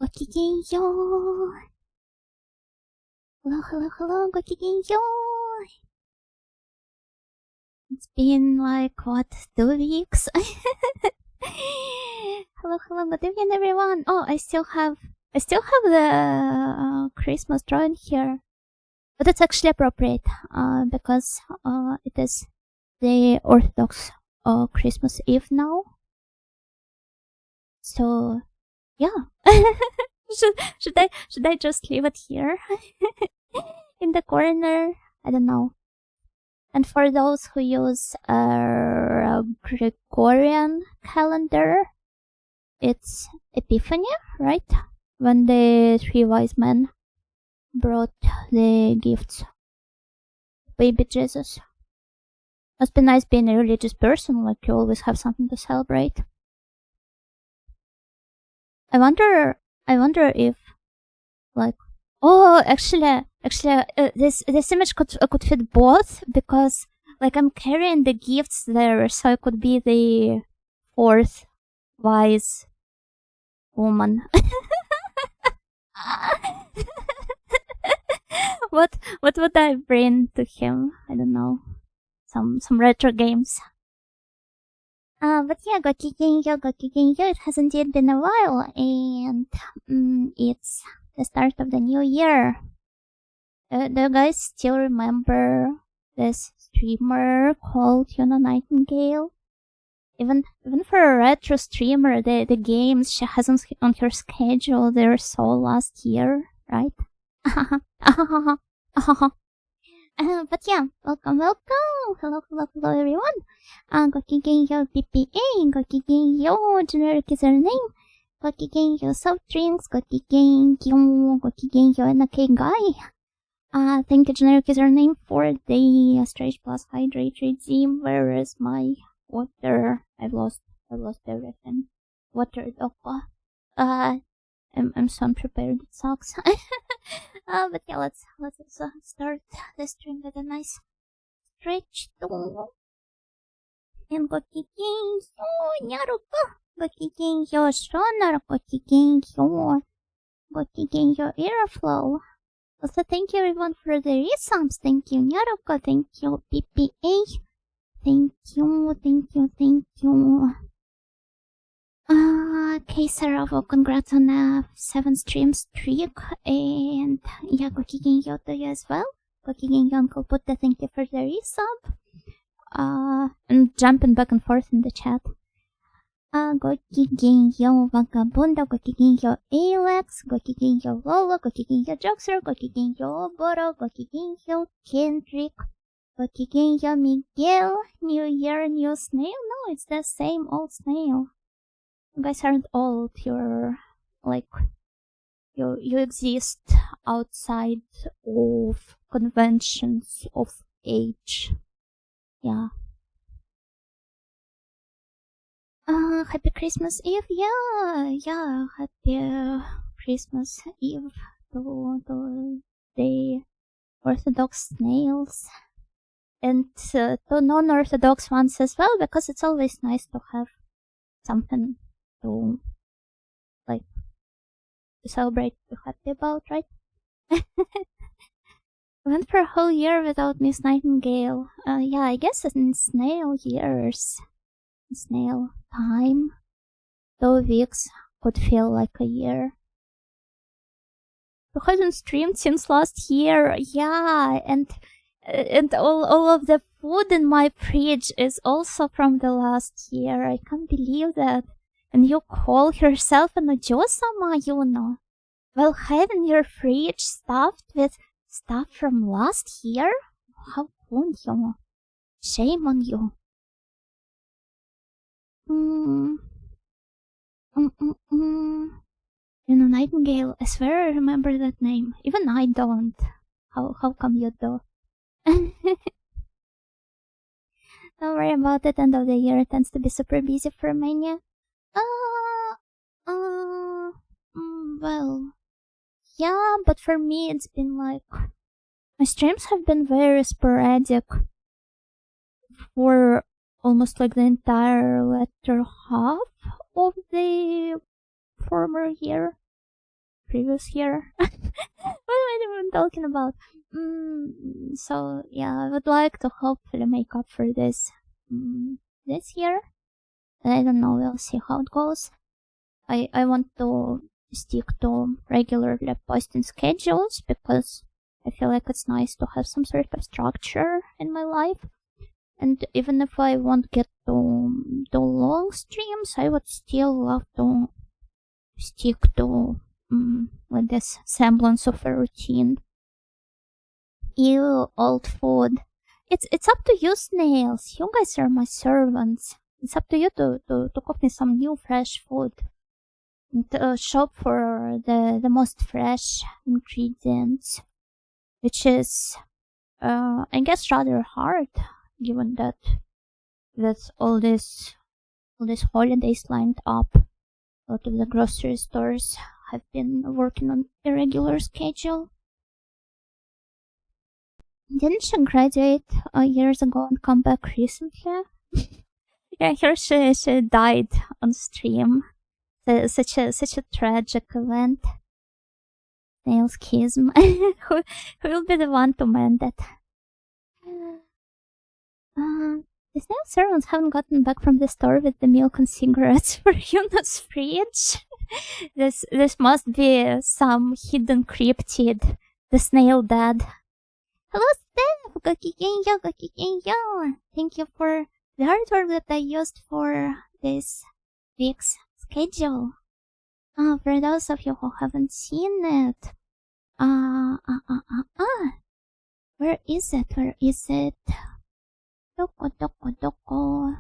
Gokigenyo. Hello, Gokigenyo. It's been like, what, 2 weeks? Hello, good evening, everyone. Oh, I still have the Christmas drawing here. But it's actually appropriate, because it is the Orthodox Christmas Eve now. So, yeah. should I just leave it here? In the corner? I don't know. And for those who use a Gregorian calendar, it's Epiphany, right? When the 3 wise men brought the gifts. Baby Jesus. Must be nice being a religious person, like you always have something to celebrate. I wonder if, like, oh, actually, this image could fit both, because, like, I'm carrying the gifts there, so I could be the 4th wise woman. What would I bring to him? I don't know. Some retro games. But yeah, Gokigenyo. It has indeed been a while, and it's the start of the new year. Do you guys still remember this streamer called Nightingale? Even for a retro streamer, the games she has on her schedule, they're so last year, right? But yeah, welcome. Hello, everyone. Gokigenyo PPA, Gokigenyo generic username, Gokigenyo soft drinks, Gokigenyo NK guy. Thank you, generic username, for the Stretch Plus Hydrate regime. Where is my water? I've lost everything. Water Dokka. I'm so unprepared, it sucks. But yeah, let's start the stream with a nice stretch too. And Gokigenyo Nyaruko, Gokigenyo Shonar, Gokigenyo Airflow. Also, thank you everyone for the resubs. Thank you Nyaruko, thank you PPA, thank you. Keisaravo, congrats on a 7-stream streak, and yeah, Gokigenyo to you as well. Gokigenyo Uncle Putta, thank you for the resub. And jumping back and forth in the chat. Gokigenyo Vagabundo, Gokigenyo Alex, Gokigenyo Lolo, Gokigenyo Joxer, Gokigenyo Oboro, Gokigenyo Kendrick, Gokigenyo Miguel. New year, new snail? No, it's the same old snail. You guys aren't old, you're, like, you exist outside of conventions of age. Yeah. Happy Christmas Eve? Yeah, happy Christmas Eve to the Orthodox snails. And to non-Orthodox ones as well, because it's always nice to have something to, like, to celebrate, to be happy about, right? Went for a whole year without Miss Nightingale. Yeah, I guess in snail years, snail time, 2 weeks could feel like a year. Who hasn't streamed since last year? Yeah, and all of the food in my fridge is also from the last year. I can't believe that. And you call yourself an Ojo-sama, Yuno? Well, having your fridge stuffed with stuff from last year? How could you? Shame on you. Nightingale, I swear I remember that name. Even I don't. How come you do? Don't worry about it, end of the year tends to be super busy for Mania. Well, yeah, but for me it's been like, my streams have been very sporadic for almost like the entire latter half of the former year. previous year. What am I even talking about? So yeah, I would like to hopefully make up for this this year. I don't know, we'll see how it goes. I want to stick to regularly posting schedules because I feel like it's nice to have some sort of structure in my life. And even if I won't get to long streams, I would still love to stick to with this semblance of a routine. Ew, old food. It's up to you, snails. You guys are my servants. It's up to you to cook me some new fresh food. And shop for the most fresh ingredients, which is I guess rather hard given that all these holidays lined up. A lot of the grocery stores have been working on irregular schedule. Didn't she graduate years ago and come back recently? Yeah, here she died on stream. Such a tragic event. Snail schism. who will be the one to mend it? The snail servants haven't gotten back from the store with the milk and cigarettes for Yuna's fridge. This must be some hidden cryptid. The snail dad. Hello, Steph! Gokigenyo! Thank you for the artwork that I used for this week's schedule. For those of you who haven't seen it. Where is it? Doko.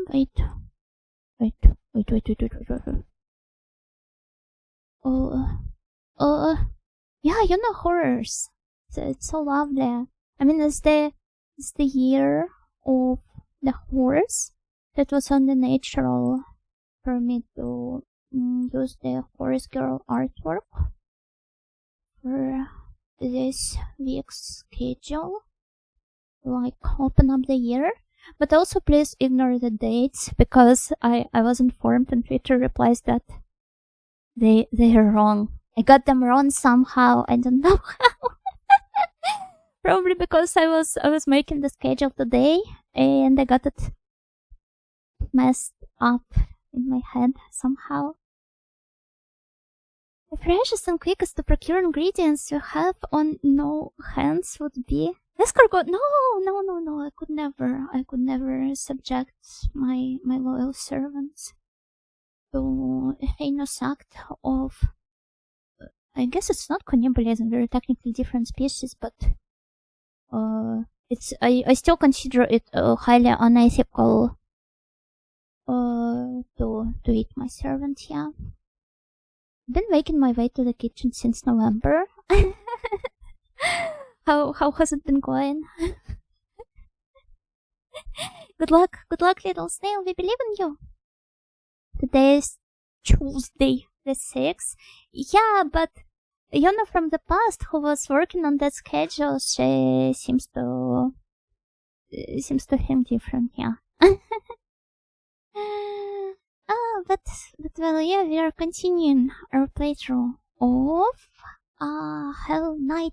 Wait. Yeah, you know horrors. It's so lovely. I mean, it's the year of the horse. That was only natural for me to use the Horse Girl artwork for this week's schedule. Like, open up the year. But also please ignore the dates because I was informed and Twitter replies that they are wrong. I got them wrong somehow. I don't know how. Probably because I was making the schedule today and I got it messed up in my head somehow. The freshest and quickest to procure ingredients you have on no hands would be escargot. No, I could never subject my loyal servants to a heinous act of, I guess it's not cannibalism, very technically different species, but I still consider it highly unethical to eat my servant, yeah. Been making my way to the kitchen since November. How has it been going? Good luck, little snail. We believe in you. Today is Tuesday, the 6th. Yeah, but Yona from the past, who was working on that schedule, she seems to think different. Yeah. But well, yeah, we are continuing our playthrough of Hellnight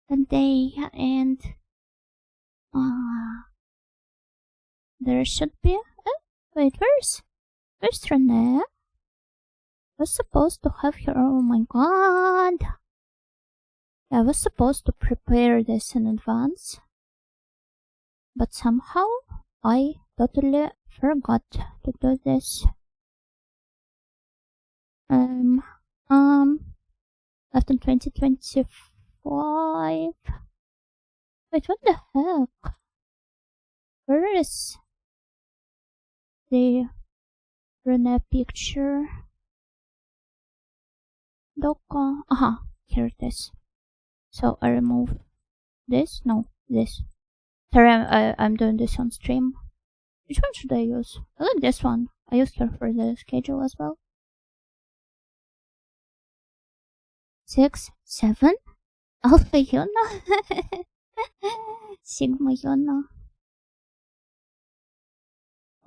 today, and there should be. Wait, where's Renee? I was supposed to have her. Oh my god! I was supposed to prepare this in advance, but somehow I totally forgot to do this. Left in 2025. Wait, what the heck? Where is the Renee picture? Doko. Aha, here it is. So I remove this. No, this. Sorry, I'm doing this on stream. Which one should I use? I like this one. I used her for the schedule as well. 6, 7, Alpha Yona, Sigma Yona.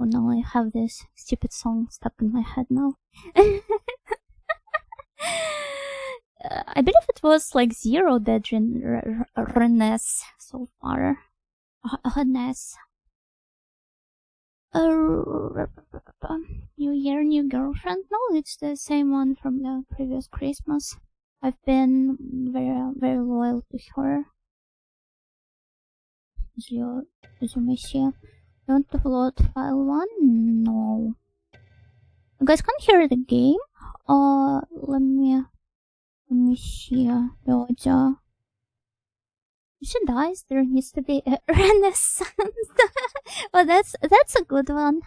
Oh no, I have this stupid song stuck in my head now. I believe it was like 0 dead Rennes so far. Rennes. New year, new girlfriend? No, it's the same one from the previous Christmas. I've been very, very loyal to her. Resume here. You want to upload file 1? No. You guys can't hear the game? Let me see. If she dies, there needs to be a renaissance. Oh, that's a good one.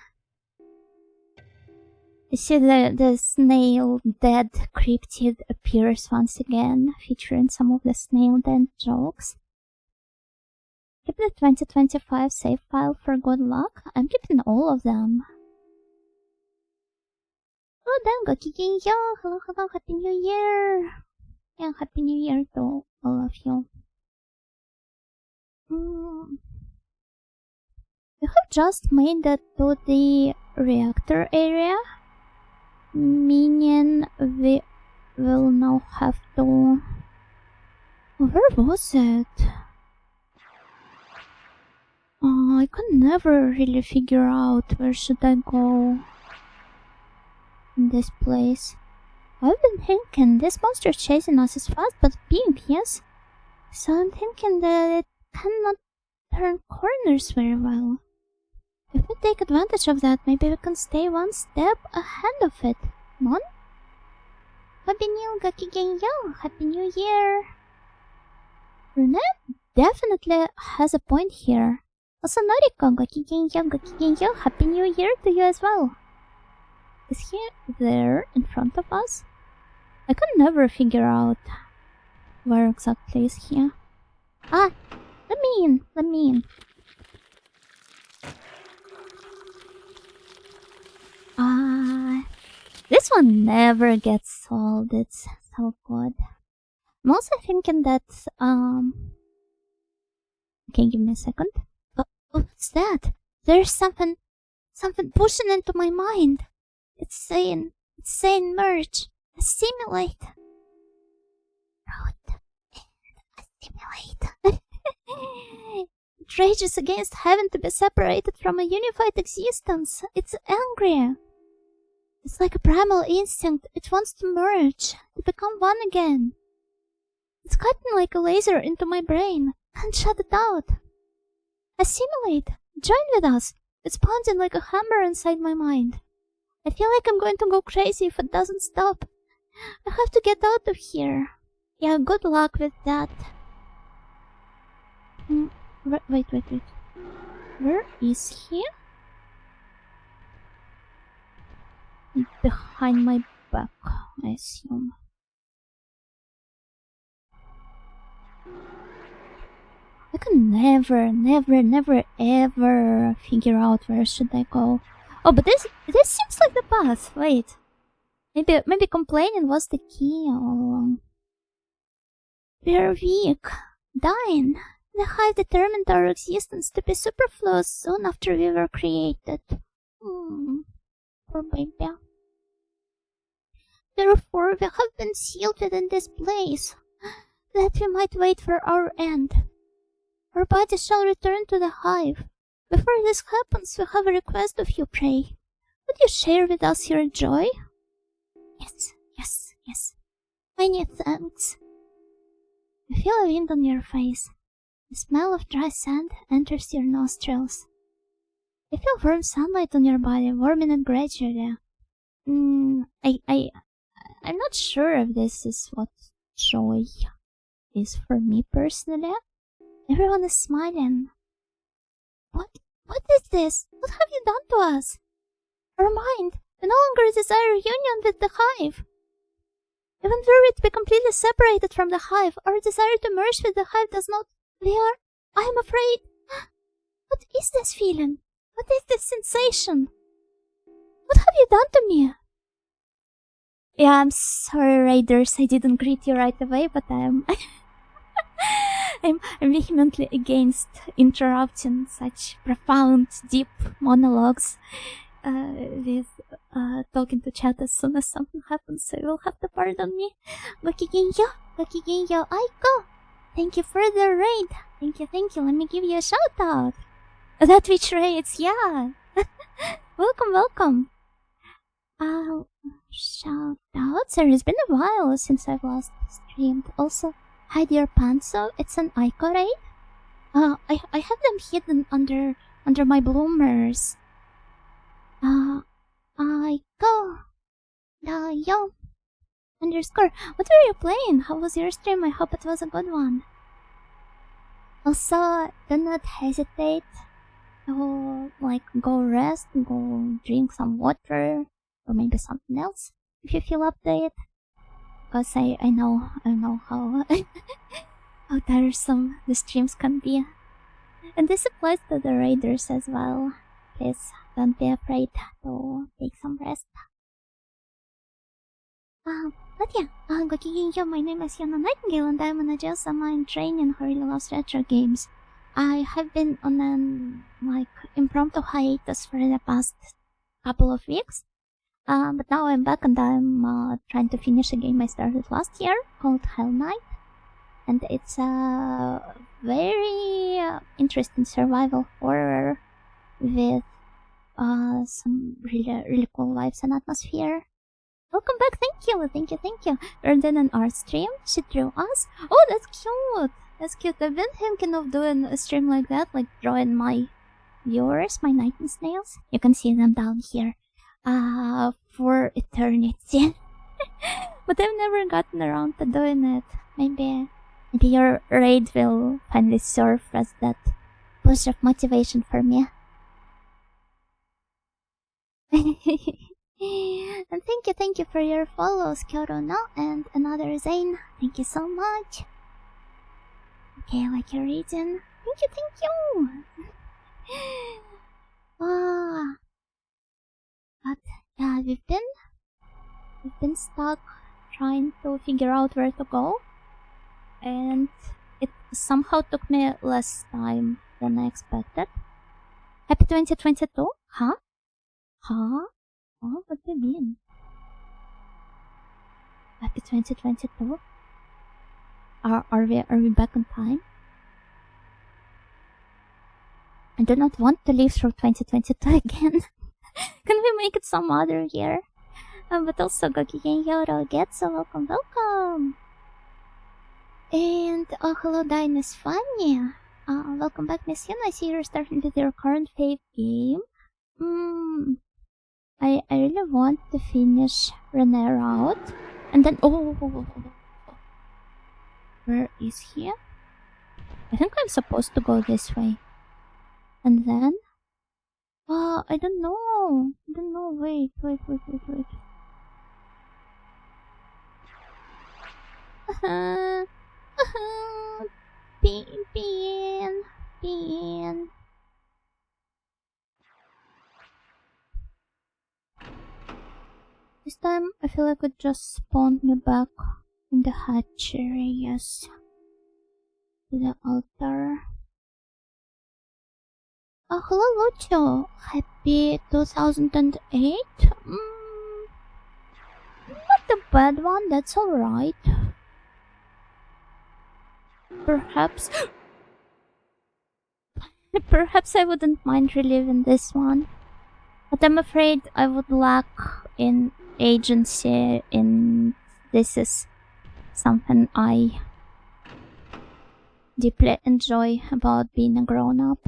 You see the snail dead cryptid appears once again, featuring some of the snail dead jokes. Keep the 2025 save file for good luck. I'm keeping all of them. Oh, dango, kikinyo! Hello, hello, happy new year! Yeah, happy new year to all of you. We have just made it to the reactor area, meaning we will now have to... Where was it? I can never really figure out where should I go in this place. I've been thinking this monster chasing us is fast but big, yes? So I'm thinking that it cannot turn corners very well. If we take advantage of that, maybe we can stay one step ahead of it. Non? Happy New Gakigenyo! Happy New Year! Rune definitely has a point here. Also, Noriko, Gakigenyo, Happy New Year to you as well. Is he there in front of us? I can never figure out where exactly is he. Ah! Let me in. This one never gets solved. It's so good. I'm also thinking that, okay, give me a second. Oh, what's that? There's something pushing into my mind. It's saying merge, assimilate. Root and assimilate. It rages against having to be separated from a unified existence. It's angry. It's like a primal instinct. It wants to merge, to become one again. It's cutting like a laser into my brain. Can't shut it out. Assimilate. Join with us. It's pounding like a hammer inside my mind. I feel like I'm going to go crazy if it doesn't stop. I have to get out of here. Yeah, good luck with that. Wait. Where is he? Behind my back, I assume. I can never ever figure out where should I go. Oh, but this seems like the path. Wait. Maybe complaining was the key all along. We're weak. Dying. The hive determined our existence to be superfluous soon after we were created. Poor baby. Therefore, we have been sealed within this place, that we might wait for our end. Our bodies shall return to the hive. Before this happens, we have a request of you, pray. Would you share with us your joy? Yes. Many thanks. You feel a wind on your face. The smell of dry sand enters your nostrils. You feel warm sunlight on your body, warming it gradually. I'm not sure if this is what joy is for me personally. Everyone is smiling. What is this? What have you done to us? Our mind, we no longer desire union with the hive. Even were we to be completely separated from the hive, our desire to merge with the hive does not... I am afraid. What is this feeling? What is this sensation? What have you done to me? Yeah, I'm sorry, Raiders. I didn't greet you right away, but I'm... I'm vehemently against interrupting such profound, deep monologues with talking to chat as soon as something happens, so you'll have to pardon me. Gokigenyo, Aiko! Thank you for the raid! Thank you, let me give you a shout out! That Twitch raids, yeah! Welcome! Shout outs? There has been a while since I've last streamed. Also, hide your pants, so it's an Aiko raid? I have them hidden under my bloomers. Aiko. Yo. Underscore. What were you playing? How was your stream? I hope it was a good one. Also, do not hesitate to, go rest, go drink some water, or maybe something else, if you feel up to it. Because I know how, how tiresome the streams can be. And this applies to the raiders as well. Please don't be afraid to take some rest. But yeah, Gokigenyo, my name is Yona Nightingale and I'm an agile in training who really loves retro games. I have been on an, impromptu hiatus for the past couple of weeks. But now I'm back and I'm trying to finish a game I started last year called Hellnight. And it's a very interesting survival horror with some really cool vibes and atmosphere. Welcome back, thank you. We're doing an art stream, she drew us. Oh, that's cute, I've been thinking of doing a stream like that, like drawing my viewers, my nightingales. You can see them down here, for eternity. But I've never gotten around to doing it. Maybe your raid will finally serve as that push of motivation for me. And thank you for your follows, Kyoto and another Zane. Thank you so much. Okay, I like your reading. Thank you. But yeah, we've been stuck trying to figure out where to go, and it somehow took me less time than I expected. Happy 2022? Huh? What do you mean? Happy 2022? Are we back on time? I do not want to live through 2022 again. Can we make it some other year? But also Gokigenyo get so welcome. And hello Dinus Funny. Welcome back, Miss Yun. I see you're starting with your current fave game. I really want to finish Renner out. And then where is he? I think I'm supposed to go this way. And then I don't know. Wait. Bean. This time, I feel like it just spawned me back in the hatchery, yes. To the altar. Hello Lucio! Happy 2008? Not a bad one, that's alright. Perhaps I wouldn't mind reliving this one. But I'm afraid I would lack in agency, and this is something I deeply enjoy about being a grown-up.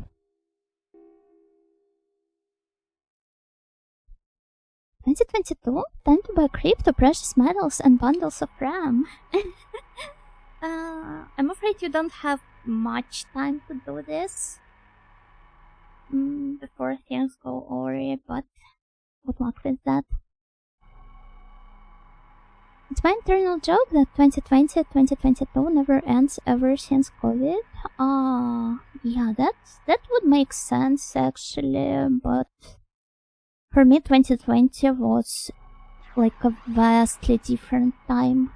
$2022? Time to buy crypto, precious metals, and bundles of RAM. I'm afraid you don't have much time to do this before things go awry, but good luck with that. It's my internal joke that 2020-2022 never ends ever since COVID. Yeah, that would make sense actually, but for me 2020 was like a vastly different time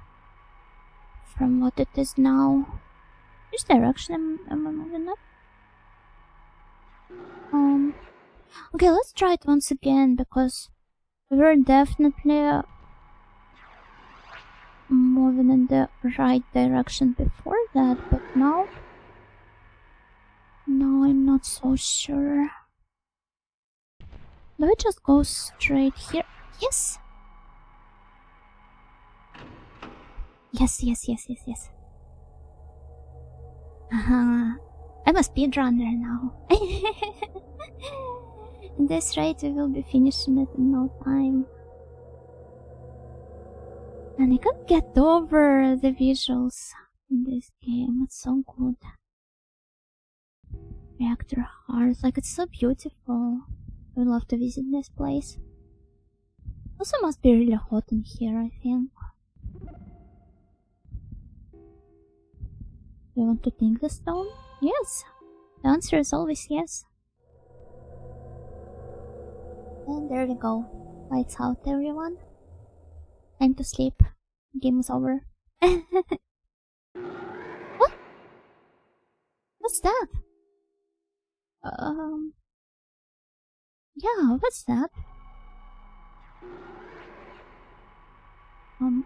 from what it is now. Which direction am I moving up? Okay, let's try it once again, because we were definitely moving in the right direction before that, but now I'm not so sure. Do I just go straight here? Yes! Yes. I'm a speedrunner now. At this rate, we will be finishing it in no time. And I can't get over the visuals in this game. It's so good. Reactor Heart, like, it's so beautiful. I would love to visit this place. Also must be really hot in here, I think. Do you want to take the stone? Yes! The answer is always yes. And there we go. Lights out, everyone. Time to sleep. Game is over. What? What's that? Yeah, what's that?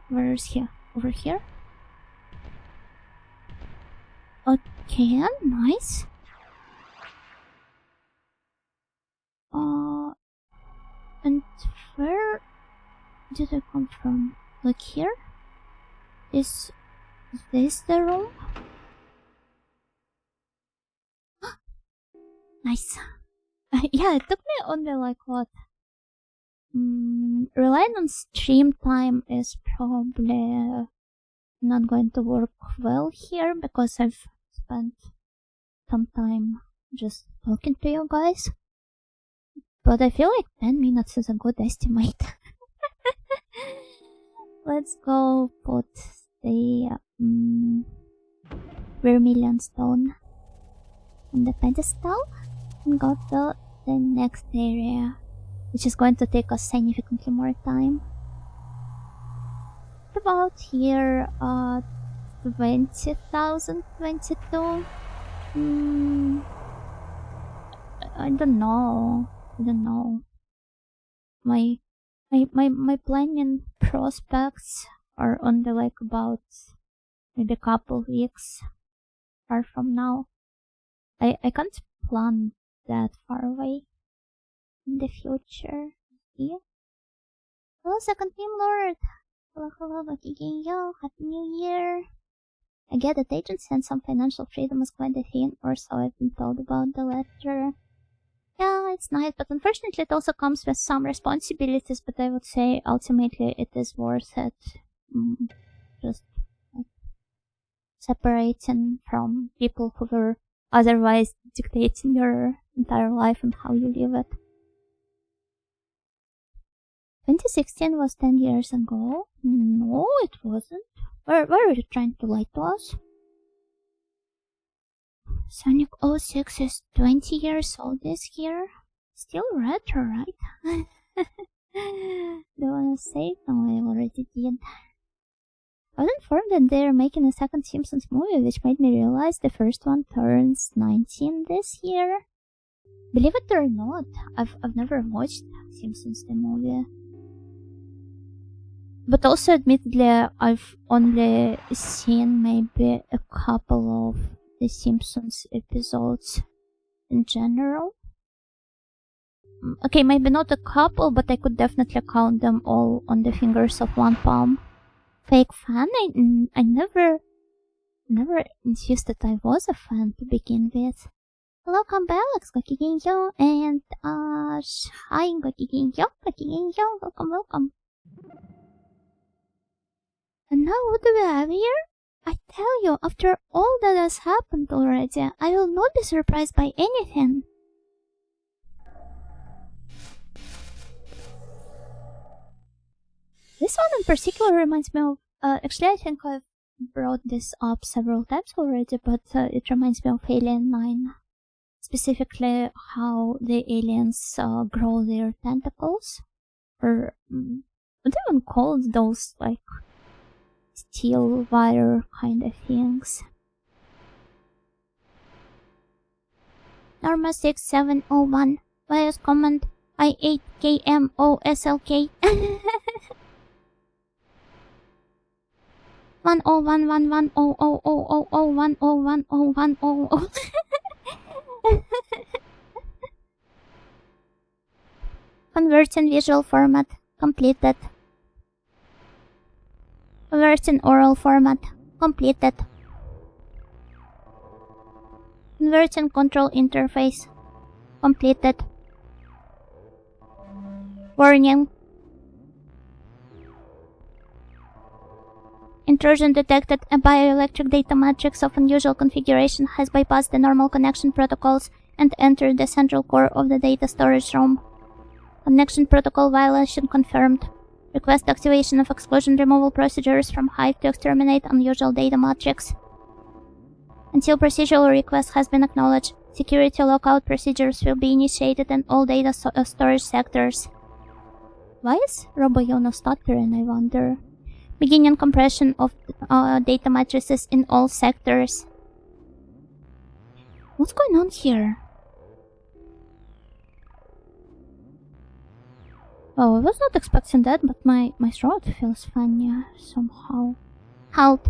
Where's here? Over here? Okay, nice. And where did I come from? Like here? Is this the room? Nice. Yeah, it took me only like what? Relying on stream time is probably not going to work well here, because I've spent some time just talking to you guys. But I feel like 10 minutes is a good estimate. Let's go put the vermilion stone on the pedestal and go to the next area, which is going to take us significantly more time. About here, 20,022. I don't know. My planning prospects are only like about maybe a couple weeks far from now. I can't plan that far away in the future. Yeah. Hello, Second Team Lord. Hello, Gakigenyo. Happy New Year. I get that agency and some financial freedom is quite a thing, or so I've been told about the letter. Yeah, it's nice, but unfortunately it also comes with some responsibilities, but I would say ultimately it is worth it. Just like, separating from people who were otherwise dictating your entire life and how you live it. 2016 was 10 years ago? No, it wasn't. Where are you trying to lie to us? Sonic 06 is 20 years old this year. Still retro, right? Don't wanna say it? No, I already did. I was informed that they're making a second Simpsons movie, which made me realize the first one turns 19 this year. Believe it or not, I've never watched Simpsons the movie. But also, admittedly, I've only seen maybe a couple of the Simpsons episodes in general. Okay, maybe not a couple, but I could definitely count them all on the fingers of one palm. Fake fan? I never insisted I was a fan to begin with. Welcome back, Gokigenyo, and hi, Gokigenyo, welcome. And now what do we have here? I tell you, after all that has happened already, I will not be surprised by anything. This one in particular reminds me of, actually I think I've brought this up several times already, but it reminds me of Alien 9. Specifically how the aliens grow their tentacles. Or, what do you even call those, like, steel wire kind of things? Norma 6701. BIOS command I8KMOSLK. 10111000001010010. Convert in visual format. Completed. Convert in oral format. Completed. Convert in control interface. Completed. Warning. Intrusion detected. A bioelectric data matrix of unusual configuration has bypassed the normal connection protocols and entered the central core of the data storage room. Connection protocol violation confirmed. Request activation of exclusion removal procedures from Hive to exterminate unusual data matrix. Until procedural request has been acknowledged, security lockout procedures will be initiated in all data storage sectors. Why is RoboYono stuttering, I wonder? Beginning compression of data matrices in all sectors. What's going on here? Oh, I was not expecting that, but my throat feels funny somehow. Halt.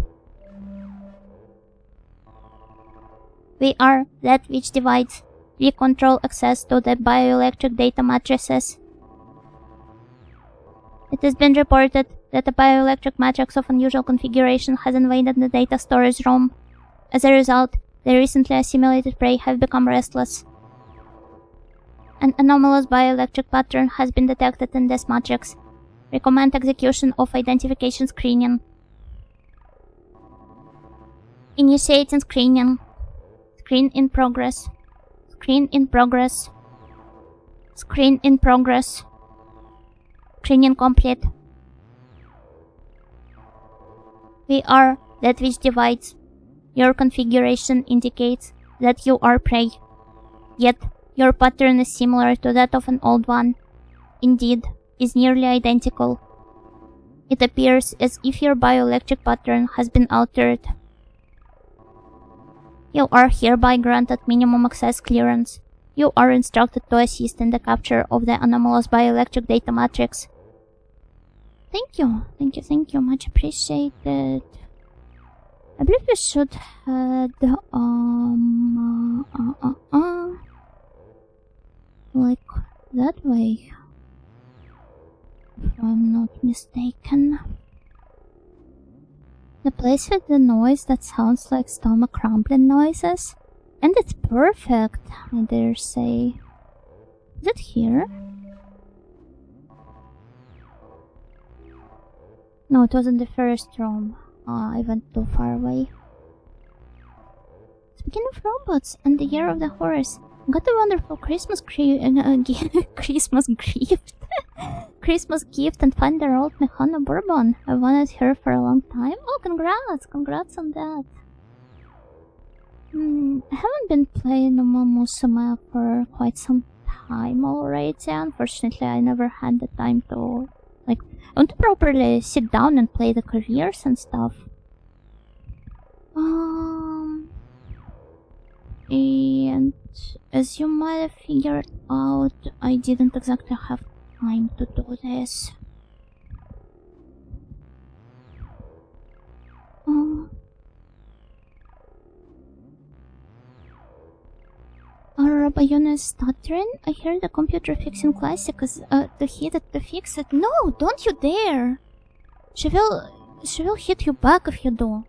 We are that which divides. We control access to the bioelectric data matrices. It has been reported that a bioelectric matrix of unusual configuration has invaded the data storage room. As a result, the recently assimilated prey have become restless. An anomalous bioelectric pattern has been detected in this matrix. Recommend execution of identification screening. Initiating screening. Screen in progress. Screen in progress. Screen in progress. Screening complete. We are that which divides. Your configuration indicates that you are prey. Yet, your pattern is similar to that of an old one. Indeed, is nearly identical. It appears as if your bioelectric pattern has been altered. You are hereby granted minimum access clearance. You are instructed to assist in the capture of the anomalous bioelectric data matrix. Thank you, much appreciated. I believe we should head, like that way, if I'm not mistaken. The place with the noise that sounds like stomach rumbling noises. And it's perfect, I dare say. Is it here? No, it was in the first room. I went too far away. Speaking of robots and the year of the horse, got a wonderful Christmas Christmas gift. Christmas gift and find their old Mejano bourbon. I wanted her for a long time. Oh, congrats on that. I haven't been playing Musuma for quite some time already. Unfortunately, I never had the time to, I want to properly sit down and play the careers and stuff. And as you might have figured out, I didn't exactly have time to do this. Are Bayona stuttering? I heard the computer fixing classic is to hit it to fix it. No, don't you dare! She will hit you back if you do.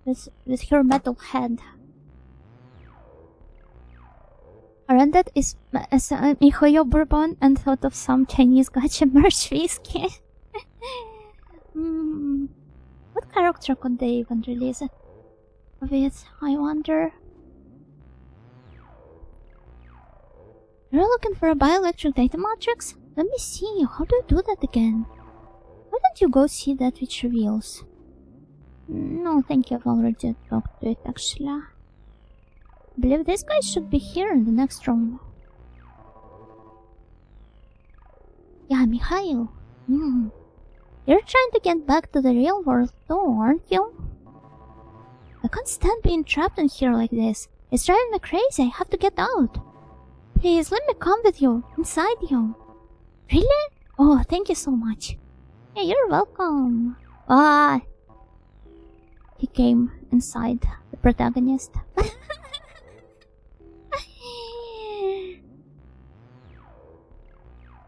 With her metal head. Arended is as Mihoyo bourbon and thought of some Chinese gacha merch whiskey. What character could they even release it with, I wonder? You're looking for a bioelectric data matrix? Let me see, how do you do that again? Why don't you go see that which reveals? No, thank you, I've already talked to it actually. I believe this guy should be here in the next room. Yeah, Mikhail. You're trying to get back to the real world too, aren't you? I can't stand being trapped in here like this. It's driving me crazy. I have to get out. Please, let me come with you. Inside you. Really? Oh, thank you so much. Yeah, you're welcome. Ah. He came inside the protagonist.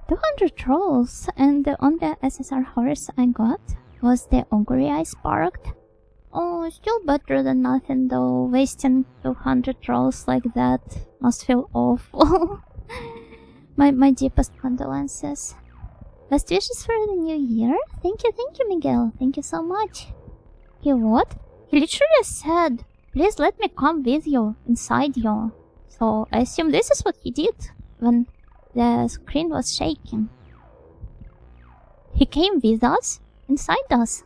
200 trolls, and the only SSR horse I got was the Ogre I sparked. Oh, still better than nothing though. Wasting 200 trolls like that must feel awful. my deepest condolences. Best wishes for the new year? Thank you, Miguel. Thank you so much. He what? He literally said, please let me come with you, inside you. So I assume this is what he did when the screen was shaking. He came with us, inside us.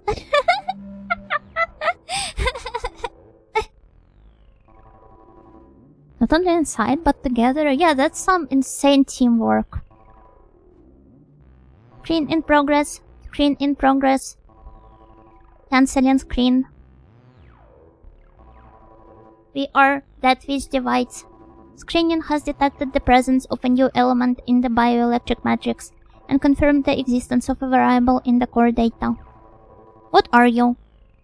Not only inside, but together. Yeah, that's some insane teamwork. Screen in progress. Screen in progress. Canceling screen. We are that which divides. Screening has detected the presence of a new element in the bioelectric matrix and confirmed the existence of a variable in the core data. What are you?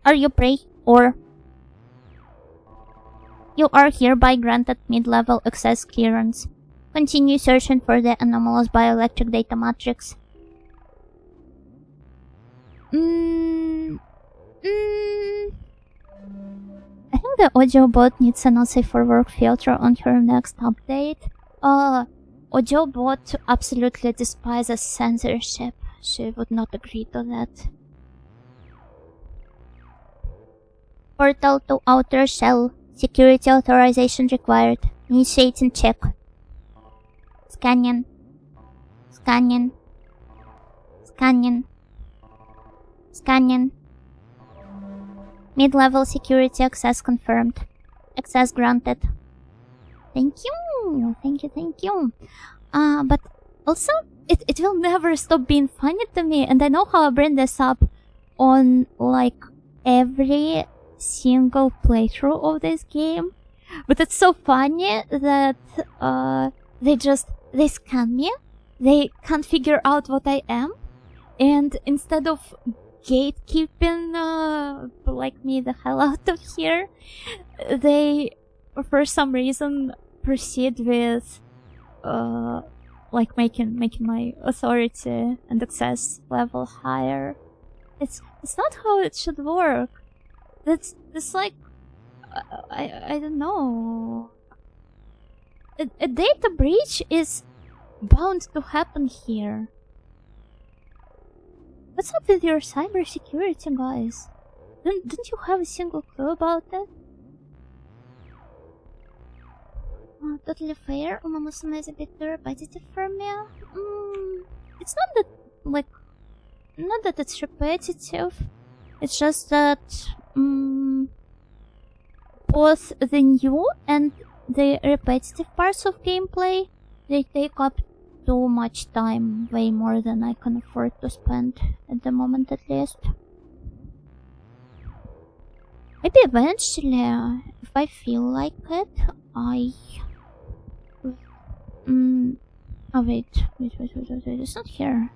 Are you prey or... You are hereby granted mid-level access clearance. Continue searching for the anomalous bioelectric data matrix. I think the audio bot needs an not safe for work filter on her next update. Audio bot absolutely despises censorship. She would not agree to that. Portal to outer shell. Security authorization required. Initiating check. Scanning. Scanning. Scanning. Scanning. Mid-level security access confirmed. Access granted. Thank you! Thank you. But also, it will never stop being funny to me, and I know how I bring this up on, like, every single playthrough of this game. But it's so funny that, they scan me, they can't figure out what I am, and instead of gatekeeping, like me the hell out of here, they, for some reason, proceed with, like making my authority and access level higher. It's not how it should work. It's like, I don't know. A data breach is bound to happen here. What's up with your cybersecurity, guys? Don't you have a single clue about it? Totally fair. Umamusume is a bit too repetitive for me. It's not that, like, not that it's repetitive. It's just that, both the new and the repetitive parts of gameplay, they take up too much time, way more than I can afford to spend at the moment, at least. Maybe eventually, if I feel like it, oh wait, it's not here.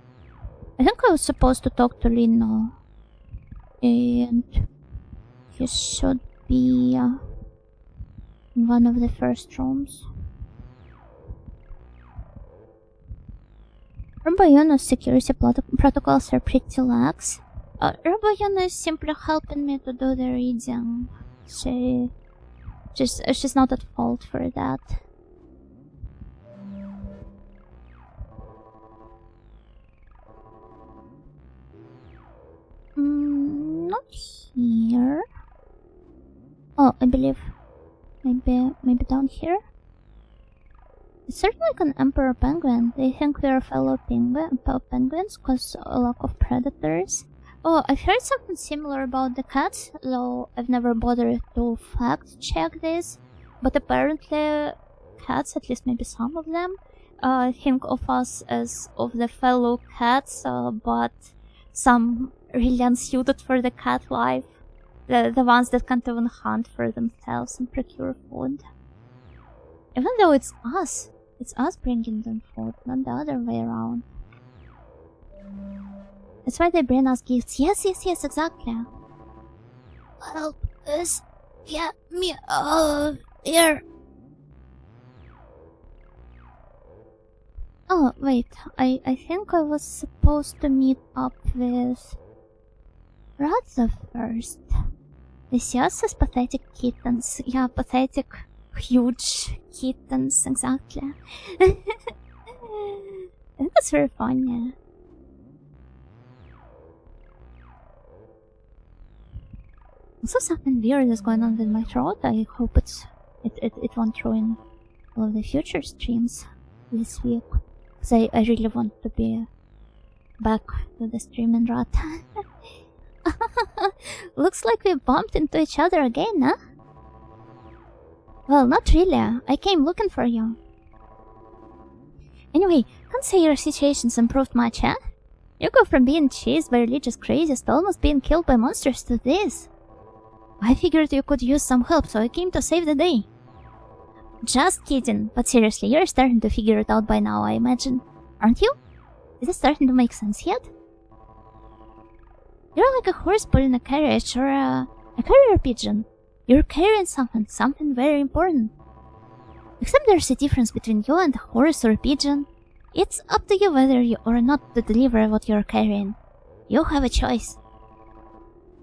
I think I was supposed to talk to Lino, and he should be in one of the first rooms. Roboyono's security protocols are pretty lax. Roboyono is simply helping me to do the reading. She's not at fault for that. Not here. Oh, I believe maybe down here. It's sort of like an emperor penguin. They think we are fellow penguins cause a lack of predators. Oh, I've heard something similar about the cats, though I've never bothered to fact check this. But apparently, cats, at least maybe some of them, think of us as of the fellow cats, but some really unsuited for the cat life. The ones that can't even hunt for themselves and procure food. Even though it's us bringing them food, not the other way around. That's why they bring us gifts. Yes, exactly. Help us get me out here. Oh, wait. I think I was supposed to meet up with Radza first. They see us as pathetic kittens. Yeah, pathetic, huge kittens, exactly. That's very funny. Also, something weird is going on with my throat. I hope it won't ruin all of the future streams this week. Because I really want to be back to the streaming rut. Looks like we bumped into each other again, huh? Well, not really. I came looking for you. Anyway, can't say your situation's improved much, huh? You go from being chased by religious crazies to almost being killed by monsters to this. I figured you could use some help, so I came to save the day. Just kidding, but seriously, you're starting to figure it out by now, I imagine. Aren't you? Is it starting to make sense yet? You're like a horse pulling a carriage or a carrier pigeon. You're carrying something very important. Except there's a difference between you and a horse or a pigeon. It's up to you whether you or not to deliver what you're carrying. You have a choice.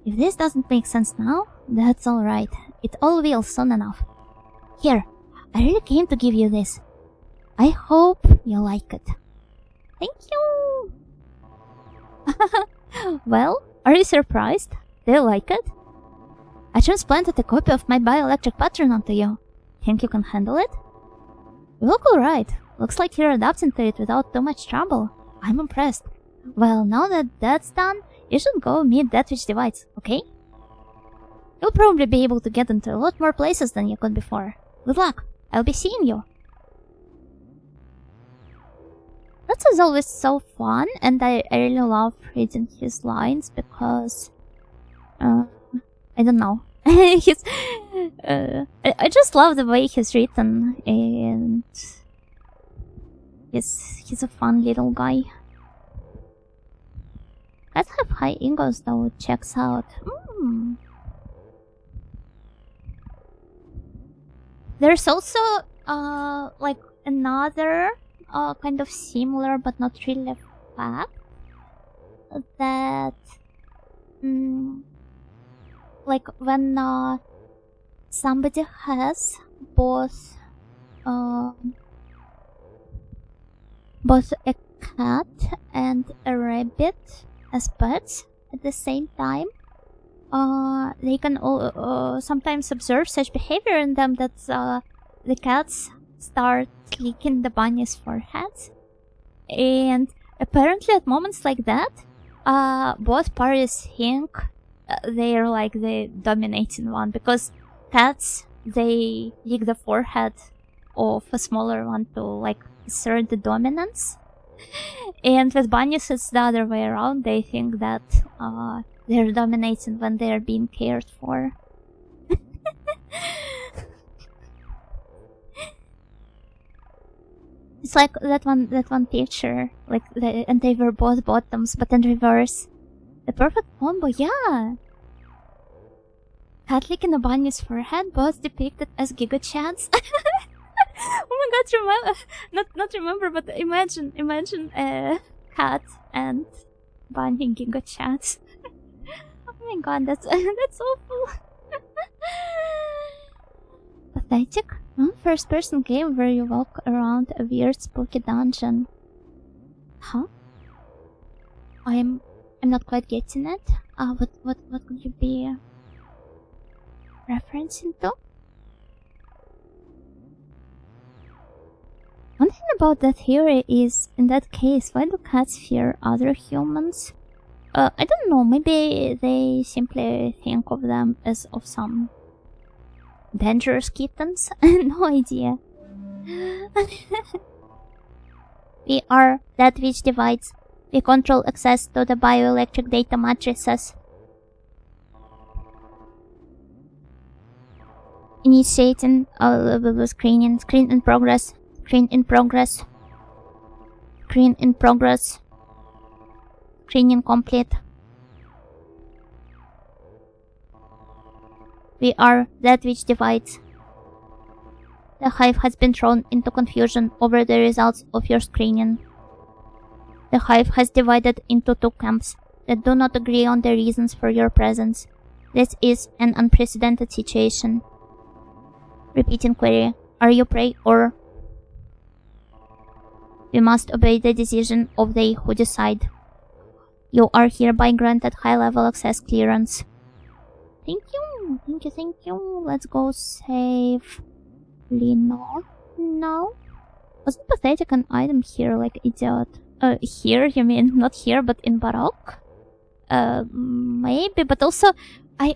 If this doesn't make sense now, that's alright. It all will soon enough. Here, I really came to give you this. I hope you like it. Thank you! Well, are you surprised? Do you like it? I transplanted a copy of my bioelectric pattern onto you. Think you can handle it? You look alright. Looks like you're adapting to it without too much trouble. I'm impressed. Well, now that that's done, you should go meet that which divides, okay? You'll probably be able to get into a lot more places than you could before. Good luck. I'll be seeing you. That is always so fun, and I really love reading his lines because... I don't know. he's... I just love the way he's written, and... He's a fun little guy. Let's have high egos though, checks out. There's also, like another, kind of similar but not really fact that, like when, somebody has both a cat and a rabbit as pets at the same time, they can sometimes observe such behavior in them that the cats start licking the bunny's foreheads. And apparently at moments like that, both parties think they're like the dominating one, because cats, they lick the forehead of a smaller one to like assert the dominance. And with bunnies it's the other way around. They think that they're dominating when they're being cared for. It's like that one picture, like and they were both bottoms but in reverse. The perfect combo, yeah. Cat licking a bunny's forehead, both depicted as Giga Chads. Oh my god, not remember, but imagine cat and bunny Giga Chads. Oh my god, that's awful. Pathetic? First-person game where you walk around a weird spooky dungeon. Huh? I'm not quite getting it. What could you be referencing to? One thing about that theory is, in that case, why do cats fear other humans? I don't know, maybe they simply think of them as of some dangerous kittens? No idea. We are that which divides. We control access to the bioelectric data matrices. Initiating screening. Screen in progress. Screen in progress. Screen in progress. Screening complete. We are that which divides. The hive has been thrown into confusion over the results of your screening. The hive has divided into two camps that do not agree on the reasons for your presence. This is an unprecedented situation. Repeating query. Are you prey or... We must obey the decision of they who decide. You are hereby granted high-level access clearance. Thank you. Thank you, thank you. Let's go save Lino. No. Wasn't pathetic an item here, like idiot? Here, you mean? Not here, but in Baroque? Maybe, but also, I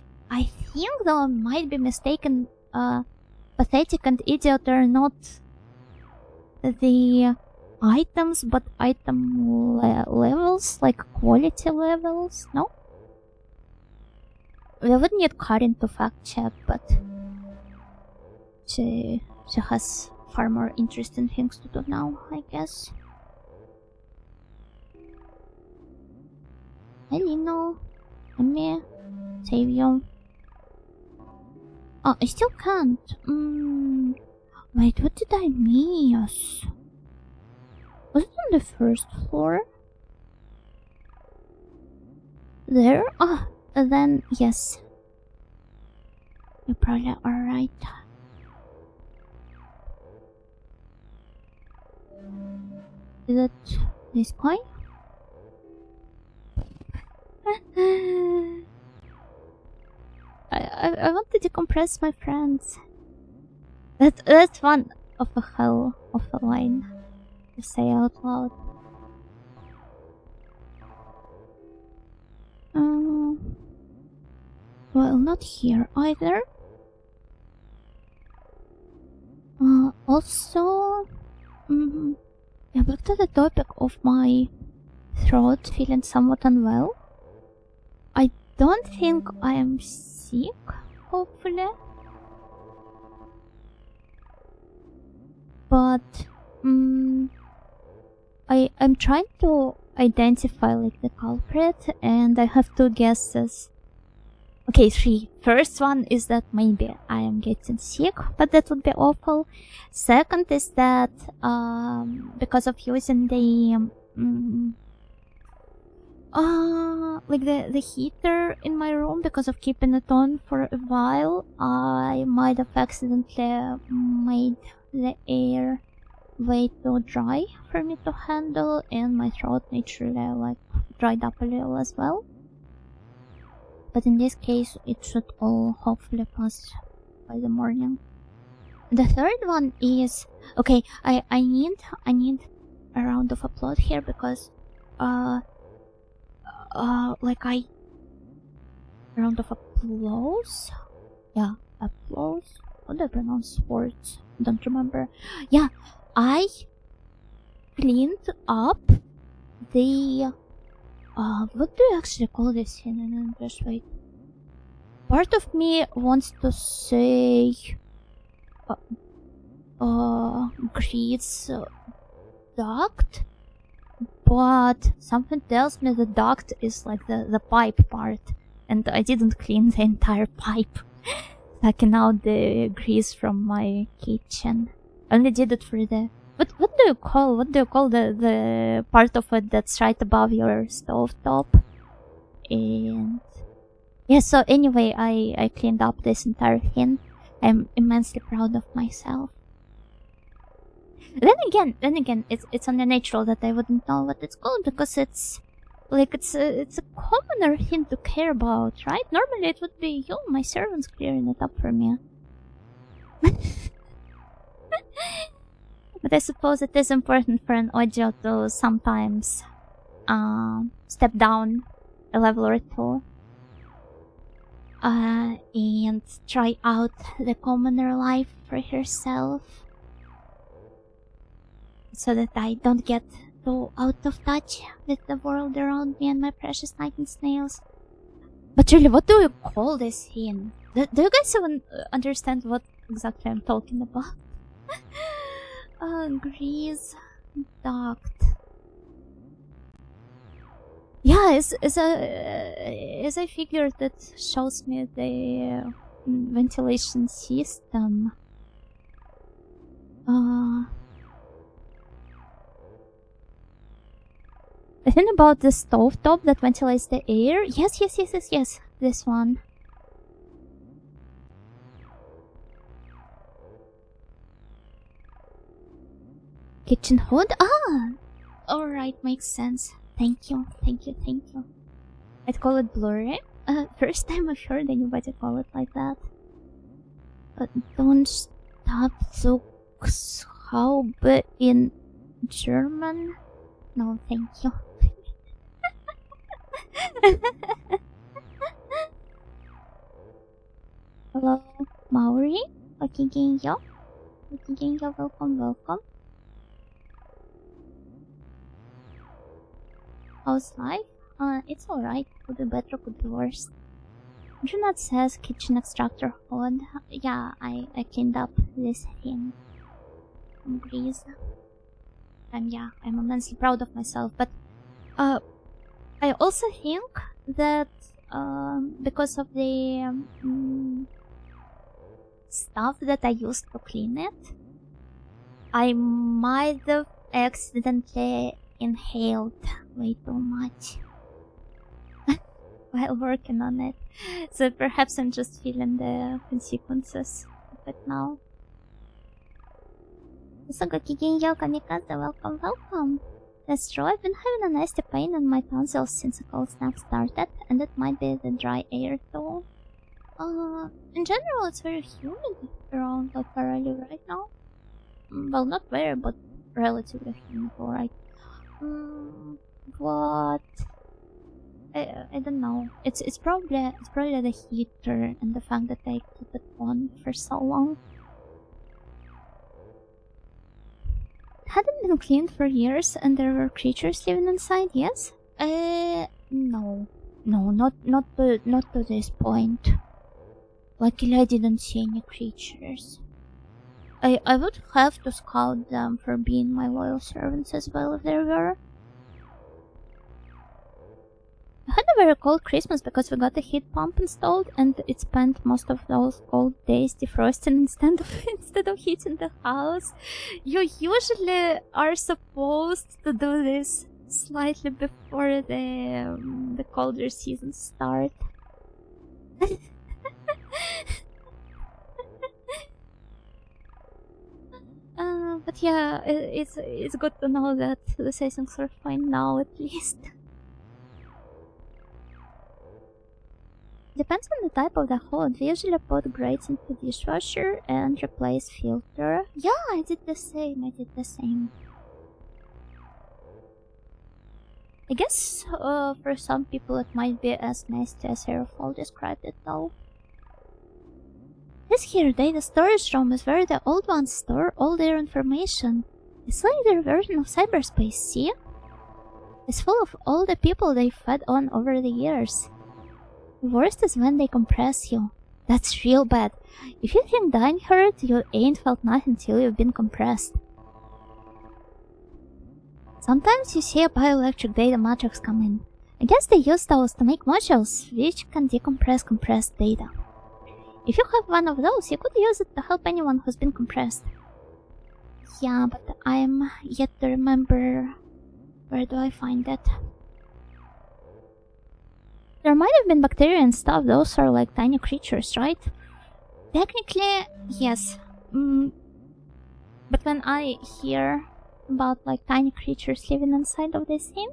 think though I might be mistaken, pathetic and idiot are not the items, but item levels, like quality levels, no? We would need Karin to fact check, but she has far more interesting things to do now, I guess. Hey Lino, let me save you. Oh, I still can't. Wait, what did I miss? Was it on the first floor? There? Ah, then yes. You probably are right. Is it this guy? I want to decompress my friends. That's one of a hell of a line to say out loud. Well, not here either. Also, yeah, back to the topic of my throat feeling somewhat unwell. I don't think I am sick, hopefully. But, I'm trying to identify like the culprit, and I have two guesses. Okay, three. First one is that maybe I am getting sick, but that would be awful. Second is that because of using the like the heater in my room, because of keeping it on for a while, I might have accidentally made the air way too dry for me to handle, and my throat naturally like dried up a little as well. But in this case, it should all hopefully pass by the morning. The third one is okay. I need a round of applause here because round of applause. Yeah, applause. How do I pronounce words? Don't remember. Yeah, I cleaned up the what do you actually call this in English? Wait. Part of me wants to say grease duct, but something tells me the duct is like the pipe part, and I didn't clean the entire pipe, sucking out the grease from my kitchen. I only did it for the what do you call the part of it that's right above your stove top? And yeah, so anyway, I cleaned up this entire thing. I'm immensely proud of myself. Then again, it's only natural that I wouldn't know what it's called, because it's a commoner thing to care about, right? Normally it would be you, my servants, clearing it up for me. But I suppose it is important for an audio to sometimes step down a level or two and try out the commoner life for herself, so that I don't get too out of touch with the world around me and my precious nighting snails. But really, what do you call this thing? Do you guys even understand what exactly I'm talking about. Grease duct. Yeah, as I figured, that shows me the ventilation system. The thing about the stove top that ventilates the air. Yes. This one. Kitchen hood? Ah! Alright, makes sense. Thank you. I'd call it blurry. First time I've heard anybody call it like that. But don't stop Zugshaube in German? No, thank you. Hello, Maori? Okigenyo? Welcome. How's life? It's alright. Could be better, could be worse. Junat says kitchen extractor hood. Yeah, I cleaned up this thing. Some grease. I'm immensely proud of myself, but I also think that because of the stuff that I used to clean it, I might have accidentally inhaled way too much while working on it. So perhaps I'm just feeling the consequences of it now. Welcome. That's true, I've been having a nasty pain in my tonsils since a cold snap started, and it might be the dry air too. In general, it's very humid around like where I live right now. Well, not very, but relatively humid, alright. But I don't know. It's probably the heater and the fact that I keep it on for so long. Hadn't been cleaned for years, and there were creatures living inside. Yes? No, not to this point. Luckily, I didn't see any creatures. I would have to scout them for being my loyal servants as well if there were. I had a very cold Christmas because we got a heat pump installed, and it spent most of those cold days defrosting instead of heating the house. You usually are supposed to do this slightly before the colder seasons start. But yeah, it's good to know that the seasons are fine now at least. Depends on the type of the hood. We usually put grates into dishwasher and replace filter. Yeah, I did the same. I guess for some people it might be as nasty as Airfall described it though. This here data storage room is where the old ones store all their information. It's like their version of cyberspace, see? It's full of all the people they fed on over the years. The worst is when they compress you. That's real bad. If you think dying hurt, you ain't felt nothing till you've been compressed. Sometimes you see a bioelectric data matrix come in. I guess they use those to make modules, which can decompress compressed data. If you have one of those, you could use it to help anyone who's been compressed. Yeah, but I'm yet to remember... Where do I find it? There might have been bacteria and stuff. Those are like tiny creatures, right? Technically, yes. But when I hear about like tiny creatures living inside of this thing,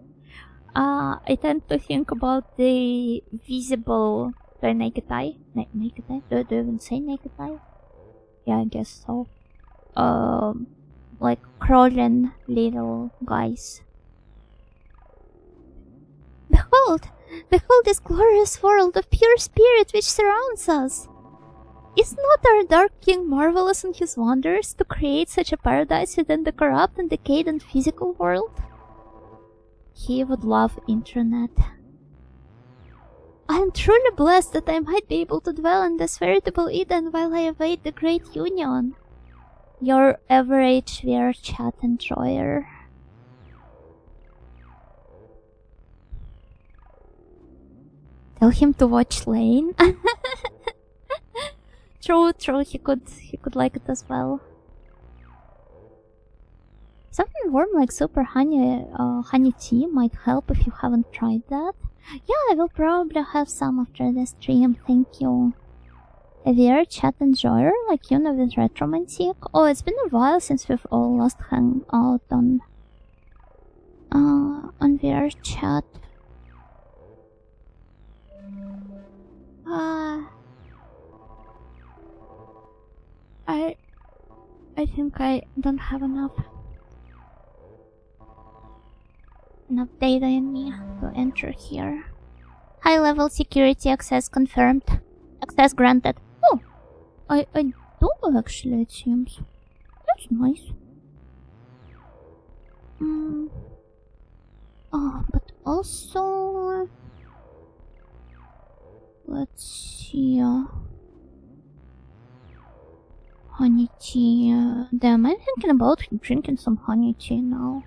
I tend to think about the visible to a naked eye. Naked eye? Do you even say naked eye? Yeah, I guess so. Like crawling little guys. Behold this glorious world of pure spirit which surrounds us. Is not our dark king marvelous in his wonders to create such a paradise within the corrupt and decadent physical world? He would love internet. I am truly blessed that I might be able to dwell in this veritable Eden while I await the Great Union. Your average VR chat enjoyer. Tell him to watch Lane. True, he could like it as well. Something warm like super honey tea might help if you haven't tried that. Yeah, I will probably have some after the stream, thank you. A VR chat enjoyer like you know with Retromantic? Oh, it's been a while since we've all last hung out on VR chat. I think I don't have enough data in me to enter here. High level security access confirmed. Access granted. Oh, I do actually, it seems. That's nice. Oh, but also let's see. Honey tea. Damn, I'm thinking about drinking some honey tea now.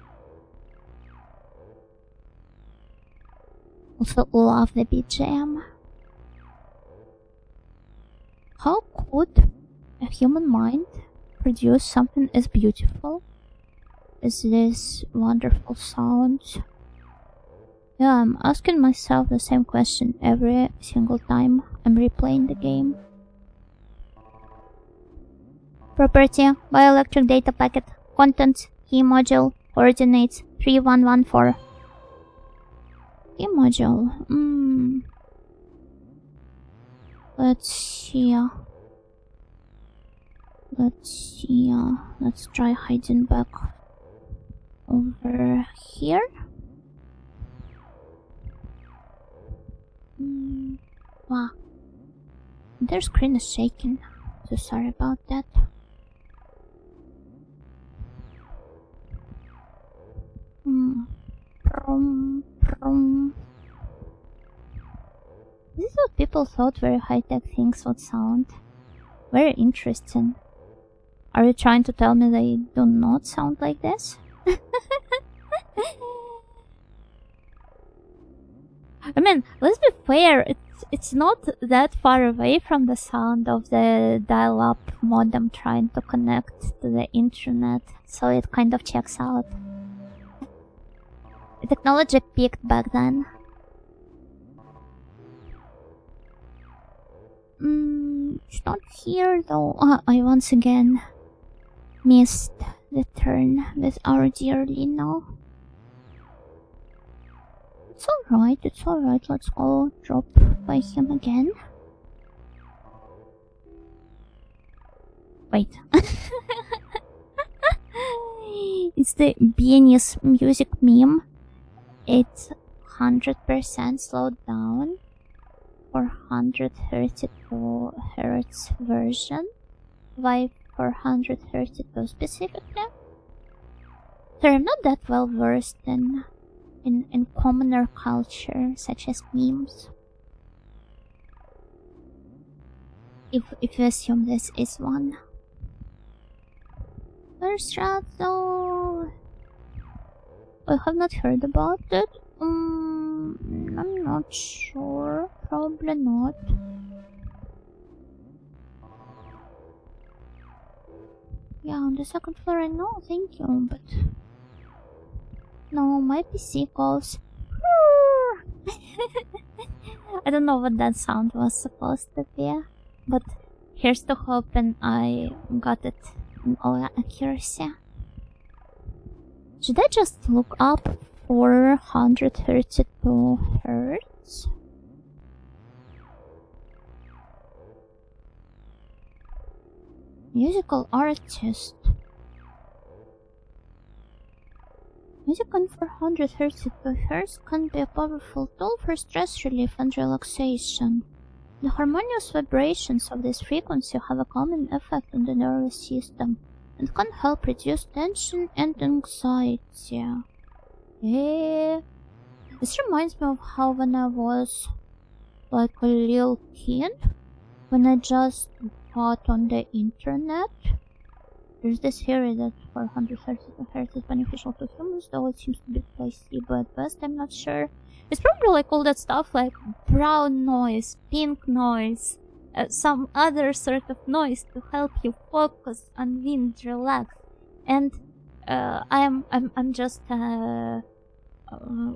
Also love the BGM. How could a human mind produce something as beautiful as this wonderful sound? Yeah, I'm asking myself the same question every single time I'm replaying the game. Property, bioelectric data packet, content, key module, coordinates 3114. Key module, let's see. Let's try hiding back over here. Wow. Their screen is shaking, so sorry about that. This is what people thought very high-tech things would sound. Very interesting. Are you trying to tell me they do not sound like this? I mean, let's be fair, it's not that far away from the sound of the dial-up modem trying to connect to the internet, so it kind of checks out. The technology peaked back then. It's not here though. I once again missed the turn with our dear Lino. It's alright, let's go drop by him again. Wait. It's the Beanies music meme. It's 100% slowed down for 132 Hz version. Why 432 specifically? So I'm not that well versed in commoner culture such as memes. If you assume this is one. First route though, I have not heard about it. I'm not sure. Probably not. Yeah, on the second floor I know, thank you, but no, my PC calls. I don't know what that sound was supposed to be, but here's to hoping I got it in all accuracy. Should I just look up 432 Hz? Musical artist. Music on 432 Hz can be a powerful tool for stress relief and relaxation. The harmonious vibrations of this frequency have a calming effect on the nervous system and can help reduce tension and anxiety. This reminds me of how when I was like a little kid when I just got on the internet. There's this theory that 430 Hz is beneficial to humans, though it seems to be placebo at best. I'm not sure. It's probably like all that stuff like brown noise, pink noise, some other sort of noise to help you focus, unwind, relax. And I'm just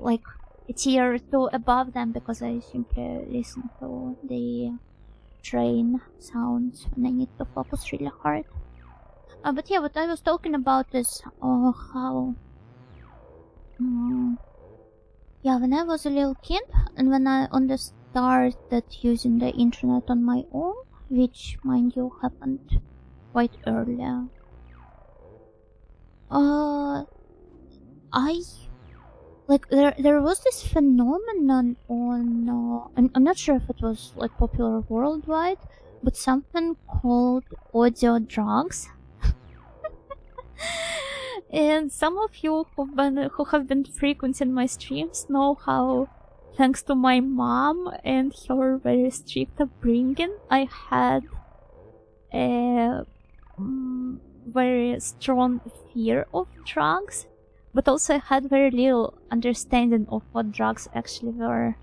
like a tier or two above them because I simply listen to the train sounds when I need to focus really hard. But yeah, what I was talking about is how yeah, when I was a little kid and when I started using the internet on my own, which mind you happened quite early. I like there was this phenomenon on I'm not sure if it was like popular worldwide, but something called audio drugs. And some of you who have been frequenting my streams know how, thanks to my mom and her very strict upbringing, I had a very strong fear of drugs, but also I had very little understanding of what drugs actually were.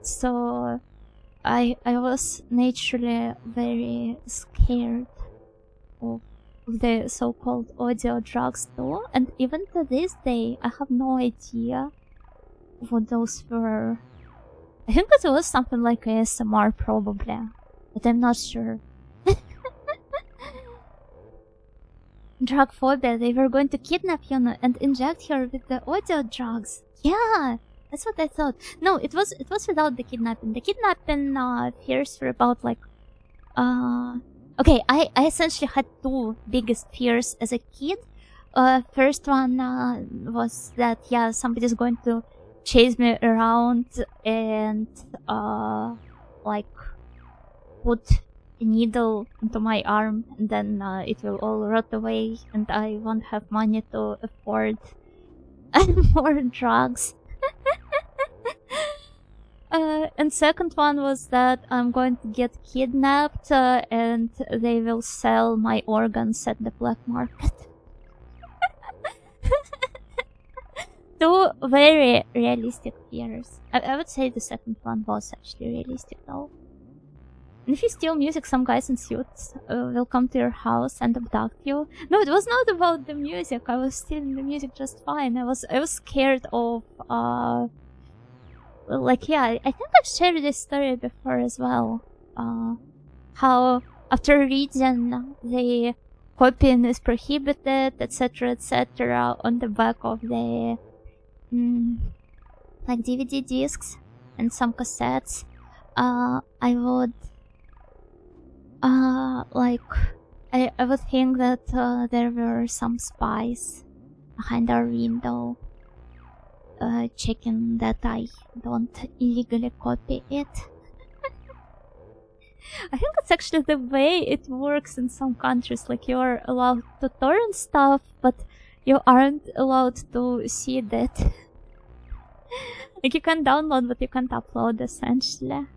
So I was naturally very scared of the so-called audio drugs too, and even to this day I have no idea what those were. I think it was something like ASMR probably, but I'm not sure. Drug phobia, they were going to kidnap you and inject her with the audio drugs. Yeah, that's what I thought. No, it was without the kidnapping. The kidnapping fears were about like okay, I essentially had two biggest fears as a kid. First one was that, yeah, somebody's going to chase me around and like put a needle into my arm, and then it will all rot away and I won't have money to afford more drugs. And second one was that I'm going to get kidnapped and they will sell my organs at the black market. Two very realistic fears. I would say the second one was actually realistic though. And if you steal music, some guys in suits will come to your house and abduct you. No, it was not about the music. I was stealing the music just fine. I was scared of like, yeah, I think I've shared this story before as well. How after reading the copying is prohibited, etc., on the back of the like DVD discs and some cassettes, I would like I would think that there were some spies behind our window. Checking that I don't illegally copy it. I think it's actually the way it works in some countries. Like, you're allowed to torrent stuff, but you aren't allowed to see that. Like, you can download, but you can't upload, essentially.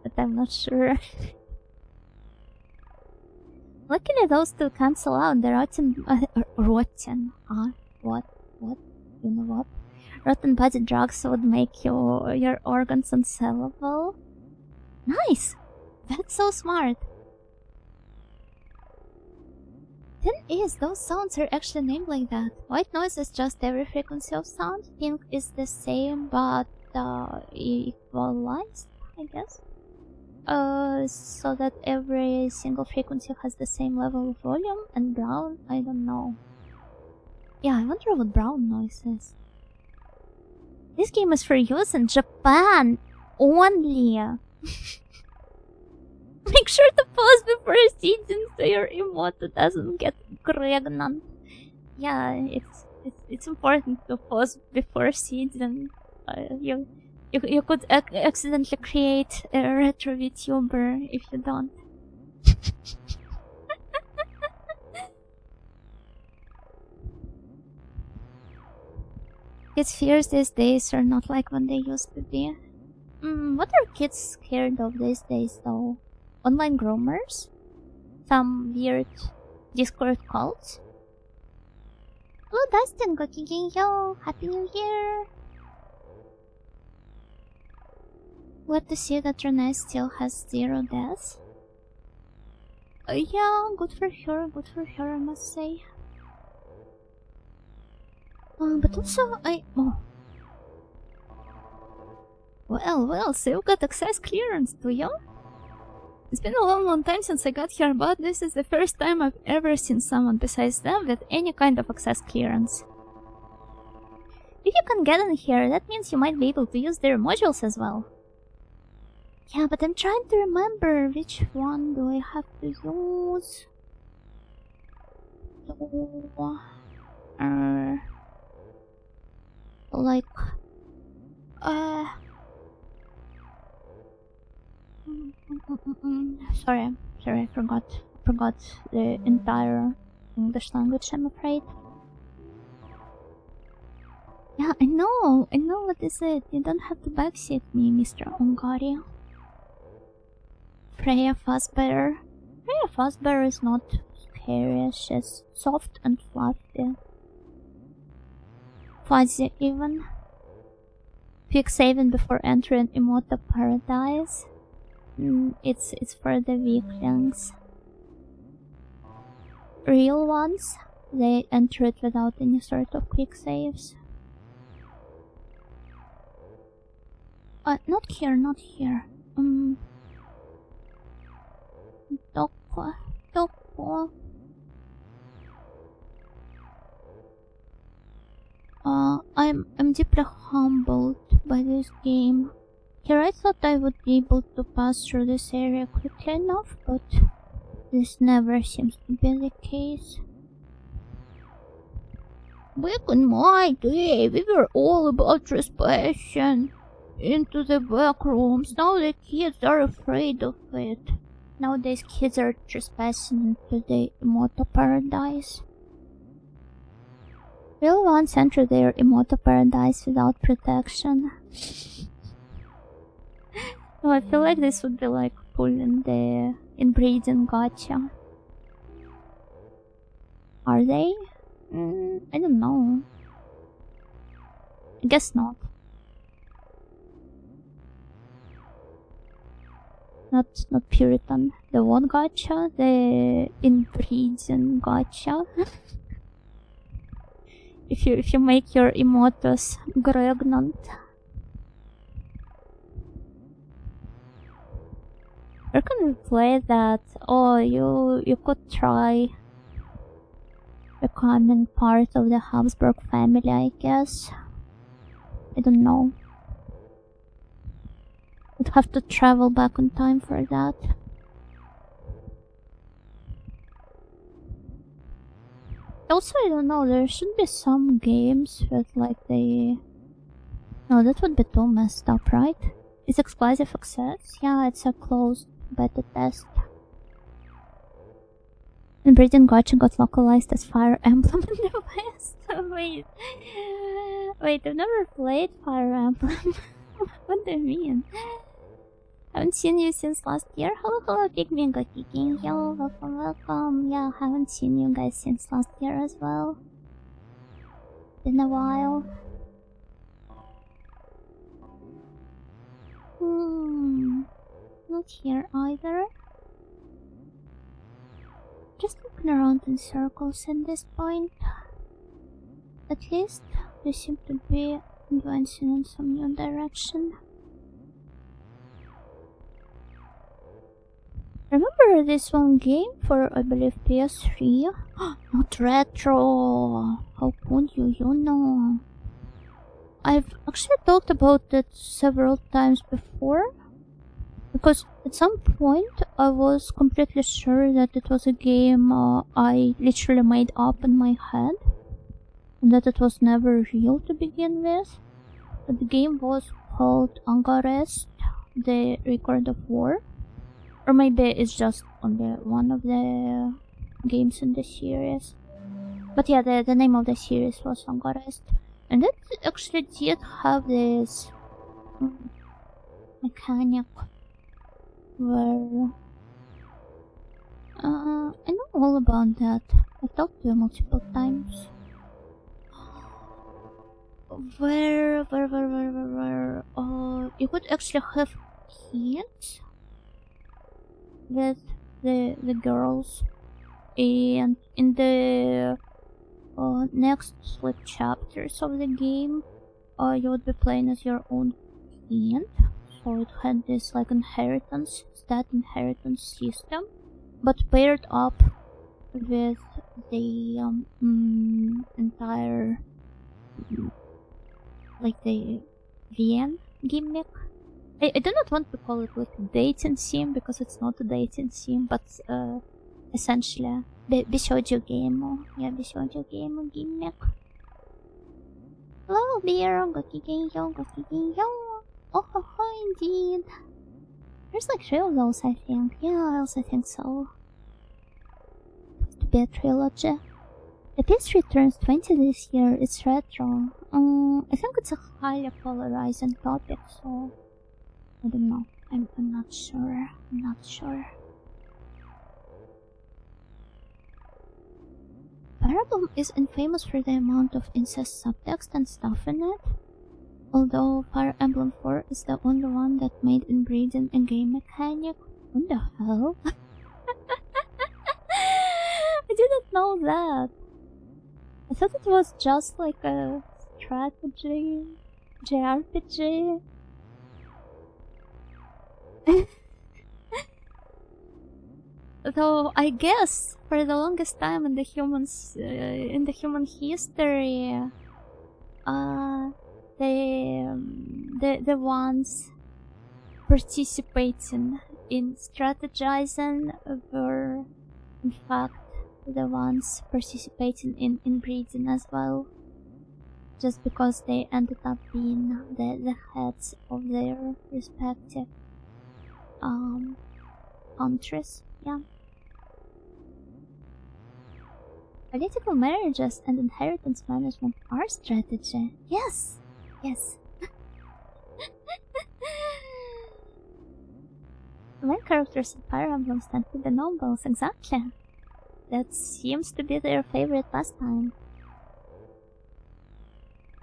But I'm not sure. Luckily, those two cancel out. The you know what? Rotten body drugs would make your organs unsellable. Nice! That's so smart. Then those sounds are actually named like that. White noise is just every frequency of sound. Pink is the same but equalized, I guess. So that every single frequency has the same level of volume. And brown, I don't know. Yeah, I wonder what brown noise is. This game is for use in Japan only. Make sure to pause before proceeding so your emote doesn't get pregnant. Yeah, it's important to pause before seeding. You could accidentally create a retro VTuber if you don't. Kids' fears these days are not like when they used to be. What are kids scared of these days though? Online groomers? Some weird Discord cults? Hello Dustin, Gokigenyo! Happy New Year! Glad to see that Renee still has 0 deaths. Yeah, good for her, I must say. But also, Well, so you got access clearance, do you? It's been a long time since I got here, but this is the first time I've ever seen someone besides them with any kind of access clearance. If you can get in here, that means you might be able to use their modules as well. Yeah, but I'm trying to remember which one do I have to use. Sorry, I forgot the entire English language, I'm afraid. Yeah, I know what is it. You don't have to backseat me, Mr. Ongari. Freya Fazbear. Freya Fazbear is not scary, she's soft and fluffy. Fuzzy even. Quick saving before entering Immortal Paradise. It's for the weaklings. Real ones, they enter it without any sort of quick saves. Not here. Doko. I'm deeply humbled by this game. Here I thought I would be able to pass through this area quickly enough, but this never seems to be the case. Back in my day, we were all about trespassing into the back rooms. Now the kids are afraid of it. Nowadays kids are trespassing into the Immortal Paradise. Real ones enter their Immortal Paradise without protection. No, I feel like this would be like pulling the inbreeding gacha. Are they? I don't know. I guess not. Not Puritan. The what gacha? The inbreeding gacha. if you make your Immortals pregnant. Where can we play that? Oh, you could try becoming part of the Habsburg family, I guess. I don't know. Would have to travel back in time for that. Also, I don't know, there should be some games with like the... No, that would be too messed up, right? It's exclusive access? Yeah, it's a closed beta test. And Breeding Gacha got localized as Fire Emblem in the West. Wait, I've never played Fire Emblem. What do you mean? Haven't seen you since last year. Hello, Pigmin Gokiking. Yo, welcome. Yeah, haven't seen you guys since last year as well. Been a while. Not here either. Just looking around in circles at this point. At least we seem to be advancing in some new direction. Remember this one game for, I believe, PS3? Not retro! How could you? You know. I've actually talked about it several times before. Because at some point I was completely sure that it was a game I literally made up in my head. And that it was never real to begin with. But the game was called Angarest, the Record of War. Or maybe it's just only one of the games in the series. But yeah, the name of the series was Angarest. And it actually did have this mechanic where I know all about that. I talked to you multiple times. Where you could actually have kids with the girls, and in the next chapters of the game, you would be playing as your own kid. So it had this inheritance, stat inheritance system, but paired up with the entire the VN gimmick. I do not want to call it a dating sim because it's not a dating sim, but essentially бесёдзю game. Yeah, бесёдзю game gimmick. Hello, beer. Gokigenyo. Oh, ho, ho, indeed. There's 3 of those, I think. Yeah, I also think so. Supposed to be a trilogy. The PS3 turns 20 this year. It's retro. I think it's a highly polarizing topic, so I don't know. I'm not sure. Fire Emblem is infamous for the amount of incest subtext and stuff in it. Although Fire Emblem 4 is the only one that made inbreeding a game mechanic. What the hell? I didn't know that. I thought it was just a strategy, JRPG. Though I guess for the longest time in the human history, the ones participating in strategizing were in fact the ones participating in inbreeding as well, just because they ended up being the heads of their respective countries. Yeah. Political marriages and inheritance management are strategy. Yes. Main characters in Fire Emblem tend to be nobles, exactly. That seems to be their favorite pastime.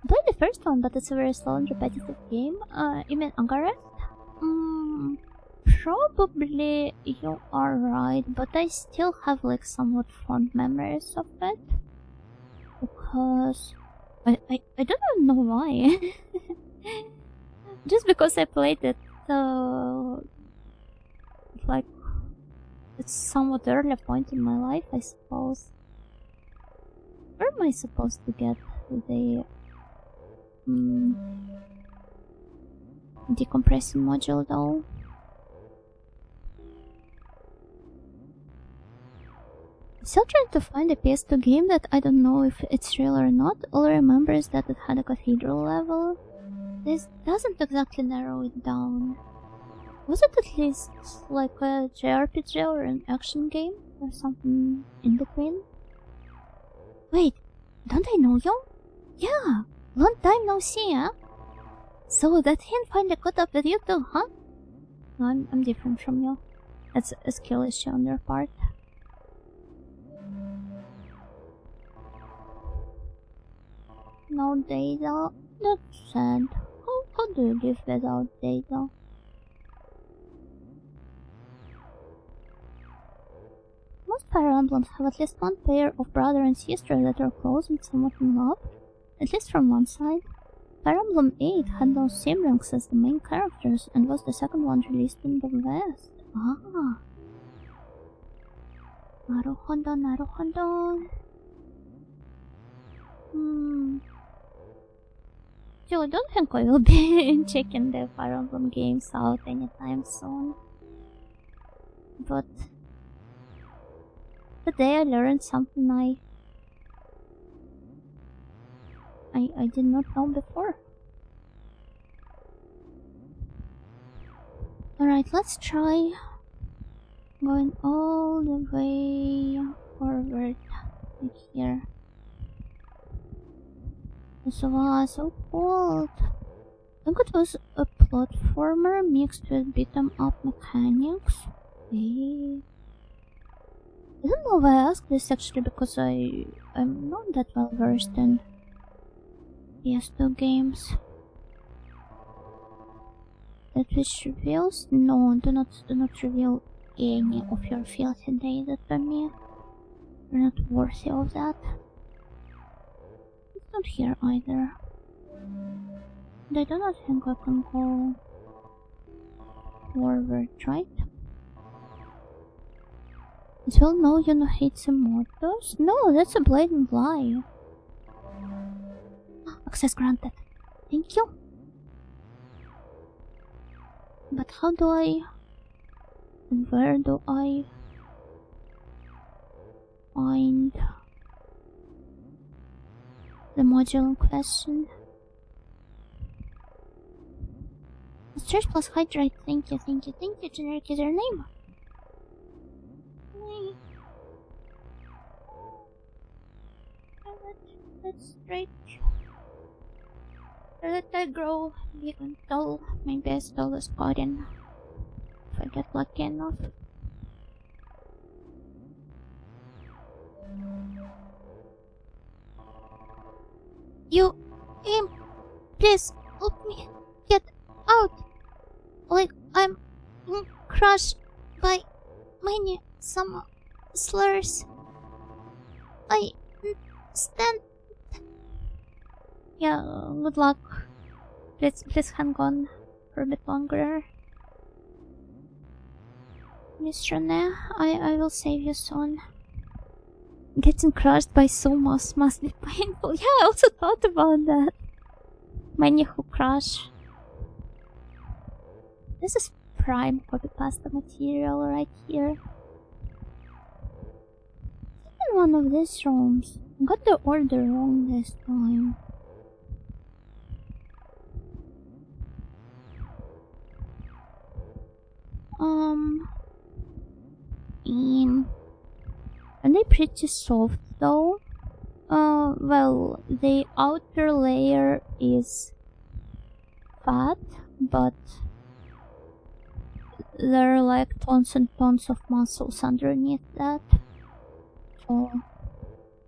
I played the first one, but it's a very slow and repetitive game. You mean Angarest? Probably you are right, but I still have somewhat fond memories of it. Because I don't even know why. Just because I played it it's somewhat early point in my life, I suppose. Where am I supposed to get the decompressing module though? Still trying to find a PS2 game that I don't know if it's real or not. All I remember is that it had a cathedral level. This doesn't exactly narrow it down. Was it at least a JRPG or an action game or something in between? Wait, don't I know you? Yeah, long time no see, huh? So that hint finally caught up with you too, huh? No, I'm different from you. That's a skill issue on your part. No data? That's sad. How do you live without data? Most Fire Emblems have at least one pair of brother and sister that are close and somewhat in love, at least from one side. Fire Emblem 8 had those siblings as the main characters and was the second one released in the West. Ah. Naruhodo. So I don't think I will be checking the Fire Emblem games out anytime soon. But today I learned something I did not know before. Alright, let's try going all the way forward here. This was so cold. I think it was a platformer mixed with beat-em-up mechanics. Okay. I don't know why I asked this actually, because I'm not that well versed in PS2 games. That which reveals? No, do not reveal any of your filthy data to me. You're not worthy of that. It's not here either. And I do not think I can go forward, right? As well, no, you know, hate the motors. No, that's a blatant lie. Access granted. Thank you. But how do I... and where do I... find... the module in question? Search plus hydrate. Thank you, generic username. That's right. Let I grow big and tall. Maybe as tall as Corin. If I get lucky enough. You aim, please help me get out. Like I'm crushed by many some slurs. I stand. Yeah, good luck. Please hang on for a bit longer. Miss Rene, I will save you soon. Getting crushed by Sumos must be painful. Yeah, I also thought about that. Many who crush. This is prime copy pasta material right here. In one of these rooms. Got the order wrong this time. Are they pretty soft though? Well, the outer layer is fat, but there are like tons and tons of muscles underneath that. So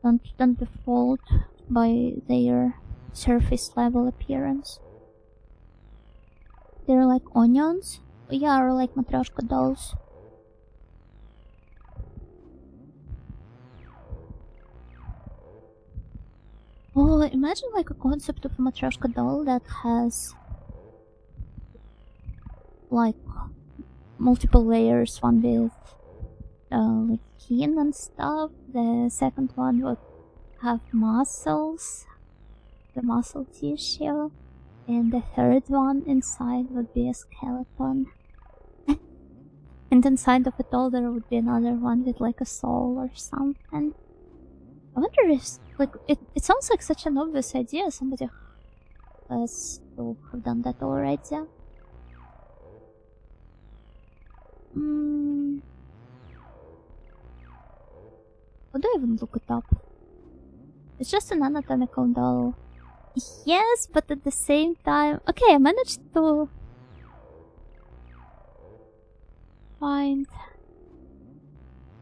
don't default by their surface level appearance. They're like onions. Yeah, or like matryoshka dolls. Oh, imagine like a concept of a matryoshka doll that has like multiple layers, one with like skin and stuff. The second one would have muscles, the muscle tissue, and the third one inside would be a skeleton. And inside of it all there would be another one with like a soul or something. I wonder if, like, it sounds like such an obvious idea. Somebody has to have done that already. How do I even look it up? It's just an anatomical doll. Yes, but at the same time... Okay, I managed to find...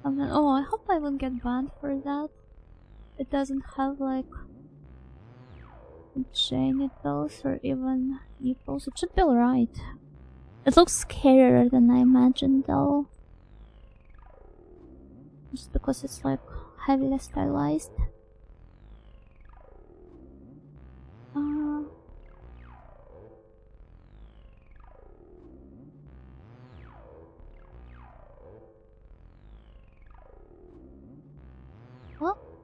Oh, I hope I won't get banned for that. It doesn't have like genitals or even nipples. It should be alright. It looks scarier than I imagined though. Just because it's like heavily stylized.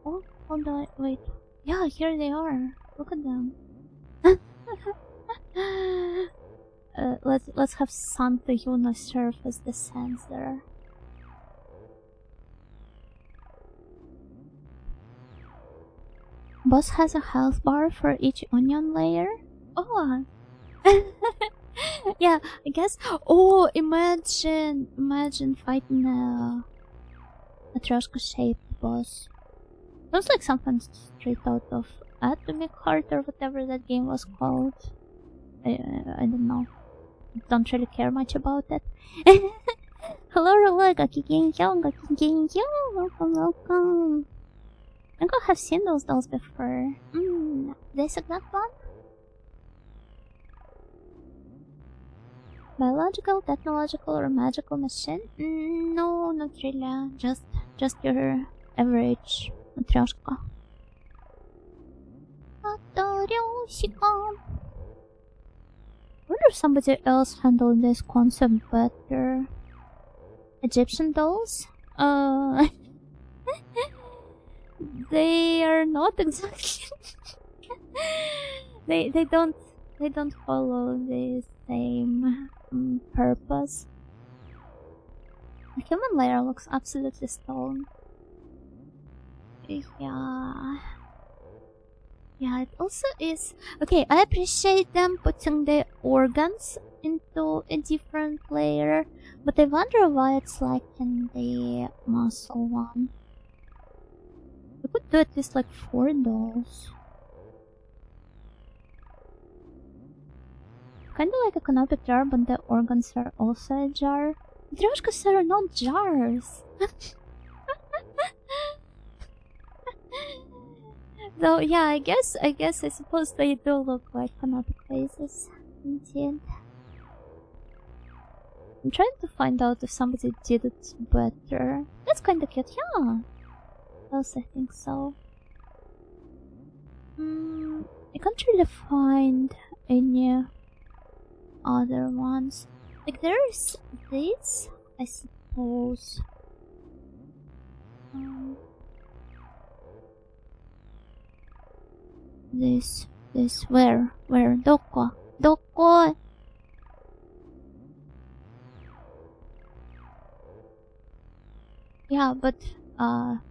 Oh, hold on, wait. Yeah, here they are. Look at them. Let's have Santa Yuna serve as the censor. Boss has a health bar for each onion layer. Oh. Yeah, I guess. Oh, imagine fighting a Matryoshka-shaped boss. Sounds like something straight out of Atomic Heart or whatever that game was called. I don't know. don't really care much about it. Hello, Rola, Gakigenyo, welcome. I think I have seen those dolls before. This exact one? Biological, technological, or magical machine? No, not really. Just your average matryoshka. I wonder if somebody else handled this concept better. Egyptian dolls? They are not exactly. they don't follow the same purpose. The human layer looks absolutely stone. Yeah, it also is. Okay, I appreciate them putting the organs into a different layer, but I wonder why it's like in the muscle one. We could do at least like 4 dolls. Kinda like a canopy jar, but the organs are also a jar. Matryoshkas are not jars! Though, yeah, I guess I suppose they do look like canopy vases. Indeed. I'm trying to find out if somebody did it better. That's kinda cute, yeah! Yes, I think so. I can't really find any other ones. Like, there's this, I suppose. This, where? Doko! Yeah, but,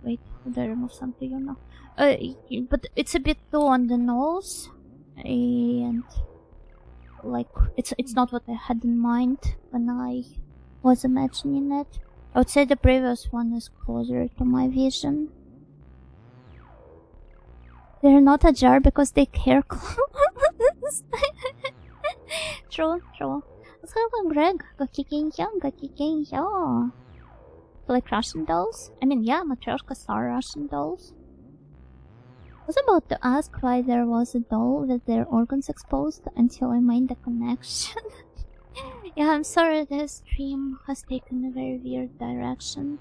wait, did I remove something, you know? But it's a bit too on the nose, and, like, it's not what I had in mind when I was imagining it. I would say the previous one is closer to my vision. They're not a jar because they care close. True. Let's have a Greg. Gakigenyo. Like Russian dolls? I mean, yeah, matryoshkas are Russian dolls. I was about to ask why there was a doll with their organs exposed until I made the connection. Yeah, I'm sorry, the stream has taken a very weird direction.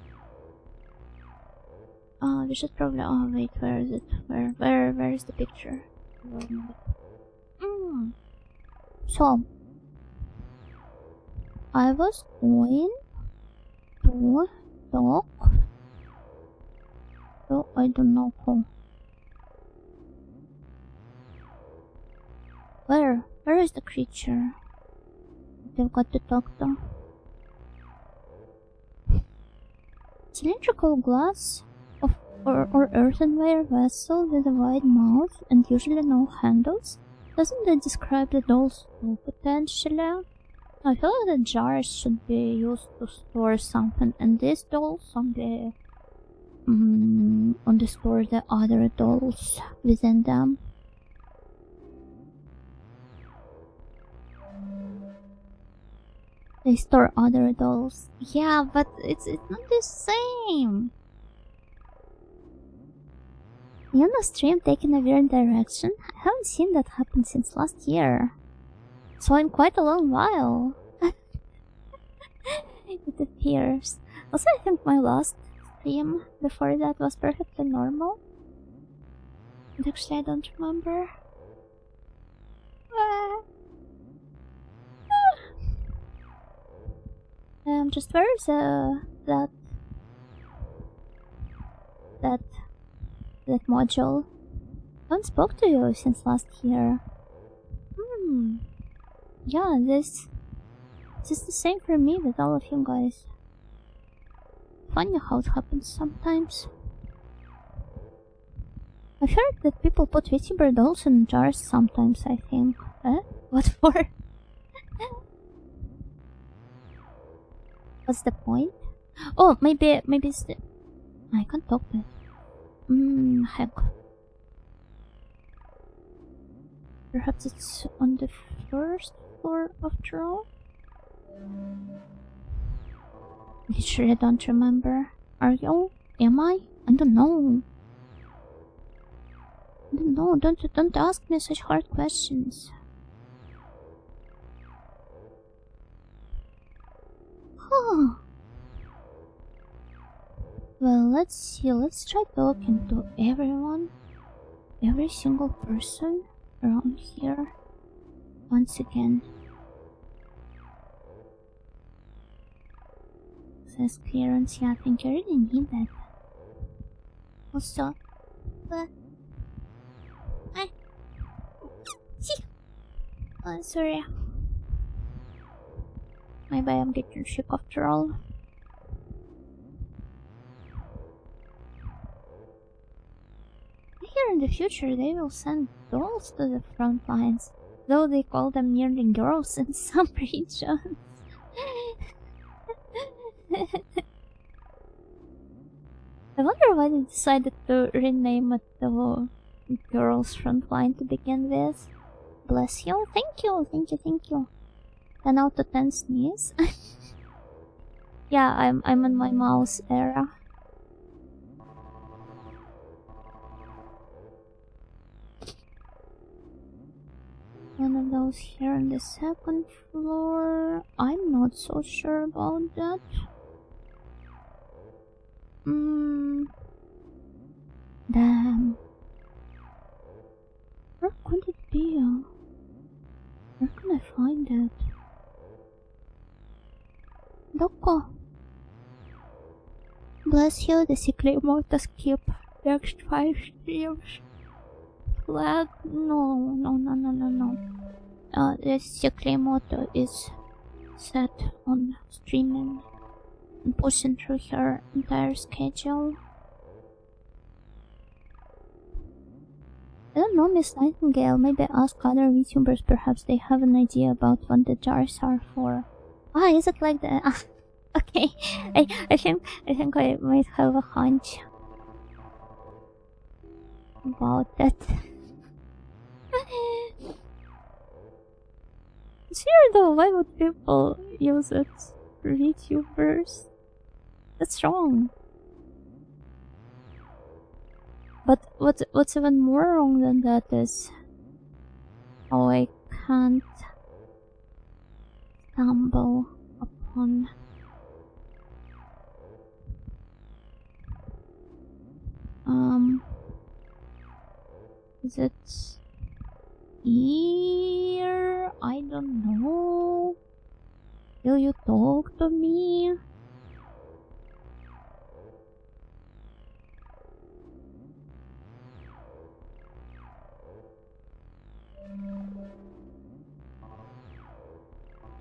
We should probably. Oh wait, where is it? Where is the picture? So, I was going to talk to I don't know who. Where is the creature they've got to talk to? Cylindrical glass or earthenware vessel with a wide mouth and usually no handles. Doesn't that describe the doll's too potentially? I feel like the jars should be used to store something, and these dolls on the store the other dolls within them. They store other dolls. Yeah, but it's not the same. Yuna stream taking a weird direction. I haven't seen that happen since last year. So in quite a long while. It appears. Also, I think my last stream before that was perfectly normal. And actually, I don't remember. Just where is that module? I haven't spoke to you since last year. Yeah, this is the same for me with all of you guys. Funny how it happens sometimes. I've heard that people put VTuber dolls in jars sometimes, I think. What for? What's the point? Oh, maybe it's the... I can't talk that. Heck. Perhaps it's on the first floor after all? Literally don't remember. Are you? Am I? I don't know. I don't know. Don't ask me such hard questions. Huh. Well, let's see. Let's try talking to everyone. Every single person around here. Once again. Access clearance. Yeah, I think I really need that. Also, sorry. Maybe I'm getting sick after all. Here in the future, they will send dolls to the front lines, though they call them merely girls in some regions. I wonder why they decided to rename it the Girls Frontline to begin with. Bless you. Thank you. 10 out of 10 sneeze. Yeah, I'm in my mouse era. One of those here on the second floor. I'm not so sure about that. Damn. Where could it be? Where can I find it? Doko. Bless you, the secret mode skip next 5 streams. Flag? No. The secret mode is set on streaming and pushing through her entire schedule. I don't know, Miss Nightingale. Maybe ask other VTubers. Perhaps they have an idea about what the jars are for. Ah, is it like the? Okay. I think I might have a hunch about that. It's weird though. Why would people use it for VTubers? That's wrong. But what's even more wrong than that is how I can't stumble upon is it here? I don't know. Will you talk to me?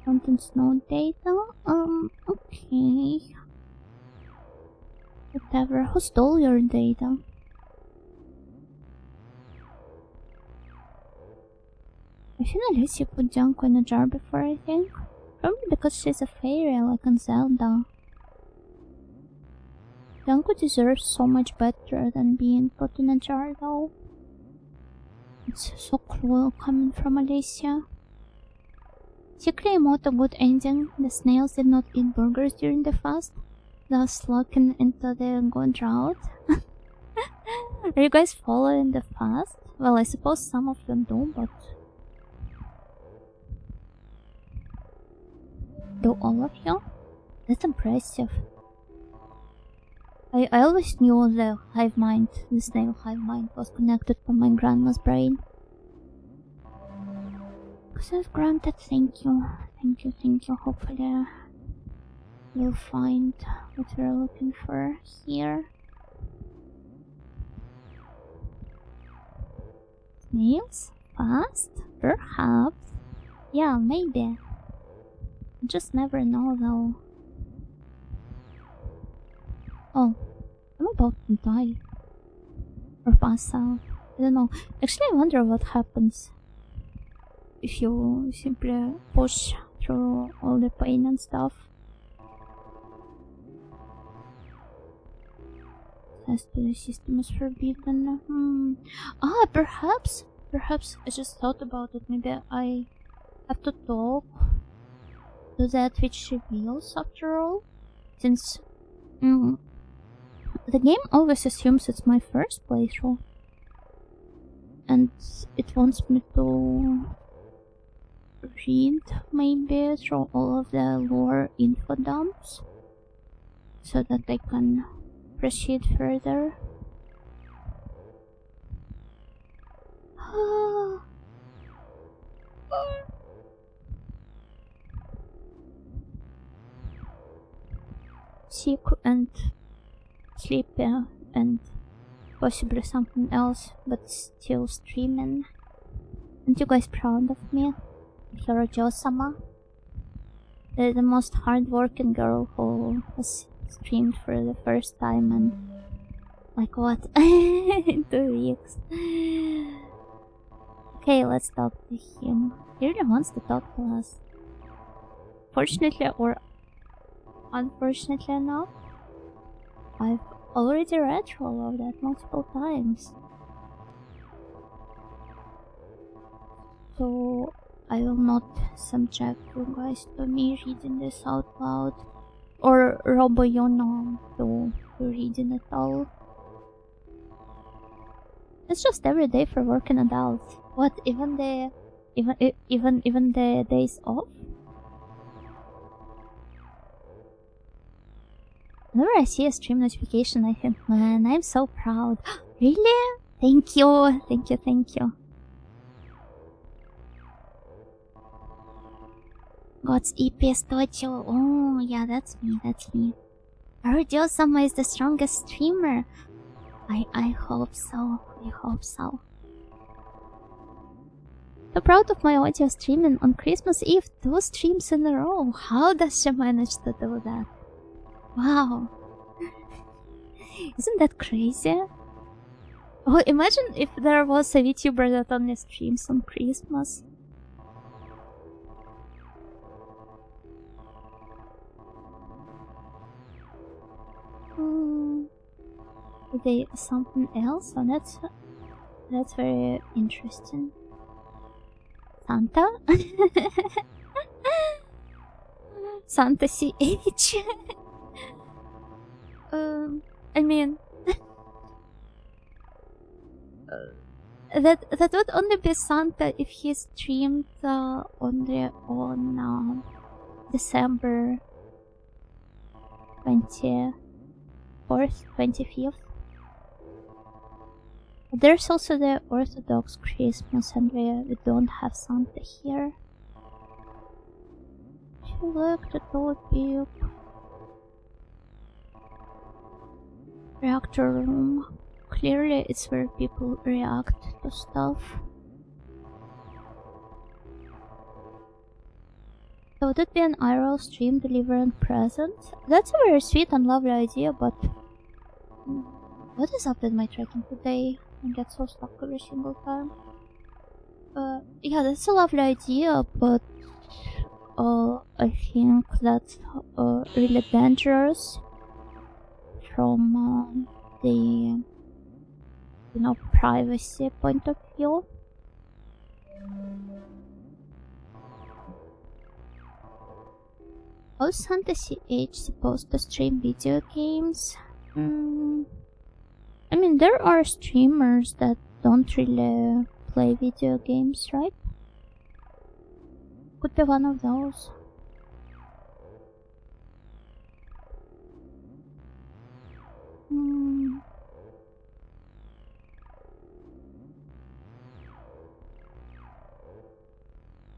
Contents no data. Okay. Whatever. Who stole your data? I've seen Alicia put Junko in a jar before, I think. Probably because she's a fairy like in Zelda. Junko deserves so much better than being put in a jar though. It's so cruel coming from Alicia. Secretly emote a good ending. The snails did not eat burgers during the fast, thus locking into the good route. Are you guys following the fast? Well, I suppose some of you do, but do all of you? That's impressive. I always knew the hive mind, the snail hive mind, was connected to my grandma's brain. Access granted, thank you. Hopefully we'll find what we're looking for here. Snails? Fast? Perhaps. Yeah, maybe. Just never know though. Oh, I'm about to die. Or pass out. I don't know. Actually, I wonder what happens if you simply push through all the pain and stuff. Access to the system is forbidden. Ah, perhaps I just thought about it. Maybe I have to talk do the Twitch reveals after all, since the game always assumes it's my first playthrough, and it wants me to read maybe through all of the lore info dumps so that I can proceed further. Sick and sleepy and possibly something else, but still streaming. Aren't you guys proud of me? Hiro-sama? The most hardworking girl who has streamed for the first time and like what? In 2 weeks. Okay, let's talk to him. He really wants to talk to us. Fortunately or unfortunately enough, I've already read through all of that multiple times. So I will not subject you guys to me reading this out loud, or Robo-Yono to reading it all. It's just every day for working adults. What, even the days off? Whenever I see a stream notification, I think, man, I'm so proud. Really? Thank you, thank you, thank you. God's EPS Tocho. Oh, yeah, that's me, that's me. Hiro-sama is the strongest streamer. I hope so, I hope so. So proud of my audio streaming on Christmas Eve, 2 streams in a row. How does she manage to do that? Wow. Isn't that crazy? Oh, imagine if there was a VTuber that only streams on Christmas. Are they something else? Oh, that's very interesting. Santa? Santa CH. I mean, that would only be Santa if he streamed only on December 24th, 25th. There's also the Orthodox Christmas, and we don't have Santa here. Look, the big reactor room. Clearly, it's where people react to stuff. So would it be an IRL stream delivering presents? That's a very sweet and lovely idea, but what is up with my tracking today? I get so stuck every single time. Yeah, that's a lovely idea, but I think that's really dangerous from the privacy point of view. How is Fantasy Age supposed to stream video games? I mean, there are streamers that don't really play video games, right? Could be one of those.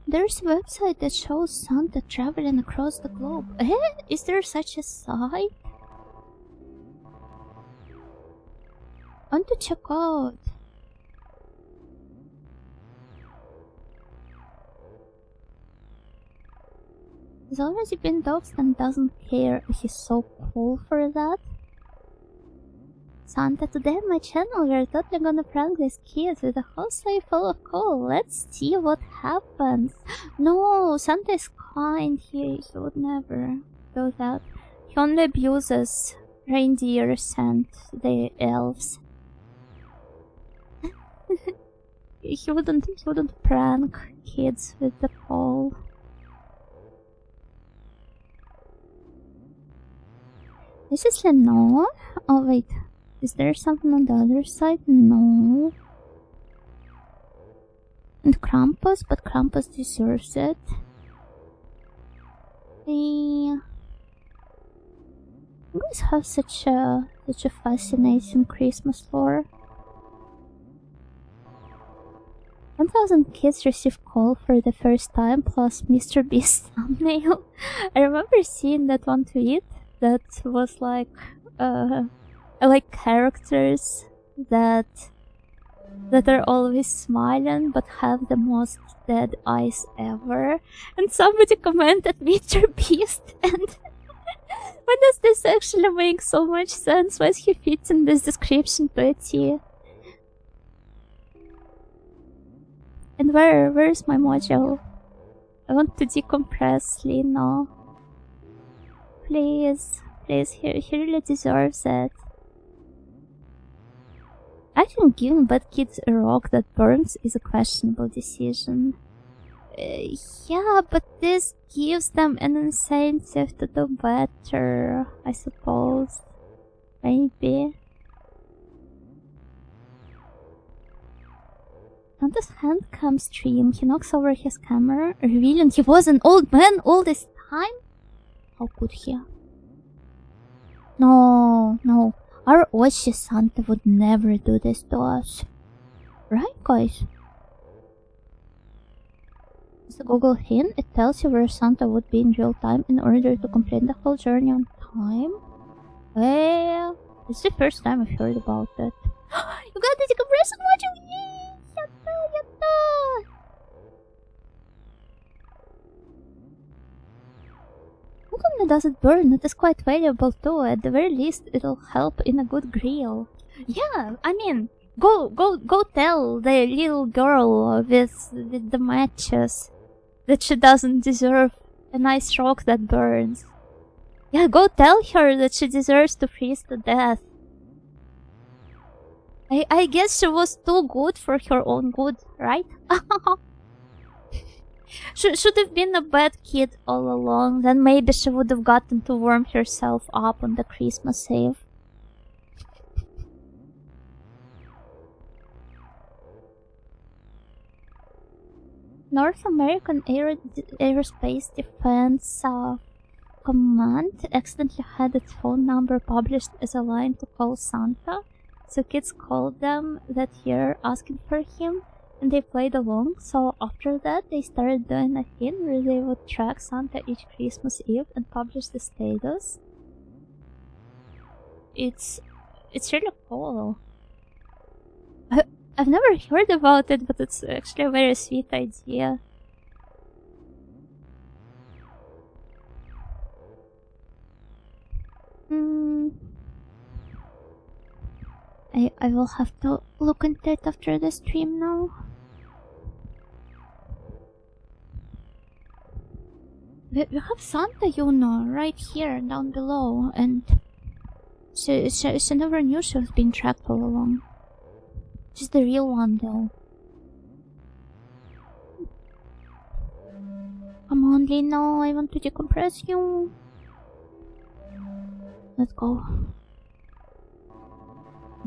There's a website that shows Santa traveling across the globe. Is there such a site? I want to check out. He's already been doxxed and doesn't care. He's so cool for that. Santa, today on my channel we're totally gonna prank these kids with a whole sleigh full of coal. Let's see what happens. No, Santa is kind. He would never do that. He only abuses reindeers and the elves. He wouldn't prank kids with the coal. Obviously no. Oh wait, is there something on the other side? No. And Krampus, but Krampus deserves it. You guys have such a fascinating Christmas lore. 1,000 kids receive call for the first time plus Mr. Beast thumbnail. I remember seeing that one tweet that was like characters that are always smiling but have the most dead eyes ever. And somebody commented Mr. Beast, and why does this actually make so much sense? Why is he fitting this description to a T? And where's my module? I want to decompress, Lino. Please, he really deserves it. I think giving bad kids a rock that burns is a questionable decision. Yeah, but this gives them an incentive to do better, I suppose. Maybe. On this handcam stream, he knocks over his camera, revealing he was an old man all this time? How could he? No. Our Oshi Santa would never do this to us. Right, guys? It's a Google hint. It tells you where Santa would be in real time in order to complete the whole journey on time. Well, it's the first time I've heard about it. You got the decompression module! Yay! Yatta! Not only does it burn, it is quite valuable too. At the very least, it'll help in a good grill. Yeah, I mean, go tell the little girl with the matches that she doesn't deserve a nice rock that burns. Yeah, go tell her that she deserves to freeze to death. I guess she was too good for her own good, right? Should have been a bad kid all along, then maybe she would have gotten to warm herself up on the Christmas Eve. North American Aerospace Defense Command accidentally had its phone number published as a line to call Santa, so kids called them that year asking for him, and they played along. So after that, they started doing a thing where they would track Santa each Christmas Eve and publish the status. It's really cool. I've never heard about it, but it's actually a very sweet idea. I will have to look into it after the stream now. We have Santa, you know, right here down below, and she never knew she was being tracked all along. She's the real one, though. Come on, Lino, I want to decompress you. Let's go.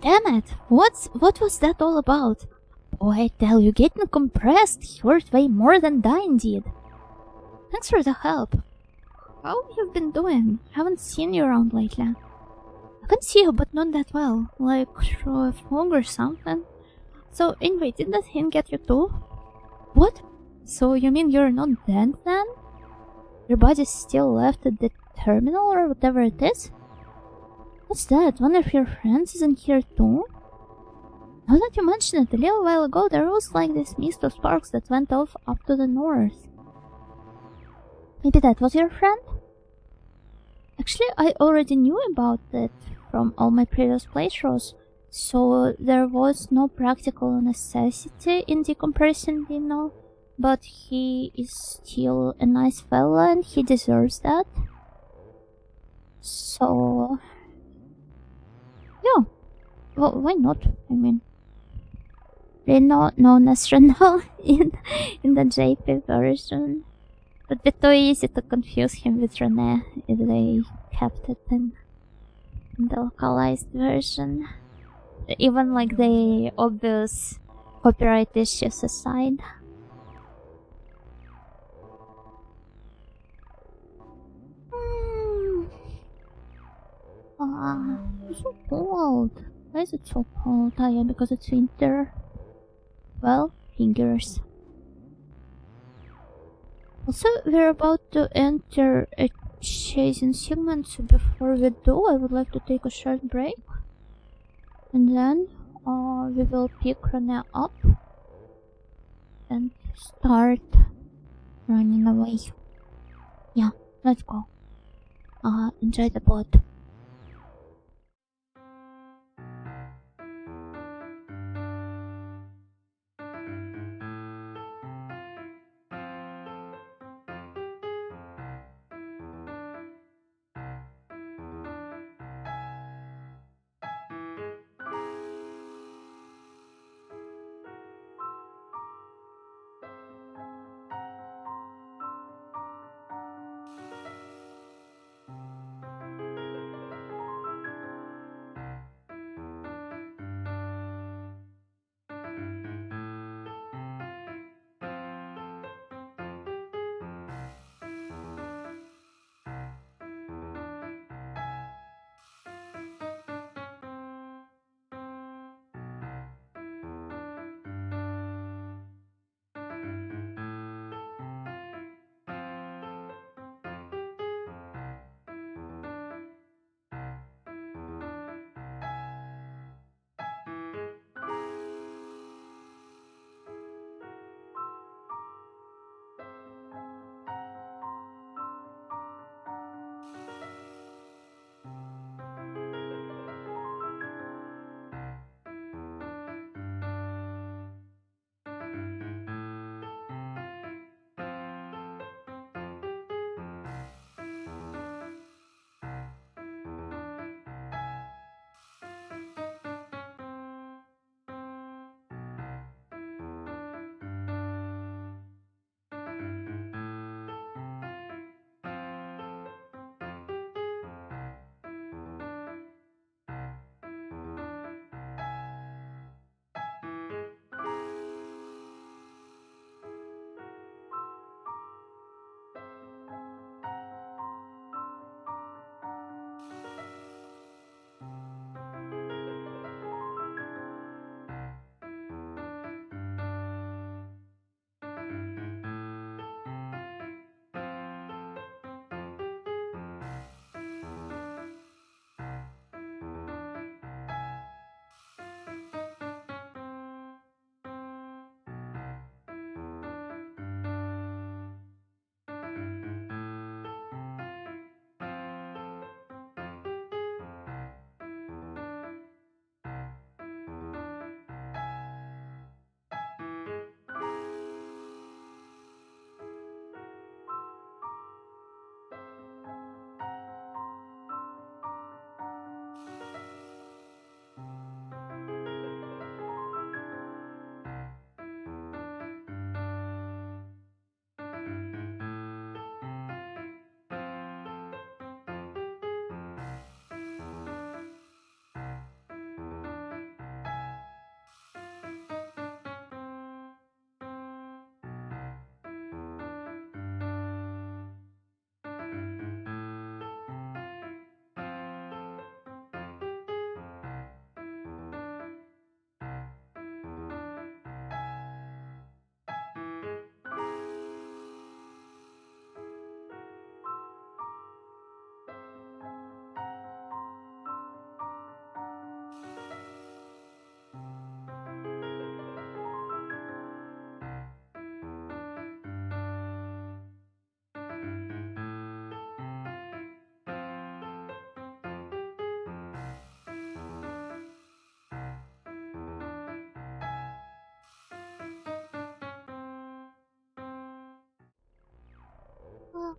Damn it! What was that all about? Oh, I tell you, getting compressed hurt way more than dying did. Thanks for the help. How have you been doing? Haven't seen you around lately. I can see you, but not that well. Like through a fog or something. So, anyway, did that hint get you too? What? So, you mean you're not dead then? Your body's still left at the terminal or whatever it is? What's that? One of your friends isn't here too? Now that you mention it, a little while ago there was like this mist of sparks that went off up to the north. Maybe that was your friend? Actually, I already knew about it from all my previous playthroughs, so there was no practical necessity in decompressing Dino, but he is still a nice fella and he deserves that. So... yeah, well, why not? I mean, Reno known as Reno in the JP version. It would be too easy to confuse him with Rene if they kept it in. the localized version. Even like the obvious copyright issues aside. It's so cold. Why is it so cold? Oh yeah, because it's winter. Well, fingers. Also, we're about to enter a chasing segment, so before we do, I would like to take a short break. And then, we will pick Rene up and start running away. Yeah, let's go. Enjoy the boat.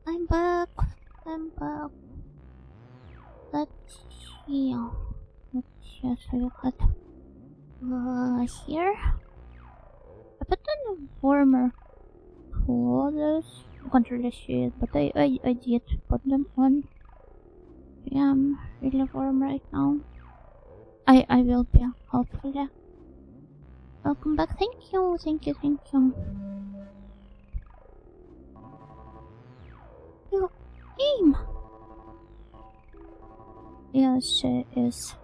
I'm back. I'm back. Let's see. Let's see. So you had here. I put on warmer clothes. I can't really see it, but I did put them on. Yeah, I'm really warm right now. I will be, hopefully. Welcome back. Thank you. You game. Yes, she is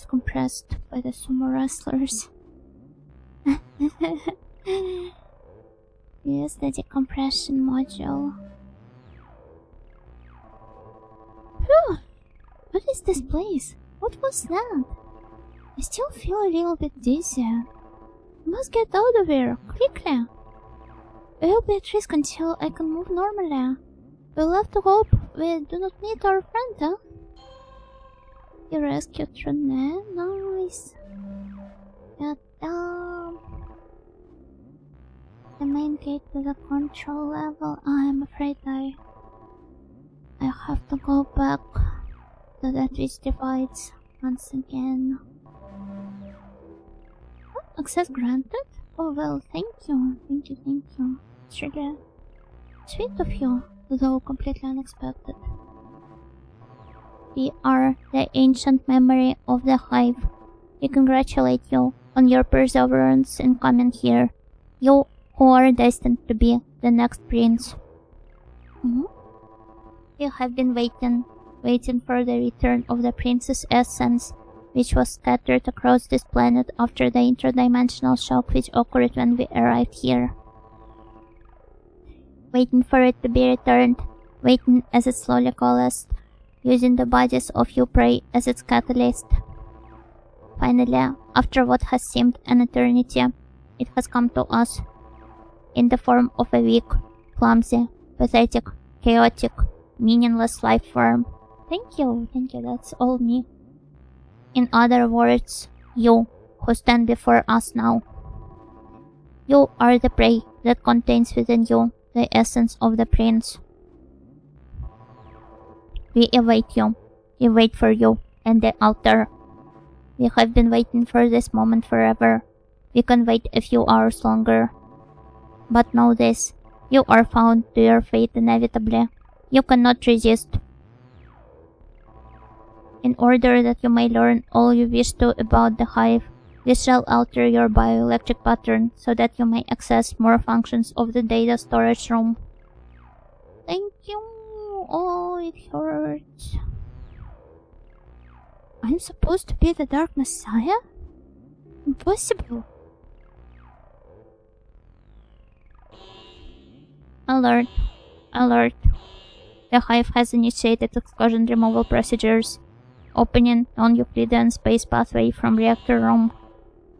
compressed by the sumo wrestlers. Use the decompression module. Phew! What is this place? What was that? I still feel a little bit dizzy. I must get out of here, quickly. I will be at risk until I can move normally. We'll have to hope we do not meet our friend, huh? You rescued Renee? Nice. Get down. The main gate to the control level. I'm afraid I have to go back to that which divides once again. Oh, access granted? Oh well, thank you. It's really sweet of you, though completely unexpected. We are the ancient memory of the hive. We congratulate you on your perseverance in coming here. You who are destined to be the next prince. You have been waiting for the return of the prince's essence, which was scattered across this planet after the interdimensional shock which occurred when we arrived here. Waiting for it to be returned, waiting as it slowly coalesced, using the bodies of your prey as its catalyst. Finally, after what has seemed an eternity, it has come to us, in the form of a weak, clumsy, pathetic, chaotic, meaningless life form. Thank you, that's all me. In other words, you who stand before us now. You are the prey that contains within you the essence of the prince. We await you. We wait for you and the altar. We have been waiting for this moment forever. We can wait a few hours longer. But know this, you are found to your fate inevitably. You cannot resist. In order that you may learn all you wish to about the hive, we shall alter your bioelectric pattern so that you may access more functions of the data storage room. Thank you. Oh, it hurts. I'm supposed to be the Dark Messiah? Impossible. Alert. The hive has initiated exclusion removal procedures. Opening non-Euclidean space pathway from reactor room.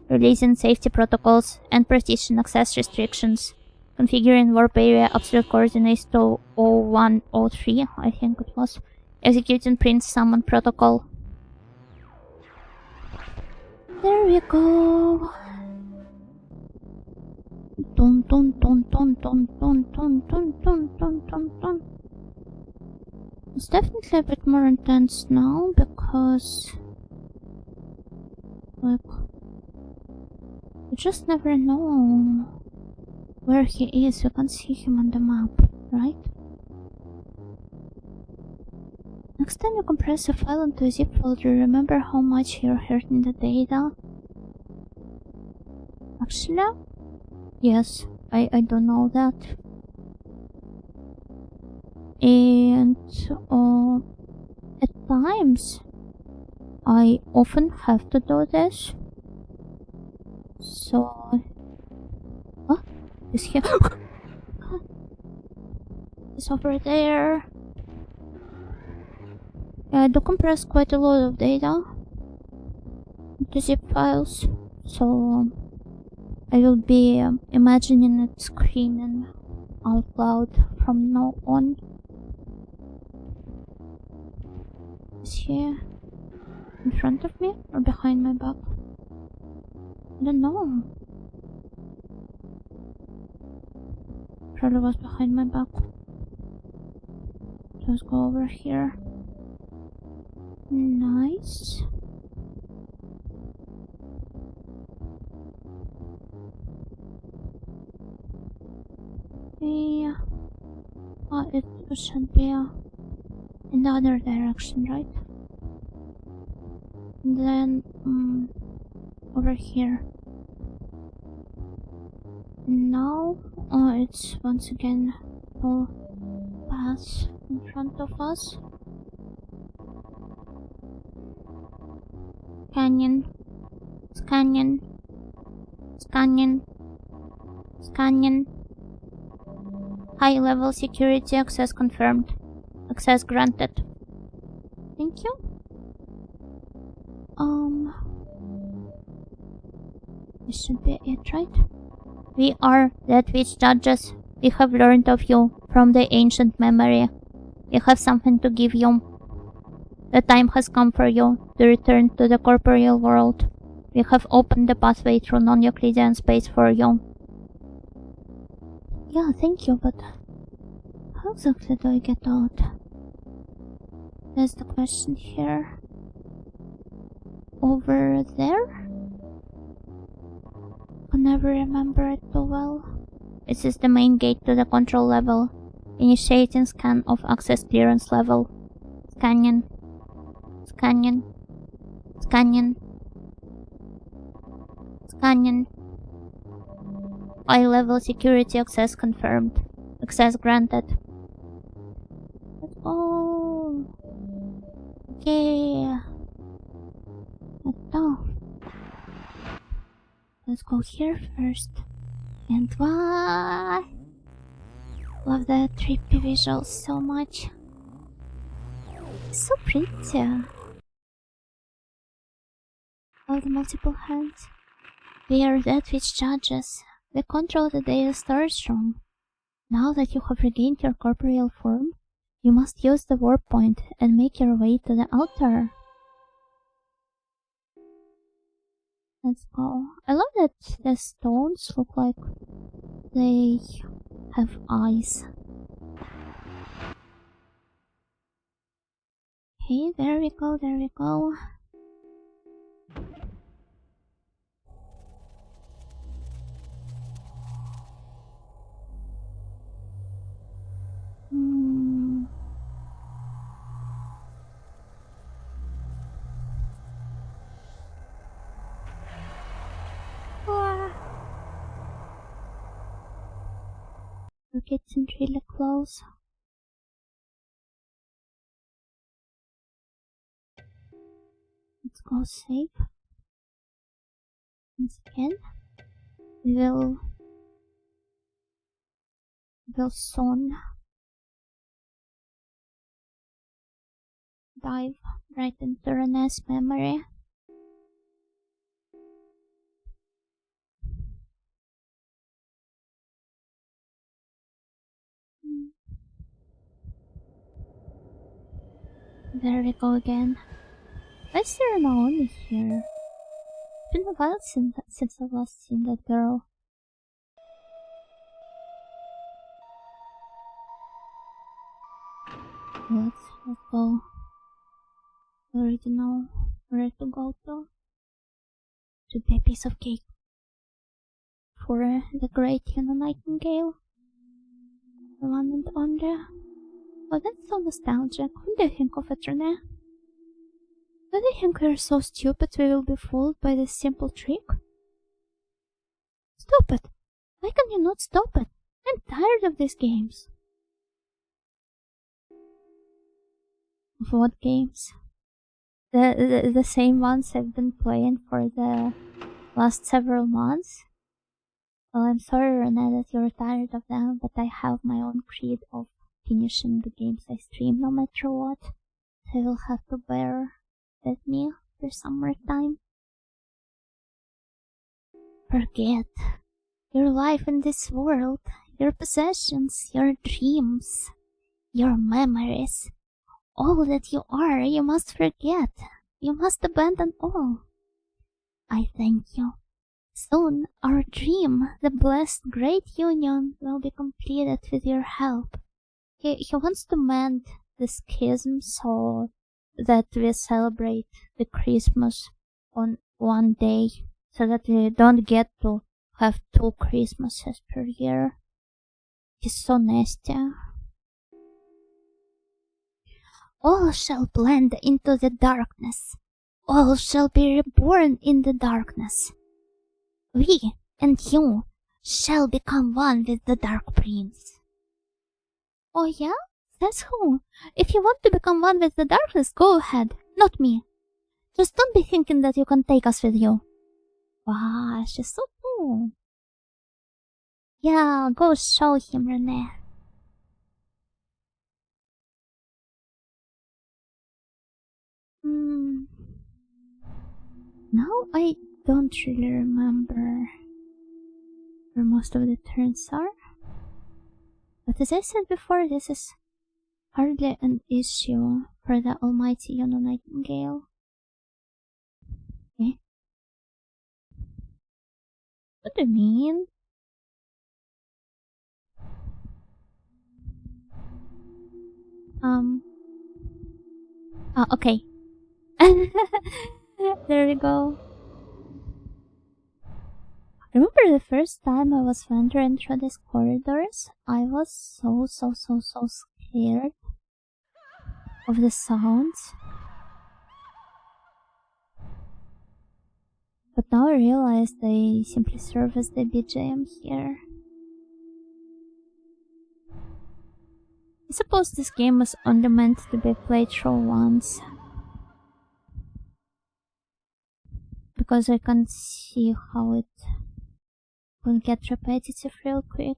Releasing safety protocols and partition access restrictions. Configuring warp area absolute coordinates to 0103, I think it was. Executing Prince Summon protocol. There we go. Dun dun dun dun dun dun dun dun dun dun dun dun. It's definitely a bit more intense now because, like, you just never know where he is. You can't see him on the map, right? Next time you compress a file into a zip folder, remember how much you're hurting the data. Actually, yes, I don't know that. And at times I often have to do this. So is he it's over there. Yeah, I do compress quite a lot of data into zip files, so I will be imagining it screaming out loud from now on. Is he in front of me or behind my back? I don't know. Probably was behind my back. Let's go over here. Nice. Yeah. Oh, it should be in the other direction, right? And then over here. Now it's once again all paths in front of us. Canyon. Canyon. Canyon. Canyon. High level security access confirmed. Access granted. Thank you. This should be it, right? We are that which judges. We have learned of you from the ancient memory. We have something to give you. The time has come for you to return to the corporeal world. We have opened the pathway through non-Euclidean space for you. Yeah, thank you, but how exactly do I get out? That's the question here. Over there? I never remember it too well. This is the main gate to the control level. Initiating scan of access clearance level. Scanning. Scanning. Scanning. Scanning. High level security access confirmed. Access granted. Let's go. Okay. Let's go. Let's go here first. And why? Love the trippy visuals so much. So pretty. All the multiple hands. We are that which judges. We control the data storage room. Now that you have regained your corporeal form, you must use the warp point and make your way to the altar. Let's go. I love that the stones look like they have eyes. Okay, there we go, there we go. We're getting really close. Let's go save. Once again, we will soon dive right into Renee's memory. There we go again. Why is there no one here? It's been a while since I've last seen that girl. Let's go. I already know where to go to. To be a piece of cake. For the great Nightingale. The one and only. Oh, that's so nostalgic. What do you think of it, Renee? Do you think we're so stupid we will be fooled by this simple trick? Stop it! Why can you not stop it? I'm tired of these games. Of what games? The same ones I've been playing for the last several months? Well, I'm sorry, Renee, that you're tired of them, but I have my own creed of finishing the games I stream no matter what. So you'll have to bear with me for some more time. Forget your life in this world, your possessions, your dreams, your memories. All that you are, you must forget. You must abandon all. I thank you. Soon, our dream, the blessed great union, will be completed with your help. He wants to mend the schism so that we celebrate the Christmas on one day, so that we don't get to have 2 Christmases per year. He's so nasty. All shall blend into the darkness. All shall be reborn in the darkness. We and you shall become one with the Dark Prince. Oh yeah? That's who. If you want to become one with the darkness, go ahead. Not me. Just don't be thinking that you can take us with you. Wow, she's so cool. Yeah, go show him, Renee. Now I don't really remember where most of the turns are. But as I said before, this is hardly an issue for the almighty Yono Nightingale. Okay. What do you mean? Oh, okay. There we go. Remember the first time I was wandering through these corridors? I was so scared of the sounds. But now I realize they simply serve as the BGM here. I suppose this game was only meant to be played through once. Because I can see how it will get repetitive real quick.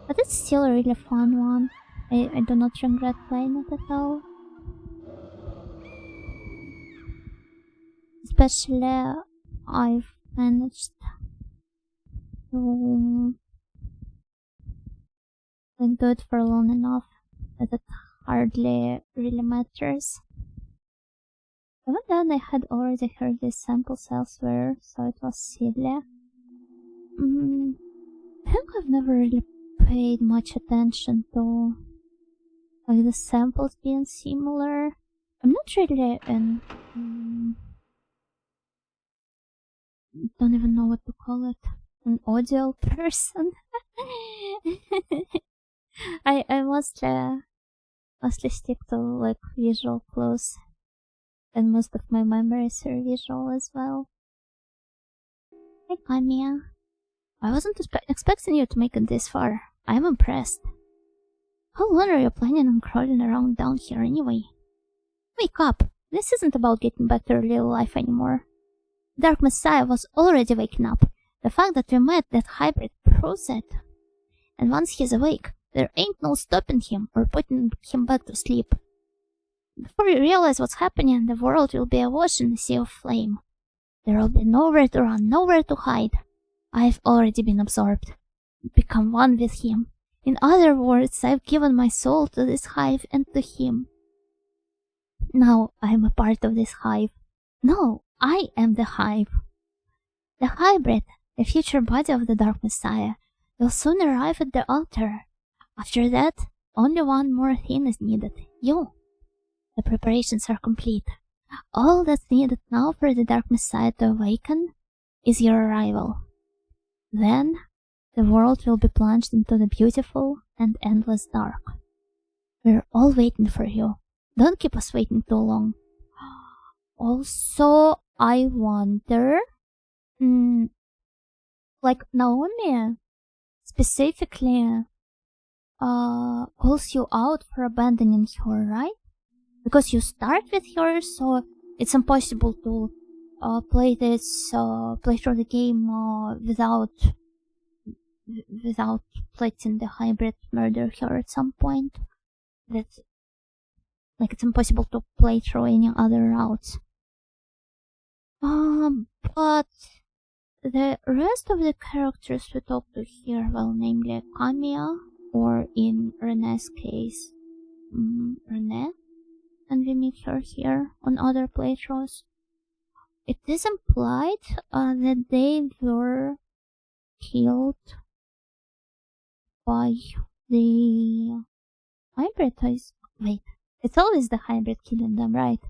But it's still a really fun one. I do not regret playing it at all. Especially I've managed to do it for long enough that it hardly really matters. Even then I had already heard these samples elsewhere, so it was silly. I think I've never really paid much attention to like the samples being similar. I'm not really an don't even know what to call it, an audio person. I mostly stick to like visual clues, and most of my memories are visual as well. Hey Kamiya, I wasn't expecting you to make it this far. I'm impressed. How long are you planning on crawling around down here anyway? Wake up! This isn't about getting back to real life anymore. Dark Messiah was already waking up. The fact that we met that hybrid proves it. And once he's awake, there ain't no stopping him or putting him back to sleep. Before you realize what's happening, the world will be awash in a sea of flame. There will be nowhere to run, nowhere to hide. I've already been absorbed. Become one with him. In other words, I've given my soul to this hive and to him. Now I'm a part of this hive. No, I am the hive. The hybrid, the future body of the Dark Messiah, will soon arrive at the altar. After that, only one more thing is needed. You. The preparations are complete. All that's needed now for the Dark Messiah to awaken is your arrival. Then, the world will be plunged into the beautiful and endless dark. We're all waiting for you. Don't keep us waiting too long. Also, I wonder, like Naomi specifically calls you out for abandoning her, right? Because you start with her, so it's impossible to play through the game without letting the hybrid murder her at some point. That's like it's impossible to play through any other routes. But the rest of the characters we talk to here, well, namely Kamiya, or in Renee's case, Renee, and we meet her here on other playthroughs. It is implied that they were killed by the hybrid. Wait, it's always the hybrid killing them, right?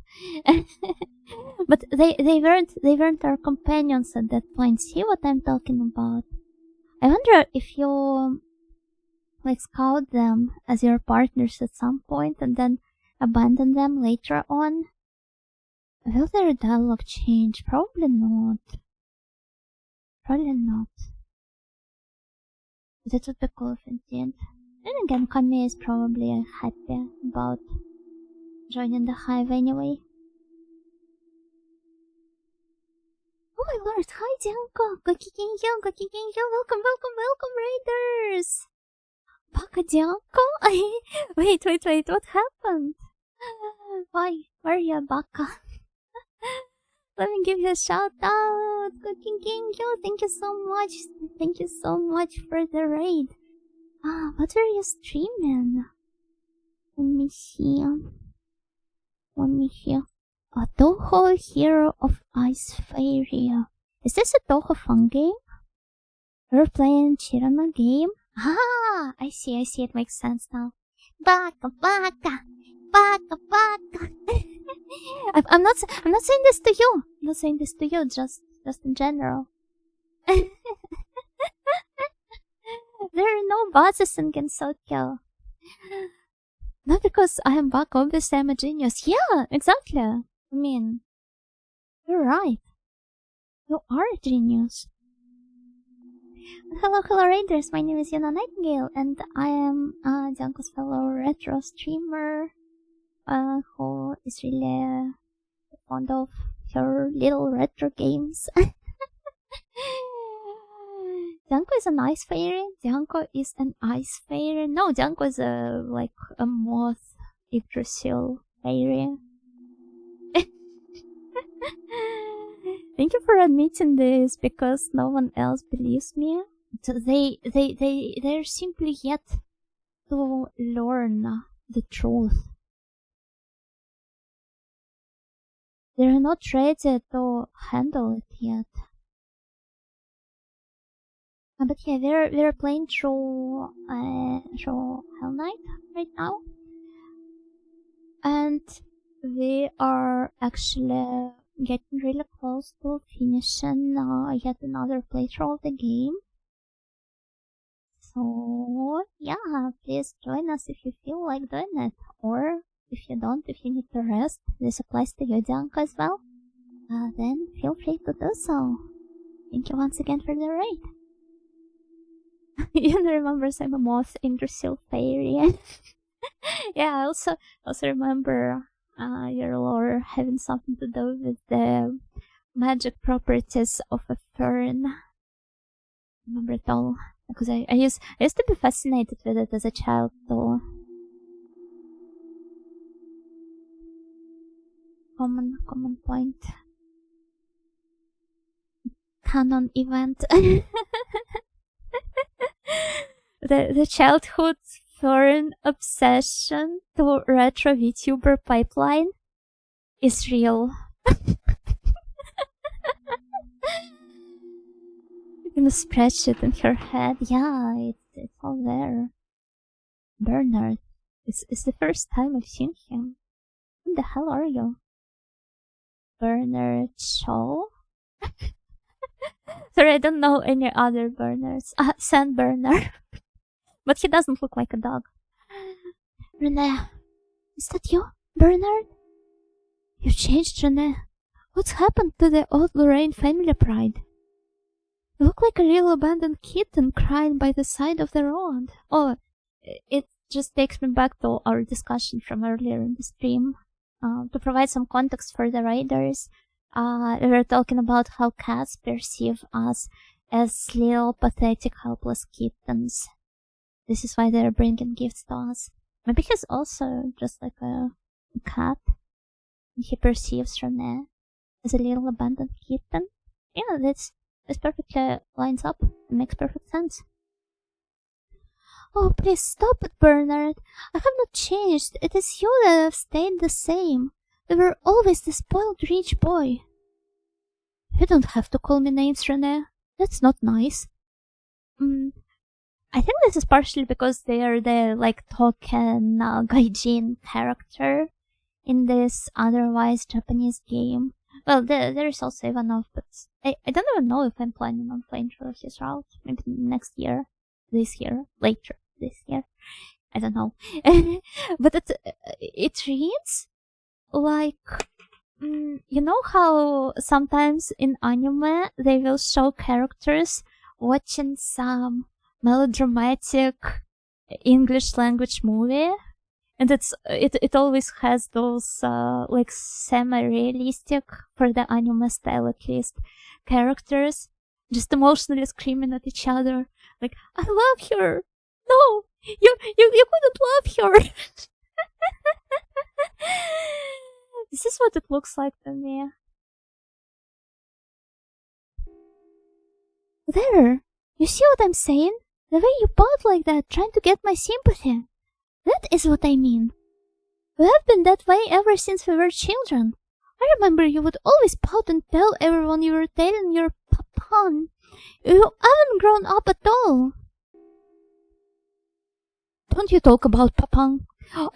But they weren't our companions at that point. See what I'm talking about? I wonder if you like scout them as your partners at some point and then abandon them later on? Will their dialogue change? Probably not. Probably not. But it would be cool if it did. Then again, Kami is probably happy about joining the hive anyway. Oh my lord, hi Dianko! Gokigenyo! Welcome, Raiders! Baka Dianko? Wait, what happened? Why are you a Baka? Let me give you a shout out! Gokigenyo, thank you so much! Thank you so much for the raid! What are you streaming? Let me see. A Toho Hero of Ice Fairy. Is this a Toho fun game? We're playing Chirama game? Ah, I see, it makes sense now. Baka. I'm not saying this to you. I'm not saying this to you, just in general. There are no bosses in Gensokyo. Not because I am Baka, obviously I'm a genius. Yeah, exactly. I mean, you're right. You are a genius. Hello Raiders, my name is Yuna Nightingale and I am Janko's fellow retro streamer who is really fond of her little retro games. Janko is an ice fairy. Janko is an ice fairy. No, Janko is like a moth Yggdrasil fairy. Thank you for admitting this because no one else believes me. So they're simply yet to learn the truth. They're not ready to handle it yet. But yeah, we're playing through Hellnight right now, and we are actually getting really close to finishing yet another playthrough of the game. So yeah, please join us if you feel like doing it, or if you don't, if you need to rest. This applies to you, Janko, as well. Then feel free to do so. Thank you once again for the raid. You remember I'm a moth Yggdrasil fairy. Yeah, I also remember your lore having something to do with the magic properties of a fern. Remember it all because I used to be fascinated with it as a child, though. Common point. Canon event. The childhood fern obsession to retro VTuber pipeline is real. In a spreadsheet in her head, yeah, it's all there. Bernard, it's the first time I've seen him. Who the hell are you? Bernard Shaw? Sorry, I don't know any other Bernards. Saint Bernard. But he doesn't look like a dog. Renee, is that you, Bernard? You've changed, Renee. What's happened to the old Lorraine family pride? You look like a little abandoned kitten crying by the side of the road. Oh, it just takes me back to our discussion from earlier in the stream. To provide some context for the raiders, we were talking about how cats perceive us as little pathetic helpless kittens. This is why they're bringing gifts to us. Maybe he's also just like a cat. He perceives Renee as a little abandoned kitten. Yeah, this perfectly lines up and makes perfect sense. Oh, please stop it, Bernard. I have not changed. It is you that have stayed the same. You were always the spoiled rich boy. You don't have to call me names, Renee. That's not nice. I think this is partially because they are the token gaijin character in this otherwise Japanese game. Well, there is also Ivanov, but I don't even know if I'm planning on playing through his route. Maybe next year, this year, later this here? I don't know. But it reads like, you know how sometimes in anime they will show characters watching some melodramatic English language movie, and it always has those like semi-realistic, for the anime style at least, characters just emotionally screaming at each other like, I love her. No, you couldn't love her. This is what it looks like to me. There, you see what I'm saying? The way you pout like that, trying to get my sympathy. That is what I mean. We have been that way ever since we were children. I remember you would always pout and tell everyone you were telling your papa. You haven't grown up at all. Don't you talk about papa.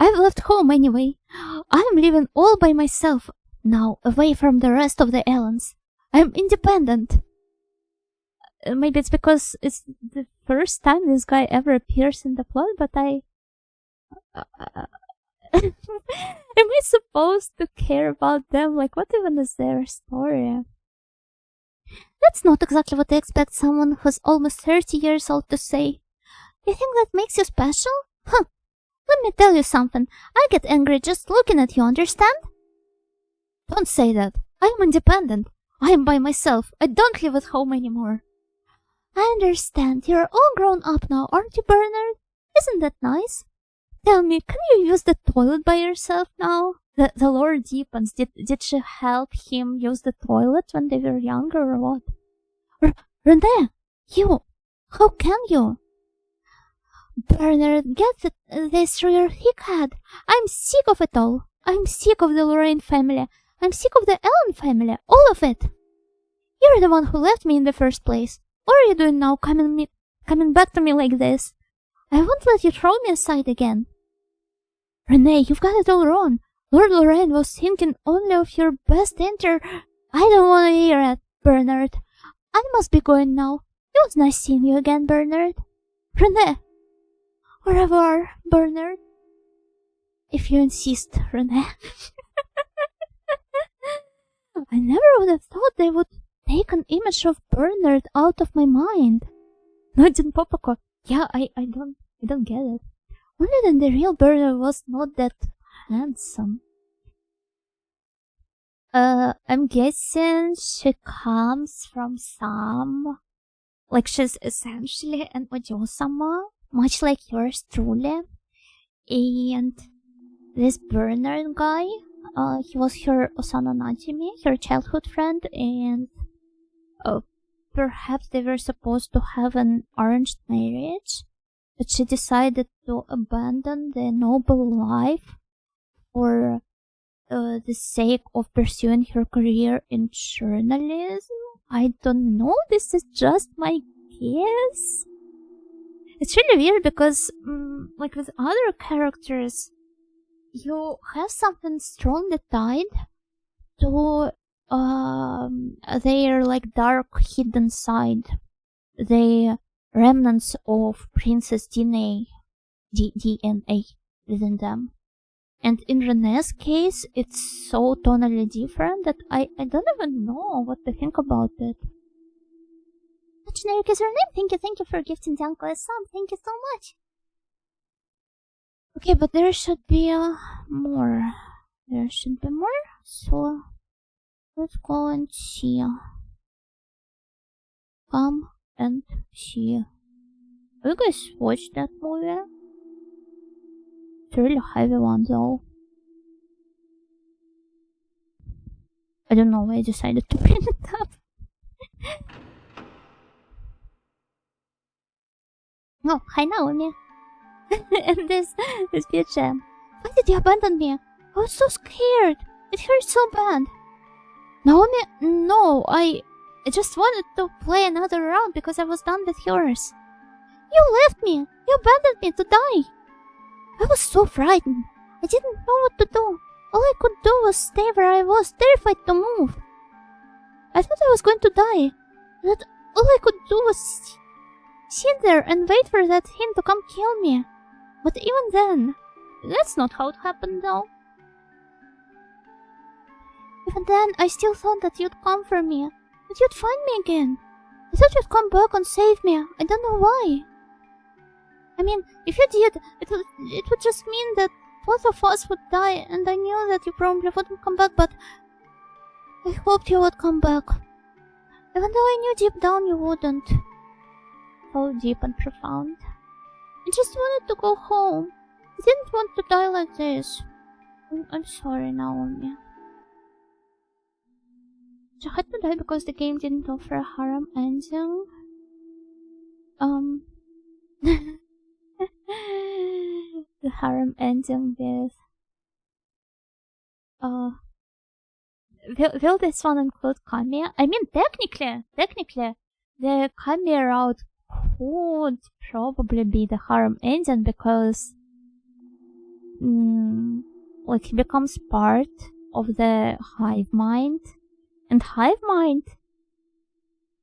I've left home anyway. I'm living all by myself now, away from the rest of the Ellens. I'm independent. Maybe it's because it's the first time this guy ever appears in the plot, but am I supposed to care about them? Like, what even is their story? That's not exactly what I expect someone who's almost 30 years old to say. You think that makes you special? Huh. Let me tell you something. I get angry just looking at you, understand? Don't say that. I am independent. I am by myself. I don't live at home anymore. I understand. You're all grown up now, aren't you, Bernard? Isn't that nice? Tell me, can you use the toilet by yourself now? The lore deepens. Did she help him use the toilet when they were younger or what? Renee, you! How can you? Bernard, get this through your thick head. I'm sick of it all. I'm sick of the Lorraine family. I'm sick of the Ellen family. All of it. You're the one who left me in the first place. What are you doing now, coming back to me like this? I won't let you throw me aside again. Renee, you've got it all wrong. Lord Lorraine was thinking only of your best interest. I don't want to hear it, Bernard. I must be going now. It was nice seeing you again, Bernard. Renee. Au revoir, Bernard. If you insist, Renee. I never would have thought they would take an image of Bernard out of my mind. No, didn't Popoko. Yeah, I don't get it. Only that the real Bernard was not that handsome. I'm guessing she comes from some... Like, she's essentially an Ojo-sama, much like yours truly. And this Bernard guy, he was her Osano Najimi, her childhood friend, and perhaps they were supposed to have an arranged marriage, but she decided to abandon the noble life for the sake of pursuing her career in journalism. I don't know, this is just my guess. It's really weird because, like with other characters, you have something strongly tied to their like dark hidden side, the remnants of Princess DNA within them. And in Renee's case, it's so tonally different that I don't even know what to think about it. Generic is her name. Thank you for gifting the uncle a sub. Thank you so much. Okay, but there should be more. There should be more. So let's go and see. Come and see. Have you guys watched that movie? It's a really heavy one though. I don't know why I decided to bring it up. Oh, hi Naomi. And this picture. Why did you abandon me? I was so scared. It hurts so bad. Naomi, no, I just wanted to play another round because I was done with yours. You left me. You abandoned me to die. I was so frightened. I didn't know what to do. All I could do was stay where I was, terrified to move. I thought I was going to die. That all I could do was sit there and wait for that hint to come kill me. But even then, that's not how it happened though. Even then, I still thought that you'd come for me, that you'd find me again. I thought you'd come back and save me. I don't know why. I mean, if you did, it would just mean that both of us would die, and I knew that you probably wouldn't come back, but I hoped you would come back. Even though I knew deep down you wouldn't. So deep and profound. I just wanted to go home. I didn't want to die like this. I'm sorry, Naomi. So I had to die because the game didn't offer a harem ending. The harem ending with will this one include Kami? I mean, technically, the Kami route could probably be the harem ending because like he becomes part of the hive mind, and hive mind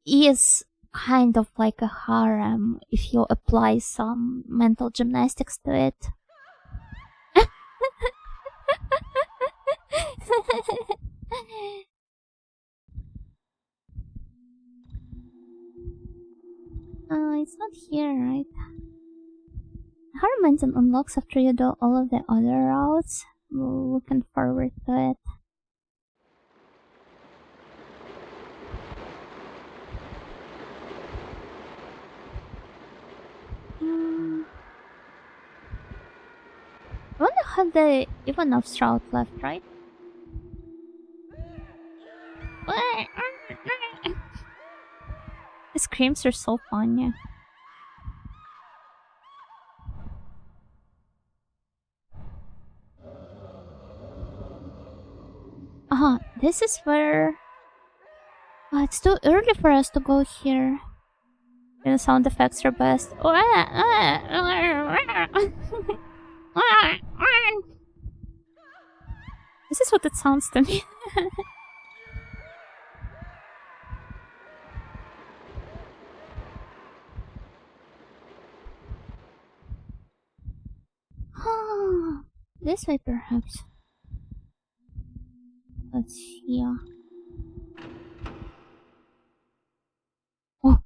is kind of like a harem if you apply some mental gymnastics to it. It's not here, right? Harem engine unlocks after you do all of the other routes. Looking forward to it. I wonder how the Ivanov's route left, right? The screams are so funny. This is where... it's too early for us to go here. The sound effects are best. This is what it sounds to me. This way, perhaps. Let's see. Oh,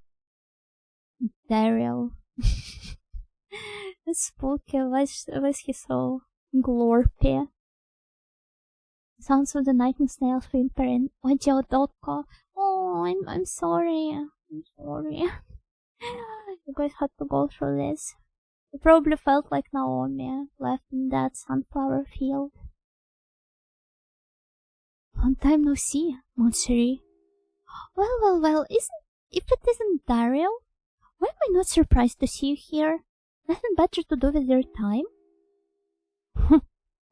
Daryl. That's spooky. Why is he so glorpy? Sounds of the nightingale snails whimpering. Audio dotco. Oh, I'm sorry. I'm sorry. You guys had to go through this. You probably felt like Naomi, left in that sunflower field. Long time no see, mon chéri. Well, if it isn't Daryl, why am I not surprised to see you here? Nothing better to do with your time?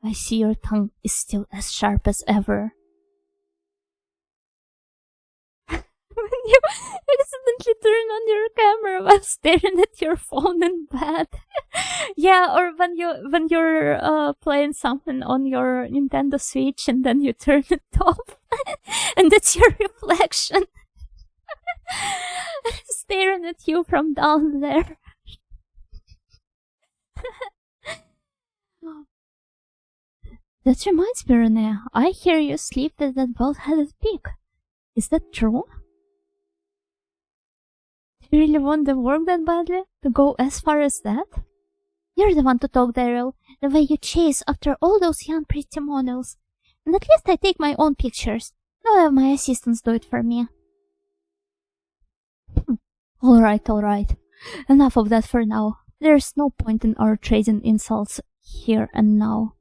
I see your tongue is still as sharp as ever. When you accidentally turn on your camera while staring at your phone in bed. Yeah, or when you're playing something on your Nintendo Switch and then you turn it off and it's your reflection staring at you from down there. That reminds me, Renee, I hear you sleep with that bald-headed pig. Is that true? Do you really want the work that badly? To go as far as that? You're the one to talk, Daryl. The way you chase after all those young pretty models. And at least I take my own pictures. Don't have my assistants do it for me. Alright. Enough of that for now. There's no point in our trading insults here and now.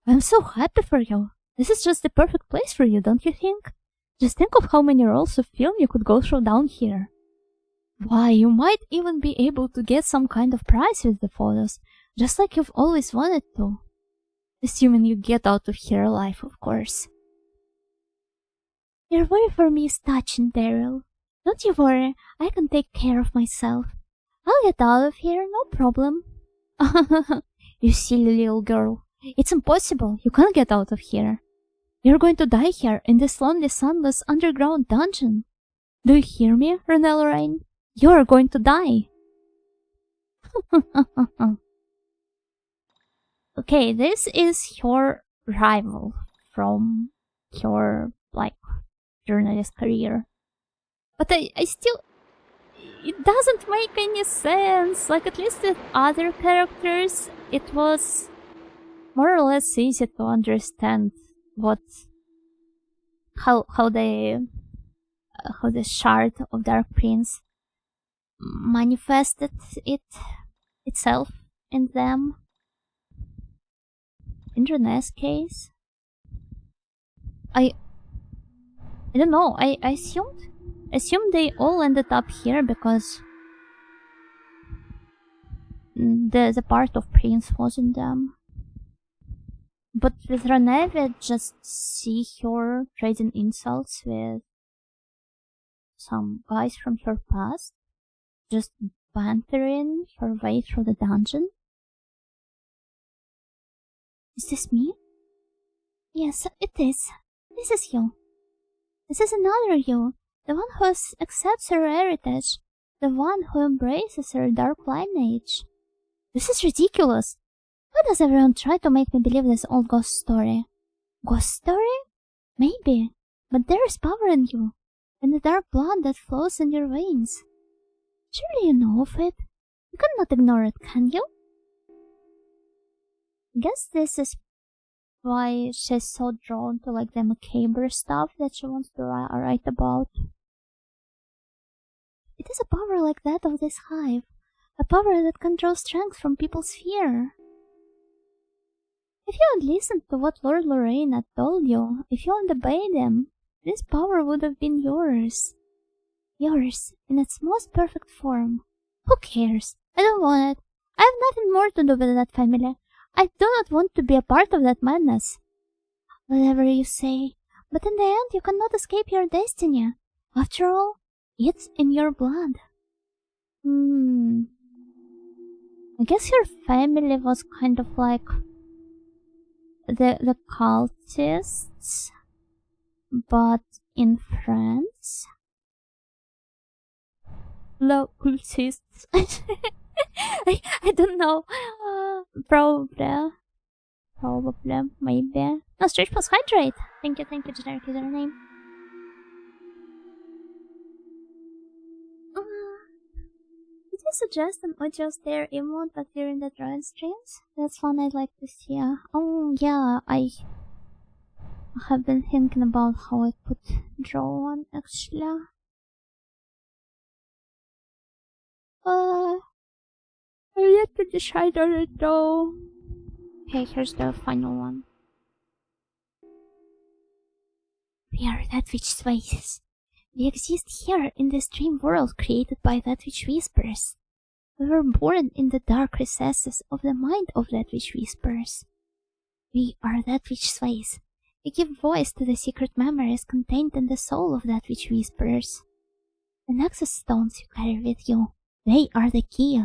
I'm so happy for you. This is just the perfect place for you, don't you think? Just think of how many rolls of film you could go through down here. Why, you might even be able to get some kind of prize with the photos, just like you've always wanted to. Assuming you get out of here alive, of course. Your worry for me is touching, Daryl. Don't you worry, I can take care of myself. I'll get out of here, no problem. You silly little girl. It's impossible, you can't get out of here. You're going to die here in this lonely, sunless underground dungeon. Do you hear me, Renelle Rain? You're going to die. Okay, this is your rival from your, like, journalist career. But I still... It doesn't make any sense. Like, at least with other characters, it was more or less easy to understand what... How the shard of Dark Prince manifested itself in them. In Renee's case, I don't know. I assumed they all ended up here because the part of Prince was in them. But with Renee, we just see her trading insults with some guys from her past, just bantering her way through the dungeon. Is this me? Yes, it is. This is you. This is another you, the one who accepts her heritage, the one who embraces her dark lineage. This is ridiculous. Why does everyone try to make me believe this old ghost story? Ghost story? Maybe, but there is power in you, in the dark blood that flows in your veins. Surely you know of it. You cannot ignore it, can you? I guess this is why she's so drawn to, like, the macabre stuff that she wants to write about. It is a power like that of this hive, a power that can draw strength from people's fear. If you had listened to what Lord Lorraine had told you, if you had obeyed him, this power would have been yours. Yours, in its most perfect form. Who cares? I don't want it. I have nothing more to do with that family. I do not want to be a part of that madness. Whatever you say, but in the end you cannot escape your destiny. After all, it's in your blood. I guess your family was kind of like the cultists, but in France. The cultists. I don't know. Probably, maybe. No, stretch plus hydrate. Thank you, generic username. Did you suggest an audio stare emote but during the drawing streams? That's one I'd like to see. Oh yeah, I have been thinking about how I could draw one actually. I yet to decide on it though. Okay, here's the final one. We are that which sways. We exist here in this dream world created by that which whispers. We were born in the dark recesses of the mind of that which whispers. We are that which sways. We give voice to the secret memories contained in the soul of that which whispers. The nexus stones you carry with you, they are the key.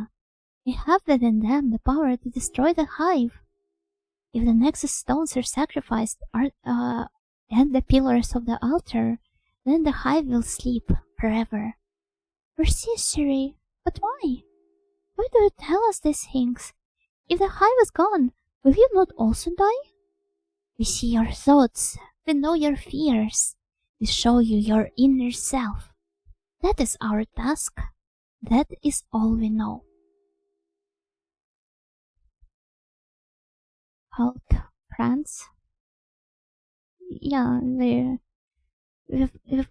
They have within them the power to destroy the hive. If the nexus stones are sacrificed and the pillars of the altar, then the hive will sleep forever. Persist, Sherry, but why? Why do you tell us these things? If the hive is gone, will you not also die? We see your thoughts, we know your fears, we show you your inner self. That is our task. That is all we know. Cult France? Yeah, we've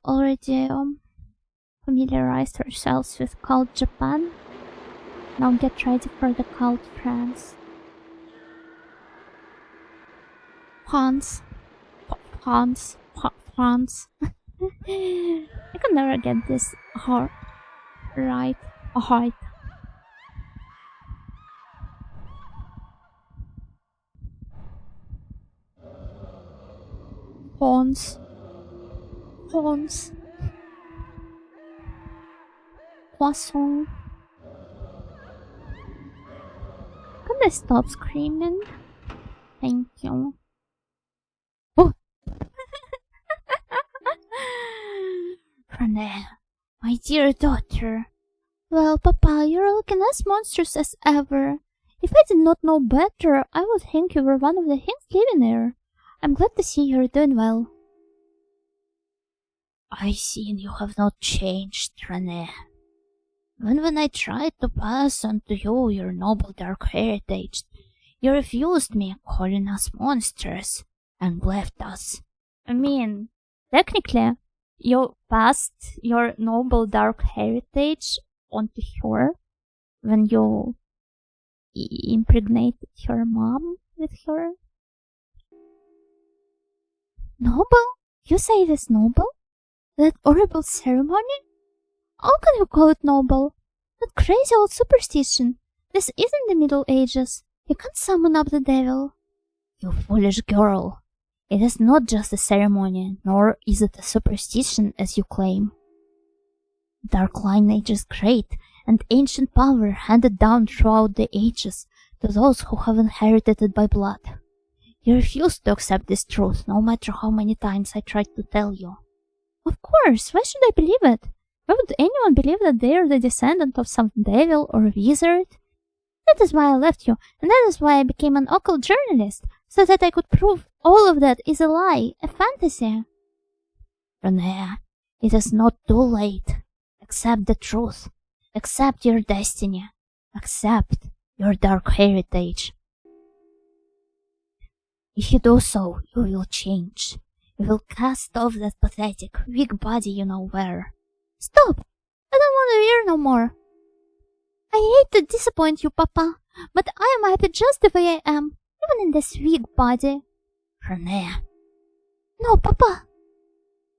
already familiarized ourselves with Cult Japan. Now get ready for the Cult France. France. I can never get this right. Horns. Poisson. Can I stop screaming? Thank you. Oh! Renee, my dear daughter, Well, Papa, you're looking as monstrous as ever. If I did not know better, I would think you were one of the hints living here. I'm glad to see you're doing well. I see you have not changed, René. When I tried to pass on to you your noble dark heritage, you refused me, calling us monsters, and left us. I mean, technically, you passed your noble dark heritage onto her when you impregnated her mom with her. Noble? You say it is noble? That horrible ceremony? How can you call it noble? That crazy old superstition. This isn't the Middle Ages. You can't summon up the devil. You foolish girl. It is not just a ceremony, nor is it a superstition as you claim. Dark lineage is great, and ancient power handed down throughout the ages to those who have inherited it by blood. You refuse to accept this truth, no matter how many times I tried to tell you. Of course, why should I believe it? Why would anyone believe that they are the descendant of some devil or wizard? That is why I left you, and that is why I became an occult journalist, so that I could prove all of that is a lie, a fantasy. René, it is not too late. Accept the truth. Accept your destiny. Accept your dark heritage. If you do so, you will change. You will cast off that pathetic, weak body you now wear. Stop! I don't want to hear no more. I hate to disappoint you, Papa, but I am happy just the way I am, even in this weak body. René. No, Papa.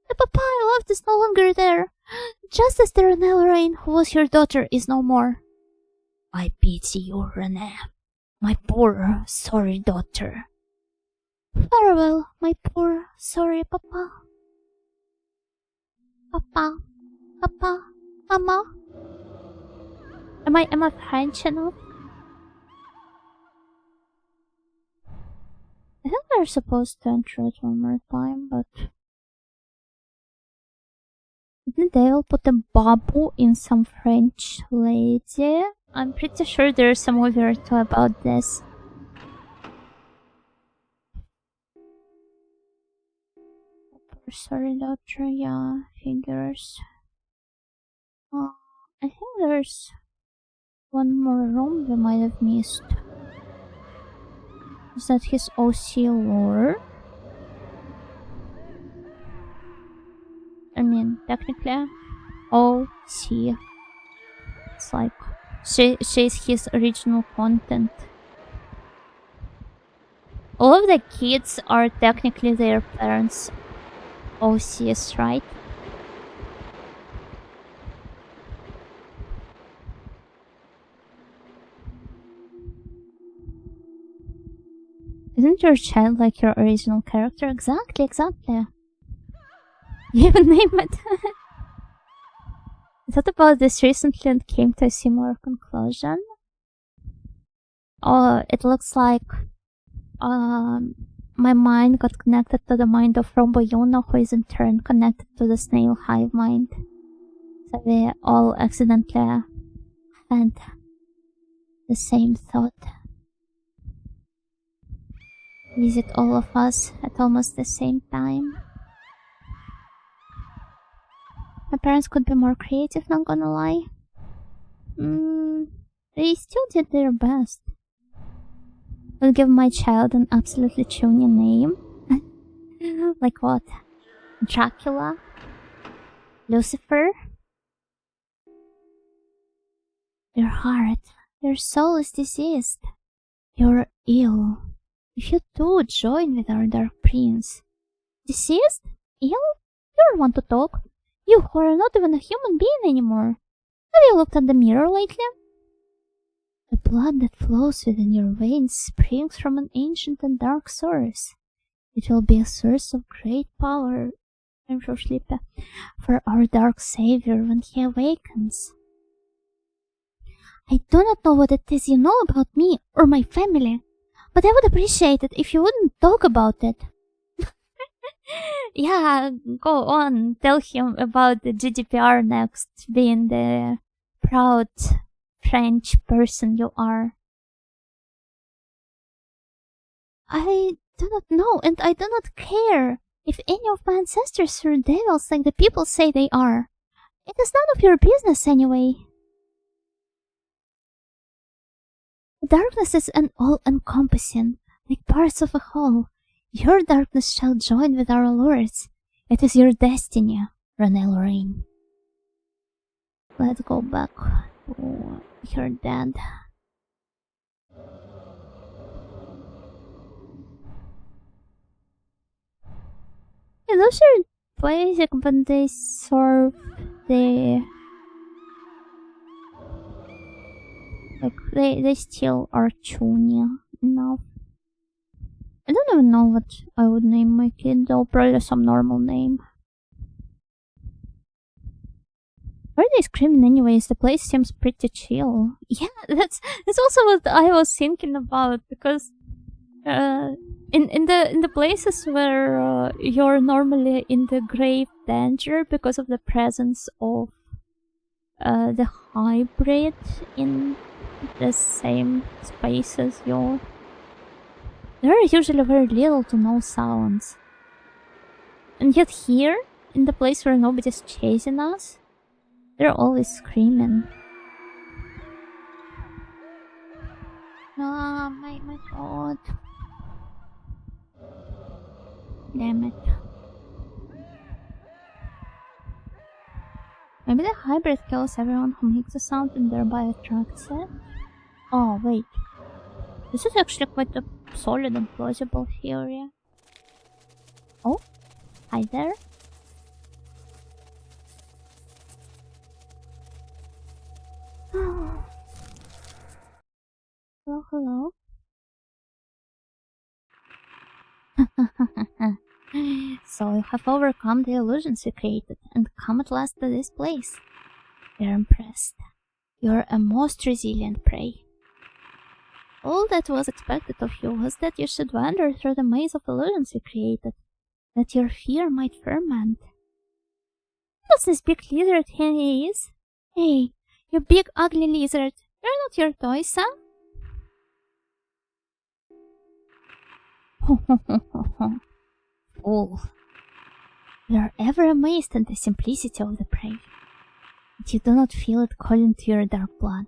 The Papa I loved is no longer there, just as the René Lorraine who was your daughter is no more. I pity you, René, my poor, sorry daughter. Farewell, my poor, sorry Papa. Papa, Papa, Mama. Am I French enough? I think they're supposed to enter it one more time, but didn't they all put a babu in some French lady? I'm pretty sure there's a movie or two about this. Sorry, doctor. Yeah, figures. I think there's one more room we might have missed. Is that his OC lore? I mean, technically, OC. It's like she's his original content. All of the kids are technically their parents' OCs, right? Isn't your child like your original character? Exactly. You even name it. I thought about this recently and came to a similar conclusion. Oh, it looks like my mind got connected to the mind of Romboyuno, who is in turn connected to the snail hive mind. So we all accidentally had the same thought. Visit all of us at almost the same time. My parents could be more creative, not gonna lie. They still did their best. I'll give my child an absolutely chunya name. Like what? Dracula? Lucifer? Your heart, your soul is diseased. You're ill. If you too join with our dark prince. Diseased? Ill? You're one to talk. You who are not even a human being anymore. Have you looked at the mirror lately? The blood that flows within your veins springs from an ancient and dark source. It will be a source of great power, I'm so sleepy, for our dark savior when he awakens. I do not know what it is you know about me or my family, but I would appreciate it if you wouldn't talk about it. Yeah, go on, tell him about the GDPR next, being the proud French person you are. I do not know, and I do not care if any of my ancestors were devils like the people say they are. It is none of your business anyway. Darkness is an all-encompassing, like parts of a whole. Your darkness shall join with our Lord's. It is your destiny, Renée Lorraine. Let's go back to your dad. Yeah, those are basic, but they serve the... Like, they still are tuny enough. I don't even know what I would name my kid, though. Probably some normal name. Why are they screaming anyways? The place seems pretty chill. Yeah, that's also what I was thinking about, because in the places where you're normally in the grave danger because of the presence of the hybrid in the same space as you, there are usually very little to no sounds. And yet here, in the place where nobody's chasing us, they're always screaming. Ah, my throat. Damn it. Maybe the hybrid kills everyone who makes a sound and thereby attracts it? Oh, wait. This is actually quite a solid and plausible theory. Oh, hi there. Well, hello. So you have overcome the illusions you created and come at last to this place. We're impressed. You're a most resilient prey. All that was expected of you was that you should wander through the maze of illusions you created, that your fear might ferment. What's this big lizard he is? Hey, you big ugly lizard, you're not your toy, son? Fool. You are ever amazed at the simplicity of the prey, but you do not feel it calling to your dark blood.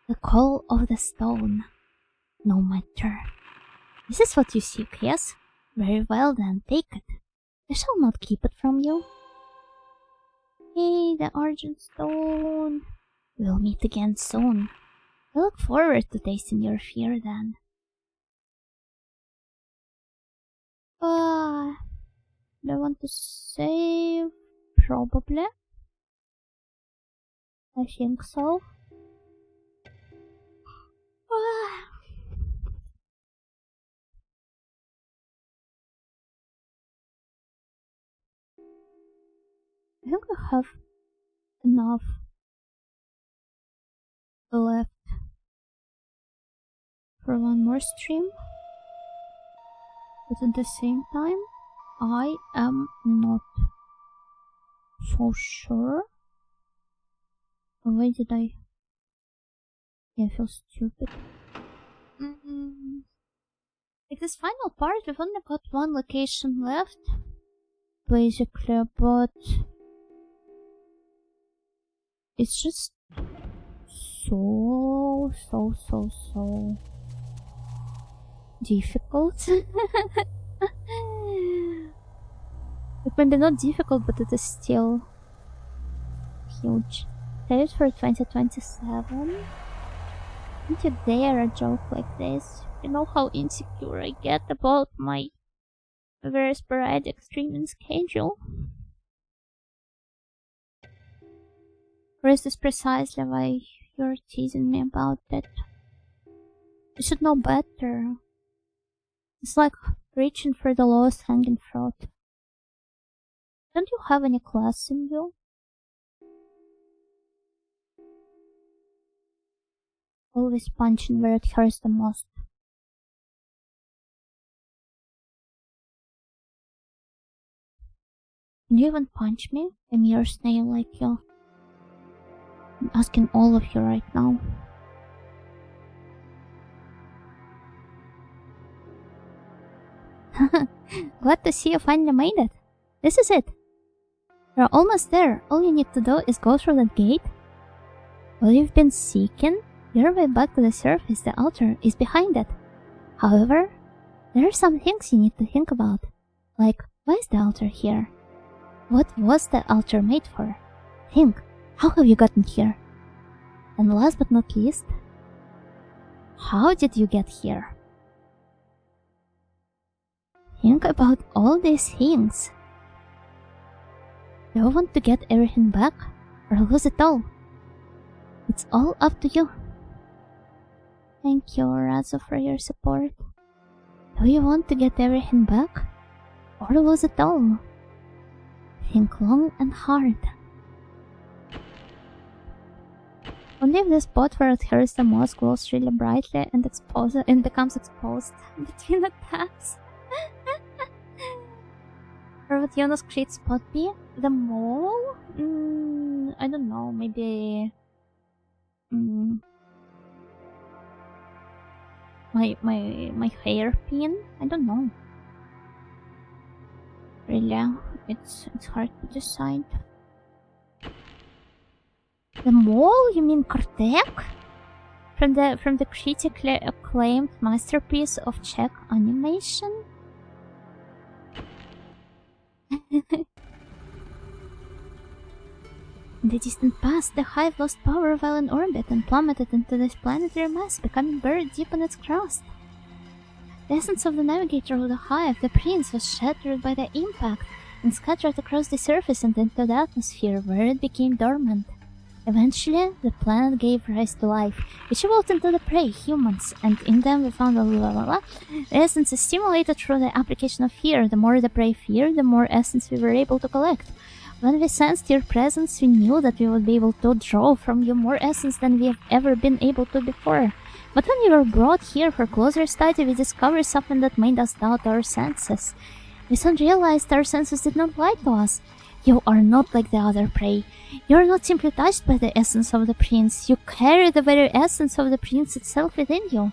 The call of the stone. No matter. This is what you seek, yes? Very well then, take it. I shall not keep it from you. Hey, the Argent Stone. We'll meet again soon. I look forward to tasting your fear then. Do I want to save? Probably. I think so. I think I have enough left for one more stream, but at the same time I am not so sure. Why did I feel stupid? Like this final part, we've only got one location left basically, but it's just so difficult. It may be not difficult, but it is still huge. Saved for 2027. Don't you dare a joke like this. You know how insecure I get about my very sporadic streaming schedule. Or is this precisely why you're teasing me about it? You should know better. It's like reaching for the lowest hanging fruit. Don't you have any class in you? Always punching where it hurts the most. Can you even punch me? A mere snail like you. I'm asking all of you right now. Glad to see you finally made it. This is it. You're almost there. All you need to do is go through that gate. While you've been seeking your way back to the surface, the altar is behind it. However, there are some things you need to think about. Like, why is the altar here? What was the altar made for? Think, how have you gotten here? And last but not least, how did you get here? Think about all these things. Do you want to get everything back or lose it all? It's all up to you. Thank you, Razo, for your support. Do you want to get everything back or lose it all? Think long and hard. Only if the spot where it hurts the most glows really brightly and becomes exposed between the tabs. Or would Jonas create spot be? The mole? I don't know, maybe... My hairpin? I don't know. Really, it's hard to decide. The mole? You mean Cortec? From the critically acclaimed masterpiece of Czech animation? In the distant past, the hive lost power while in orbit and plummeted into this planetary mass, becoming buried deep in its crust. The essence of the navigator of the hive, the prince, was shattered by the impact and scattered across the surface and into the atmosphere, where it became dormant. Eventually, the planet gave rise to life, which evolved into the prey, humans, and in them we found The essence is stimulated through the application of fear. The more the prey feared, the more essence we were able to collect. When we sensed your presence, we knew that we would be able to draw from you more essence than we have ever been able to before. But when we were brought here for closer study, we discovered something that made us doubt our senses. We soon realized our senses did not lie to us. You are not like the other prey. You are not simply touched by the essence of the prince. You carry the very essence of the prince itself within you.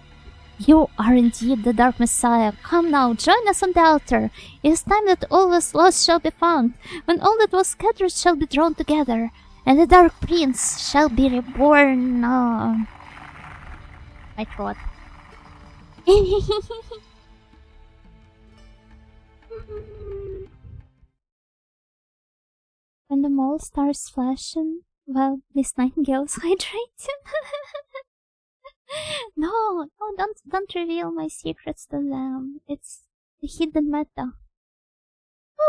You are indeed the Dark Messiah. Come now, join us on the altar. It is time that all was lost shall be found, when all that was scattered shall be drawn together, and the Dark Prince shall be reborn. My throat. When the mole starts flashing, well, Miss Nightingale is hydrating. No, don't reveal my secrets to them. It's the hidden meta.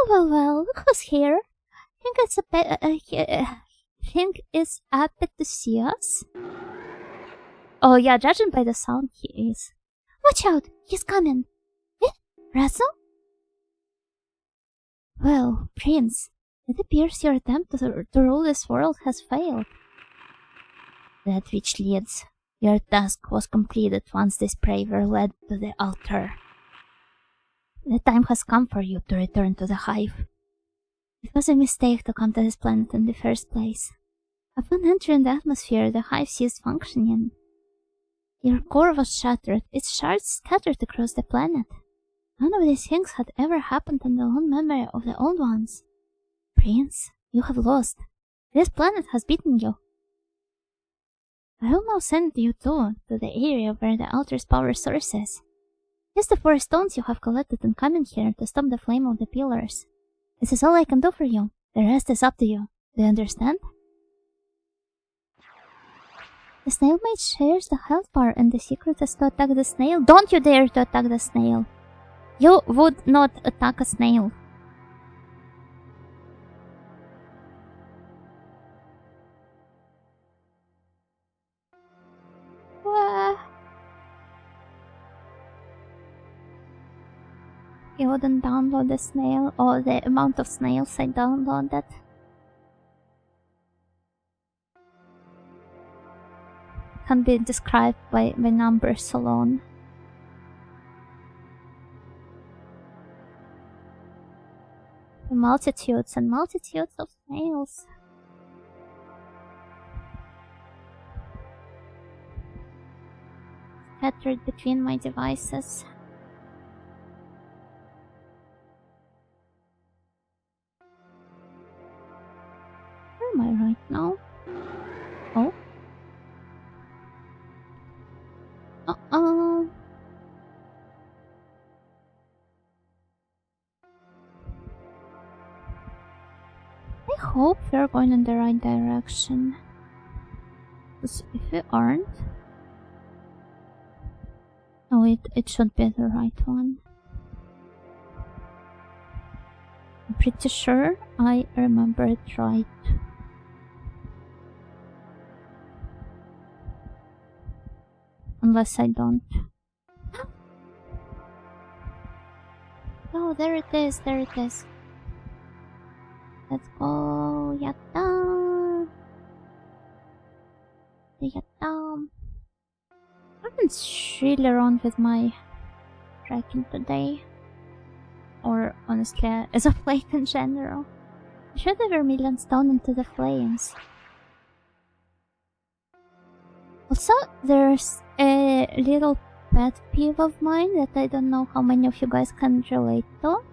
Well, look who's here. Think it's happy to see us? Oh yeah, judging by the sound, he is. Watch out, he's coming. Eh? Russell? Well, Prince, it appears your attempt to rule this world has failed. That which leads. Your task was completed once this prey were led to the altar. The time has come for you to return to the hive. It was a mistake to come to this planet in the first place. Upon entering the atmosphere, the hive ceased functioning. Your core was shattered, its shards scattered across the planet. None of these things had ever happened in the long memory of the old ones. Prince, you have lost. This planet has beaten you. I will now send you to the area where the altar's power source is. Use the 4 stones you have collected and come in here to stop the flame of the pillars. This is all I can do for you. The rest is up to you. Do you understand? The snail mage shares the health bar, and the secret is to attack the snail. Don't you dare to attack the snail! You would not attack a snail. You wouldn't download the snail, or the amount of snails I downloaded. Can be described by numbers alone. The multitudes and multitudes of snails. scattered between my devices. Where am I right now? Oh. Uh-oh. I hope we're going in the right direction. Because if we aren't... Oh, it should be the right one. I'm pretty sure I remember it right. Unless I don't. Oh, there it is, there it is. Let's go, yatta! Yatta! Something's really wrong with my tracking today. Or honestly, as of late in general. I should have millions down into the flames. Also, there's a little pet peeve of mine that I don't know how many of you guys can relate to.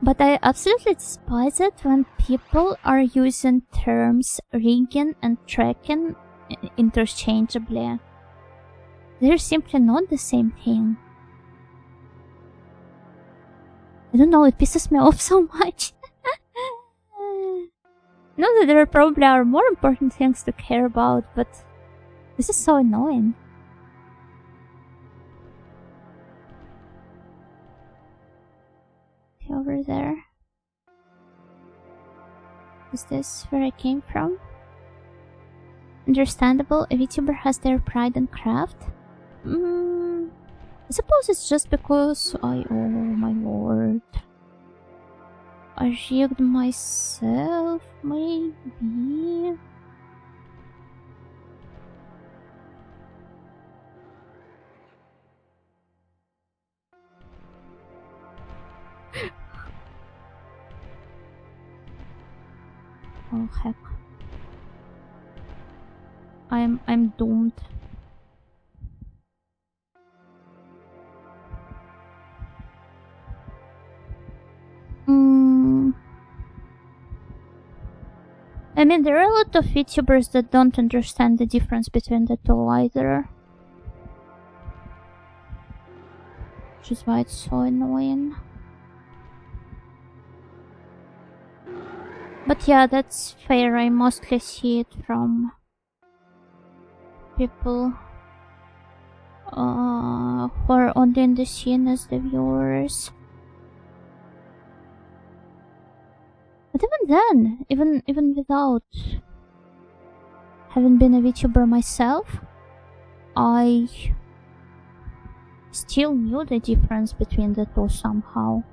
But I absolutely despise it when people are using terms rigging and tracking interchangeably. They're simply not the same thing. I don't know, it pisses me off so much. Know that there probably are more important things to care about, but this is so annoying. Over there. Is this where I came from? Understandable, a VTuber has their pride and craft. I suppose it's just because oh my lord. I rigged myself, maybe? Oh heck. I'm doomed. I mean, there are a lot of VTubers that don't understand the difference between the two either. Which is why it's so annoying. But yeah, that's fair. I mostly see it from people who are only in the scene as the viewers. But even then, even without having been a VTuber myself, I still knew the difference between the two somehow.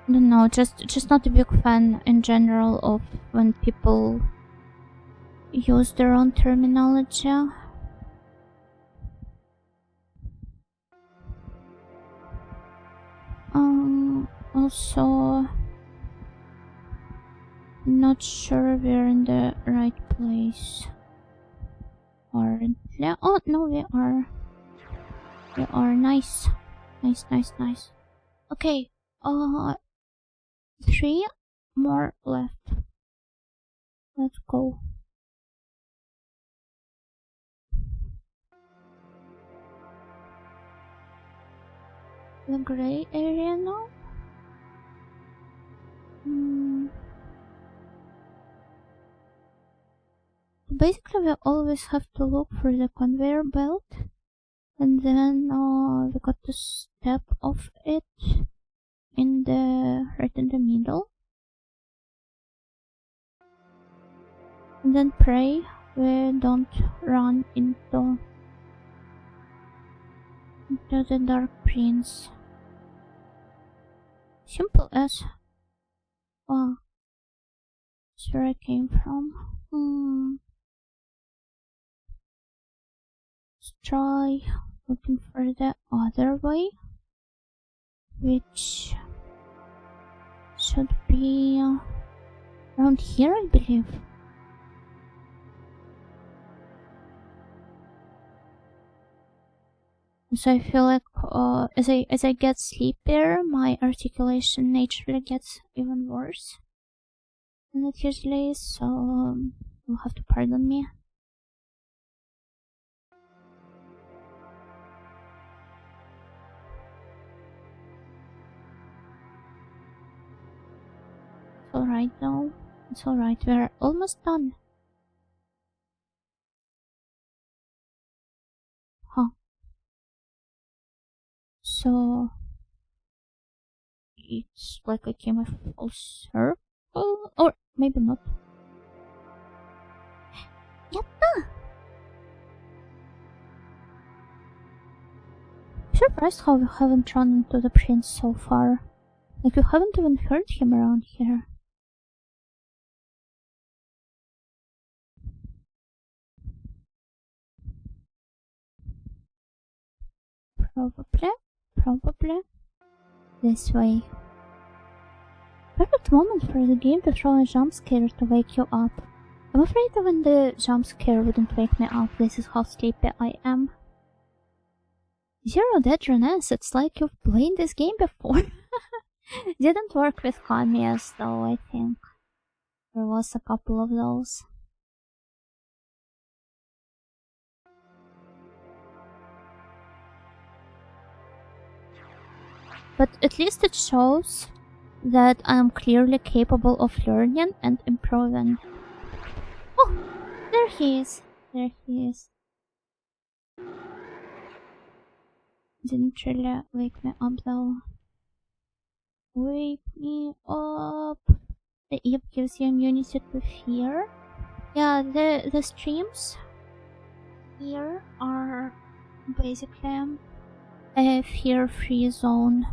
I don't know, just not a big fan in general of when people use their own terminology. Also, not sure we're in the right place. Oh no, we are. We are. Nice. Nice. Okay. 3 more left. Let's go. The gray area now? Basically, we always have to look for the conveyor belt, and then we got to step off it in the right in the middle, and then pray we don't run into the Dark Prince. Simple as wow. That's where I came from. Let's try looking for the other way, which should be around here, I believe. So I feel like as I get sleepier, my articulation naturally gets even worse than it usually is. So you'll have to pardon me. It's alright though. It's alright. We're almost done. Huh. So it's like I came a full circle, or maybe not. Yatta! Surprised how we haven't run into the prince so far. Like we haven't even heard him around here. Probably this way. Perfect moment for the game to throw a jump scare to wake you up. I'm afraid even the jump scare wouldn't wake me up. This is how sleepy I am. Zero Deadness, it's like you've played this game before. Didn't work with Kamias though, I think. There was a couple of those. But at least it shows that I am clearly capable of learning and improving. Oh, there he is. There he is. Didn't really wake me up though. Wake me up. The Eve gives you immunity to fear. Yeah, the streams here are basically a fear-free zone.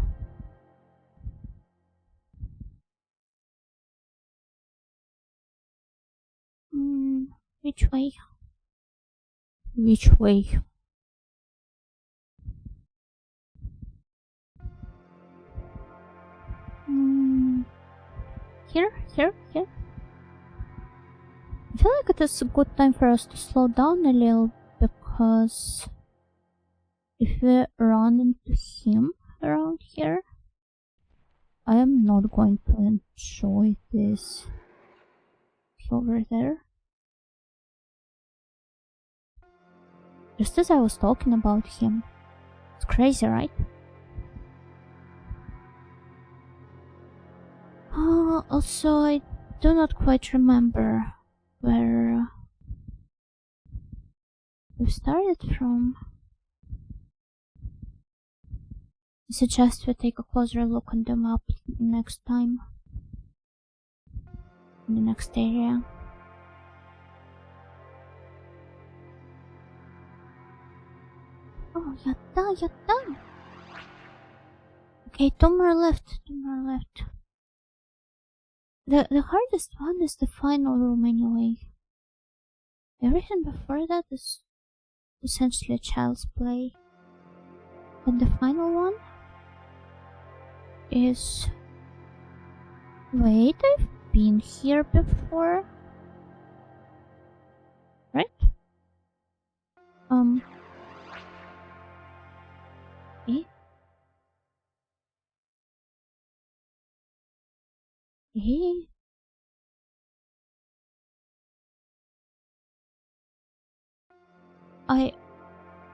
Which way? Which way? Here? I feel like it is a good time for us to slow down a little, because if we run into him around here, I am not going to enjoy this. He's over there. Just as I was talking about him. It's crazy, right? Also, I do not quite remember where we started from. I suggest we take a closer look on the map next time. In the next area. Oh, yatta! Okay, two more left. The hardest one is the final room anyway. Everything before that is essentially child's play. And the final one is... Wait, I've been here before? Right? Eh? Eh?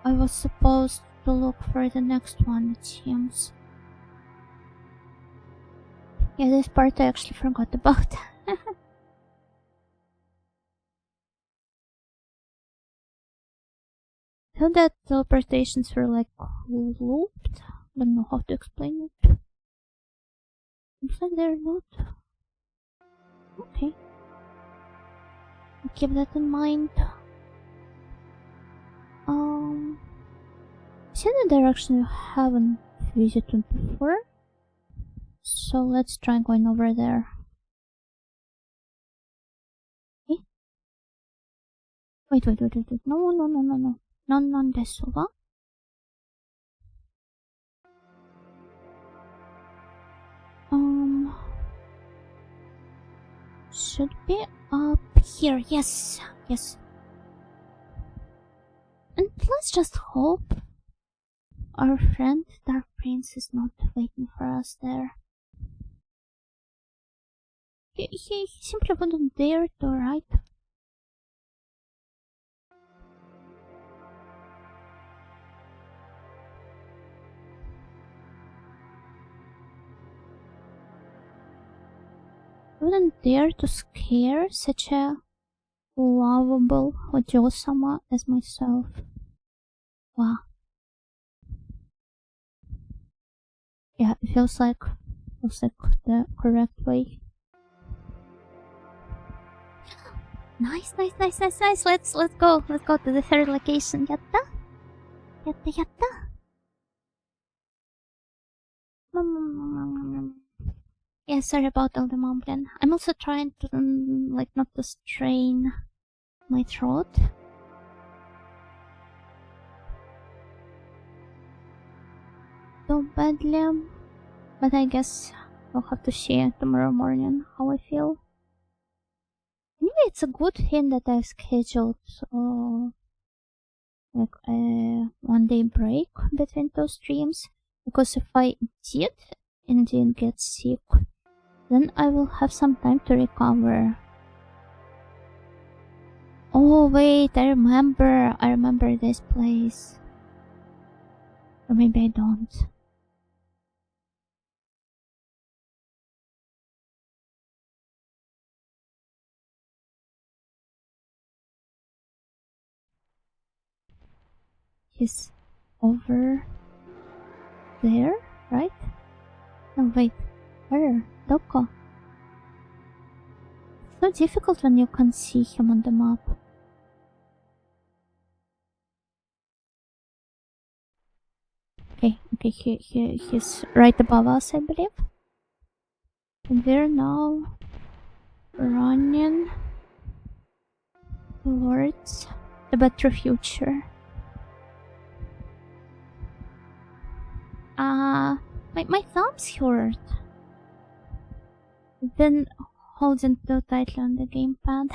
I was supposed to look for the next one, it seems. Yeah, this part I actually forgot about. So that teleportations were like looped. Don't know how to explain it. Looks like they're not. Okay. I'll keep that in mind. It's in a direction we haven't visited before. So let's try going over there. Eh? Wait. No. Non desu wa? Should be up here. Yes. And let's just hope our friend Dark Prince is not waiting for us there. He simply wouldn't dare to, right? Wouldn't dare to scare such a lovable Ojo-sama as myself. Wow. Yeah, it feels like the correct way. Nice. Let's go. Let's go to the third location. Yatta. Yeah, sorry about all the mumbling. I'm also trying to not to strain my throat. So badly, but I guess we'll have to see tomorrow morning how I feel. Anyway, it's a good thing that I've scheduled like a 1-day break between two streams, because if I did indeed get sick, then I will have some time to recover. Oh wait, I remember this place. Or maybe I don't. He's over there, right? No, wait. Where? Doko? It's so difficult when you can't see him on the map. Okay, he's right above us, I believe. And we're now running towards a better future. My thumbs hurt. I've been holding too tightly on the gamepad.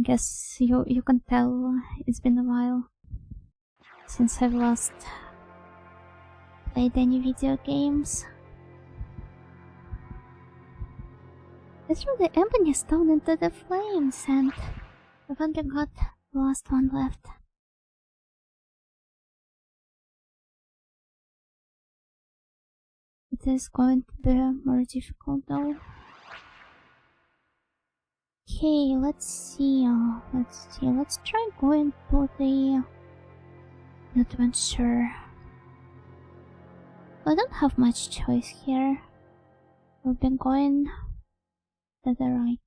Guess you can tell it's been a while since I've last played any video games. I threw the ebony stone into the flames and I've only got the last one left. It is going to be more difficult though. Okay, let's see. Let's try going to the adventure. I don't have much choice here. We'll be going to the right.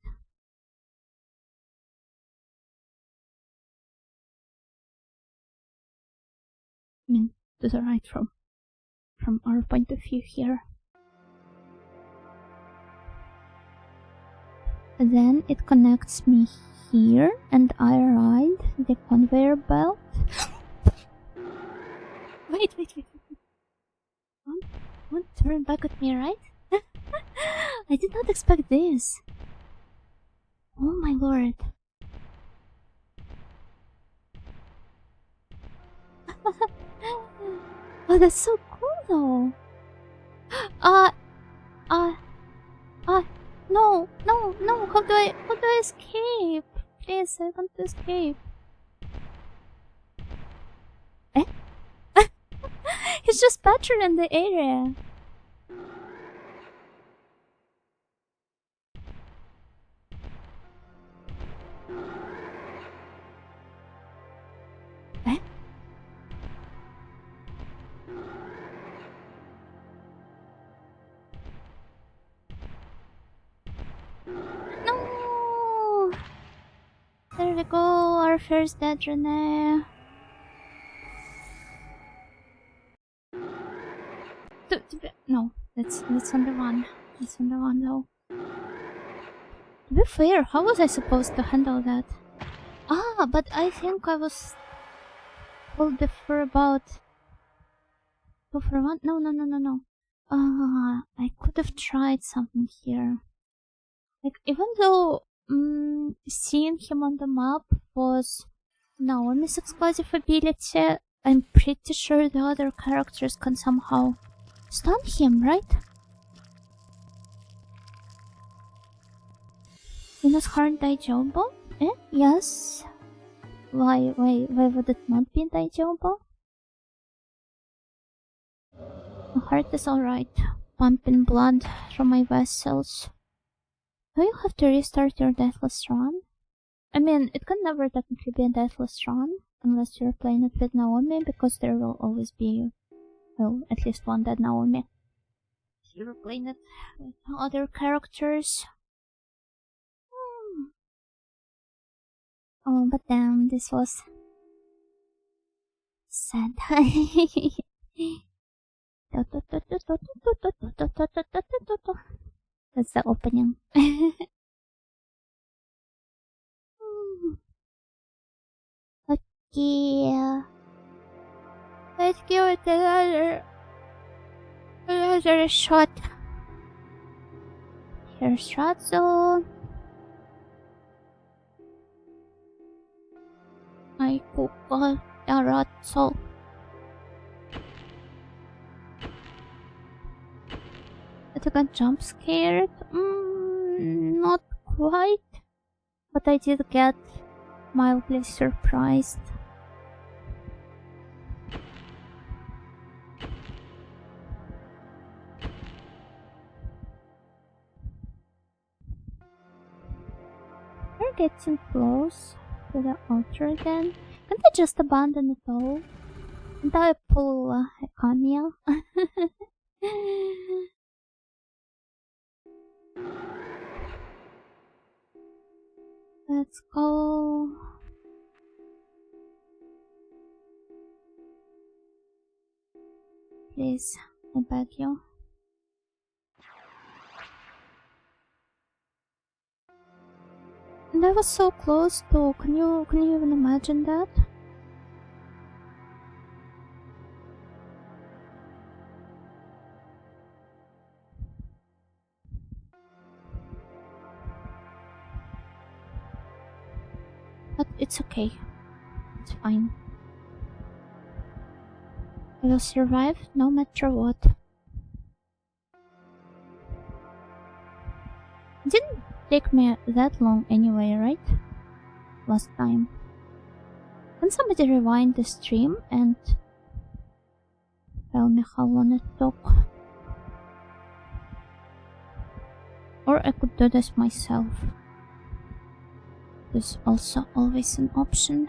I mean, to the right from our point of view here. Then it connects me here, and I ride the conveyor belt. Wait. Don't turn back at me, right? I did not expect this. Oh my lord. Oh, that's so cool though. No. How do I escape? Please, I want to escape. Eh? He's just patrolling the area. Eh? No! There we go, our first dead Renee. No, that's on the one. That's on the one though. To be fair, how was I supposed to handle that? But I think I was told for about 2 for 1. No. I could have tried something here. Like, even though seeing him on the map was Naomi's exclusive ability. I'm pretty sure the other characters can somehow stun him, right? Harm daijoubu? Yes. Why would it not be daijoubu? My heart is alright. Pumping blood from my vessels. Do you have to restart your deathless run? I mean, it can never technically be a deathless run unless you're playing it with Naomi, because there will always be, well, at least one dead Naomi. If you're playing it with other characters. Oh, but damn, this was sad. That's the opening. Okay. Let's give it another shot. Here's shot zone. I cook the razzo. I got jump scared. Not quite, but I did get mildly surprised. We're getting close to the altar again. Can't I just abandon it all? Can't I pull a Kanya? Let's go. Please, I beg you. And I was so close though, can you even imagine that? But it's okay. It's fine. I will survive no matter what. It didn't take me that long anyway, right? Last time. Can somebody rewind the stream and tell me how long it took? Or I could do this myself. There's also always an option.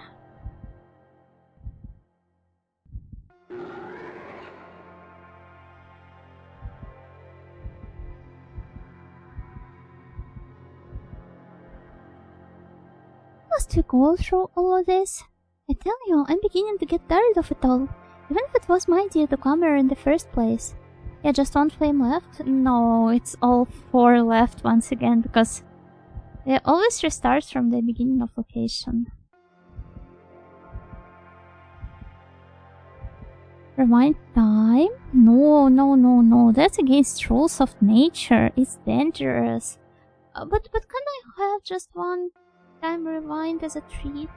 Must we go through all of this? I tell you, I'm beginning to get tired of it all. Even if it was my idea to come here in the first place. Yeah, just one flame left? No, it's all 4 left once again, because it always restarts from the beginning of location. Rewind time? No, that's against rules of nature. It's dangerous. But can I have just one time rewind as a treat?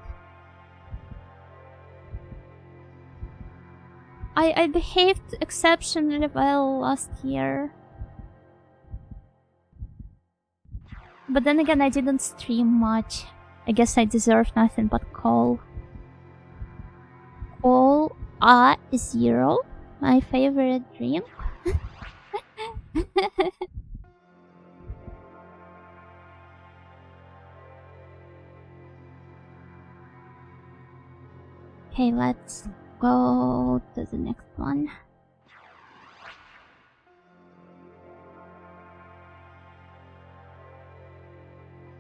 I behaved exceptionally well last year. But then again, I didn't stream much. I guess I deserve nothing but coal. Coal A0, my favorite drink. Okay, let's go to the next one.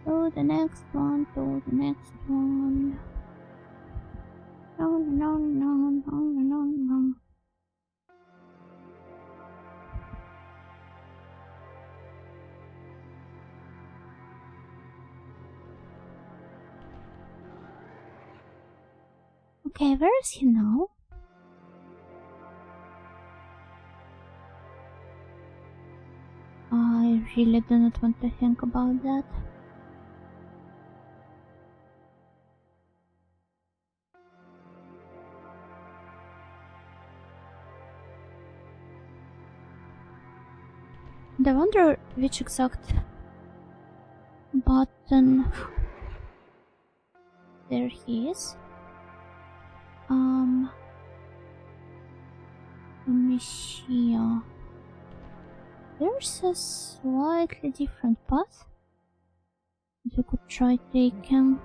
To the next one. No. Okay, where is he now? I really do not want to think about that. And I wonder which exact button. There he is. Let me see. There's a slightly different path that we could try taking.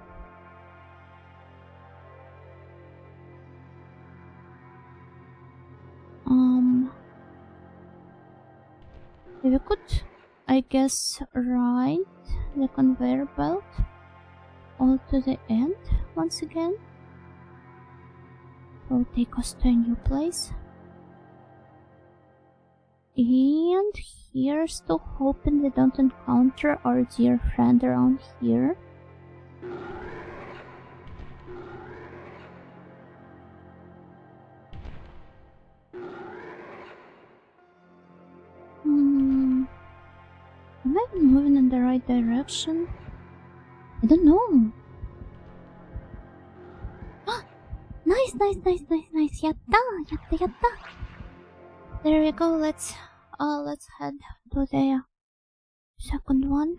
We could, I guess, ride the conveyor belt all to the end once again. Will take us to a new place. And here's to hoping we don't encounter our dear friend around here. Am I even moving in the right direction? I don't know. Nice. Yatta. There we go. Let's head to the second one.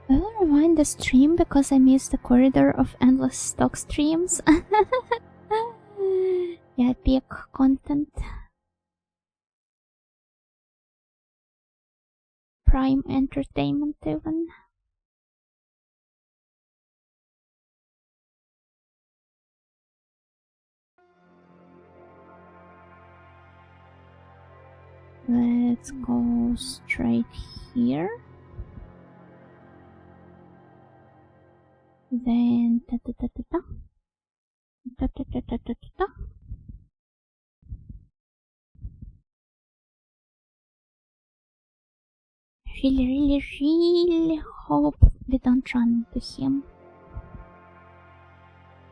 I will rewind the stream because I missed the corridor of endless stock streams. Yeah, epic content. Prime entertainment even. Let's go straight here. Then really hope we don't run into him.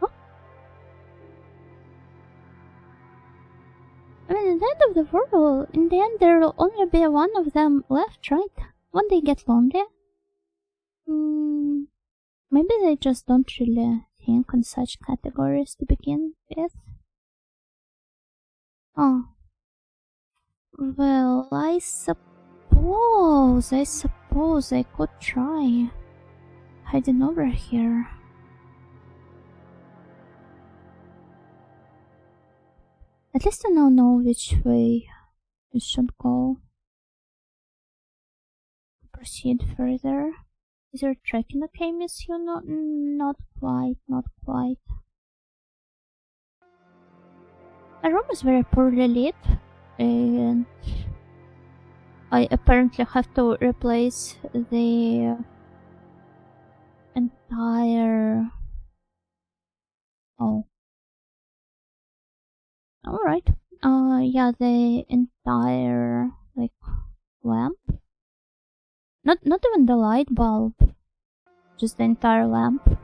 Oh. I mean, at the end of the world, in the end there will only be one of them left, right? Won't they get lonely? Maybe they just don't really think in such categories to begin with. Oh. Well, I suppose I could try hiding over here. At least I now know which way we should go. Proceed further. Is your tracking okay, Miss you? Not quite. My room is very poorly lit, and I apparently have to replace the entire... Oh. Alright. Yeah, the entire, like, lamp. Not even the light bulb. Just the entire lamp.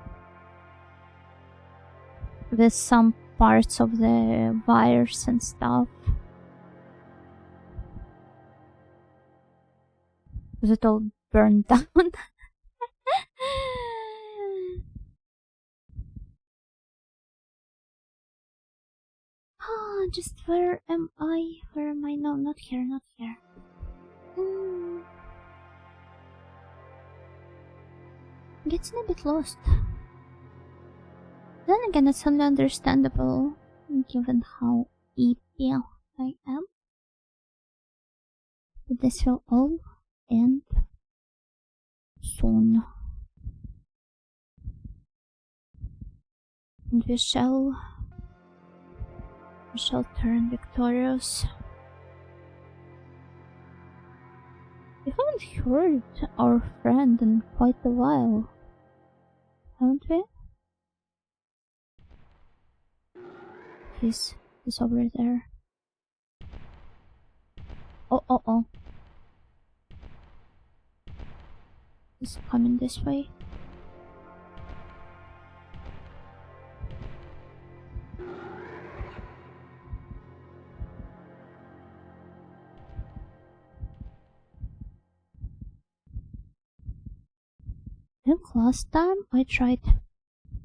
With some parts of the wires and stuff. Was it all burned down? Just where am I? Where am I? No, not here. Getting a bit lost. Then again, it's only understandable given how EP I am. But this will all end soon. And we shall turn victorious. We haven't heard our friend in quite a while, haven't we? He's over there. Oh. He's coming this way. I think last time I tried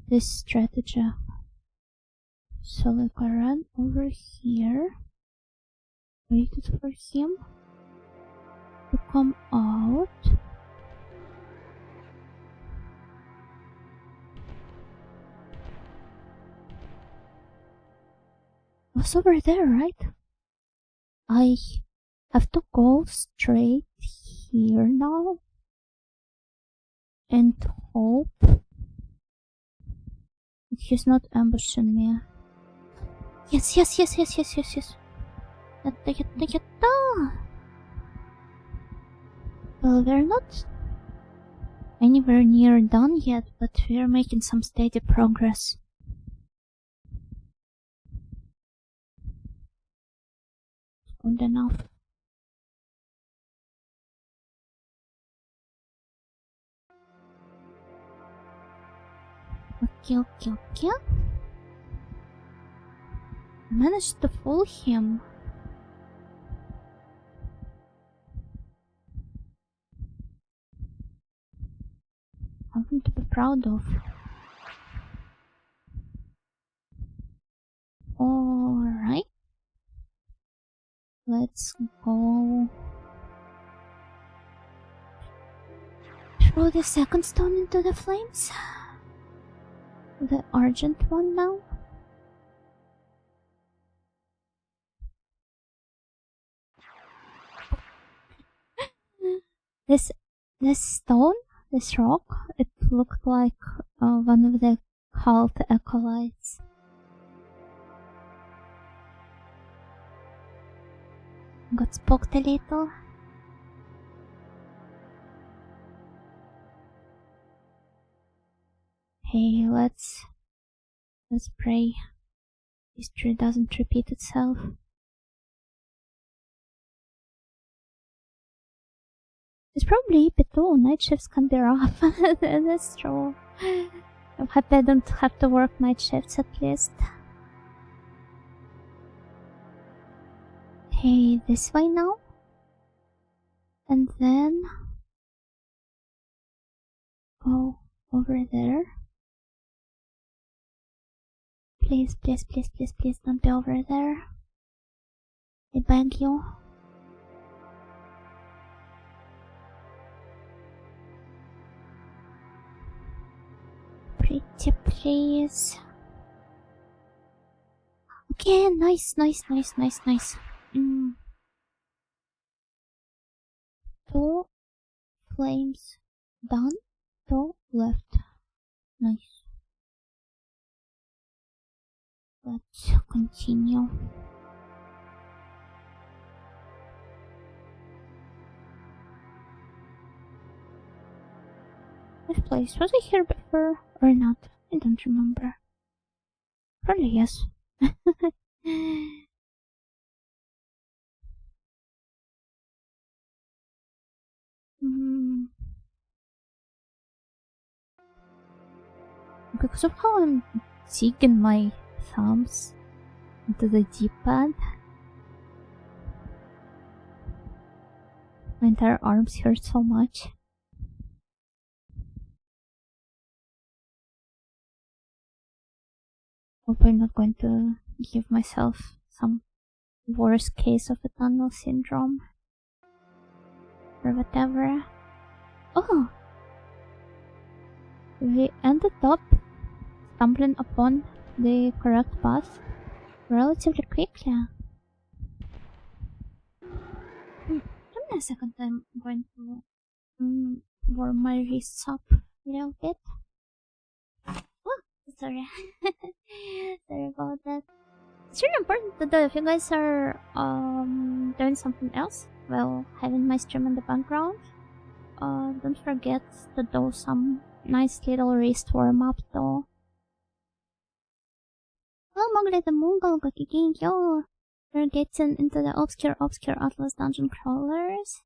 this strategy. So like I ran over here, waited for him to come out. Was over there, right? I have to go straight here now and hope that he's not ambushing me. Yes. Yatta. Well, we're not anywhere near done yet, but we're making some steady progress. Good enough. Okay. Managed to fool him. Something to be proud of. Alright. Let's go throw the second stone into the flames. The argent one now. This stone, this rock, it looked like one of the cult acolytes. Got spooked a little. Hey, let's pray history doesn't repeat itself. It's probably EP2, night shifts can be rough. That's true. I'm happy I don't have to work night shifts at least. Okay, this way now. And then go over there. Please don't be over there. I beg you. Pretty please. Okay, nice. 2 flames done, 2 left. Nice. Let's continue. This place, was I here before or not? I don't remember. Probably yes. Because of how I'm digging my thumbs into the D-pad, my entire arms hurt so much. Hope I'm not going to give myself some worst case of a tunnel syndrome or whatever. Oh! We ended up stumbling upon the correct path relatively quickly. Give me a second, I'm going to warm my wrists up a little bit. Oh, sorry. Sorry about that. It's really important to do if you guys are doing something else while having my stream in the background. Don't forget to do some nice little wrist warm up though. Well, Mowgli the Mongol, yo. We're getting into the obscure Atlas dungeon crawlers.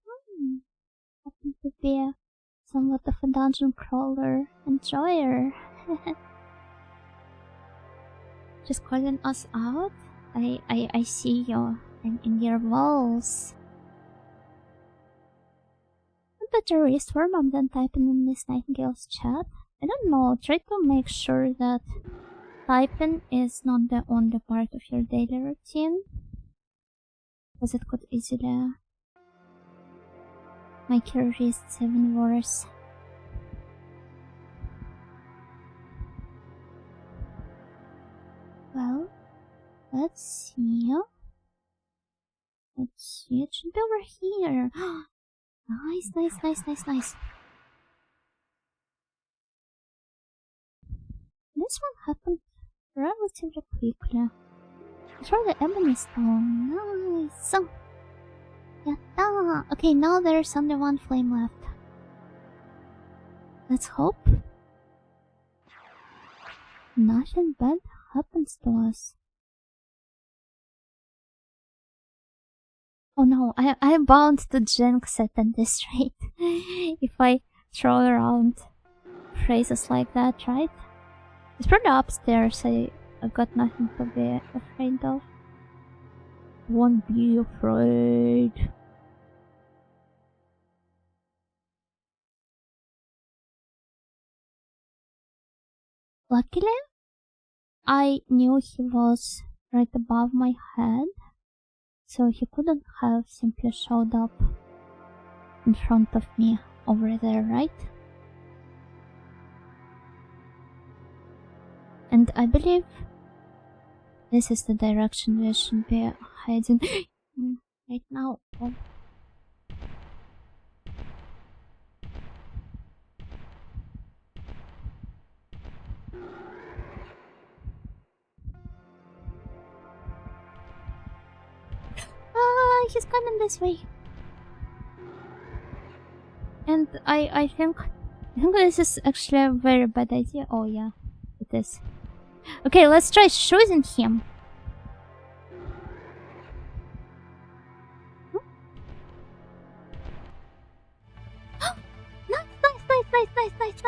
Happen to be somewhat of a dungeon crawler enjoyer. Just calling us out? I see you. I'm in your walls. better ways to warm up than typing in Miss Nightingale's chat. I don't know, try to make sure that typing is not the only part of your daily routine, because it could easily make your wrists even worse. Well, let's see. Let's see, it should be over here. Nice, nice, nice, nice, nice. This one happened relatively quickly. Throw the ebony stone. Nice. Yatta! Okay, now there's only one flame left. Let's hope nothing bad happens to us. Oh no, I'm bound to jinx it at this rate. If I throw around phrases like that, right? It's probably upstairs. I've got nothing to be afraid of. Won't be afraid. Luckily, I knew he was right above my head, so he couldn't have simply showed up in front of me over there, right? And I believe this is the direction we should be heading right now. Oh. He's coming this way. And I think this is actually a very bad idea. Oh yeah, it is. Okay, let's try shooting him.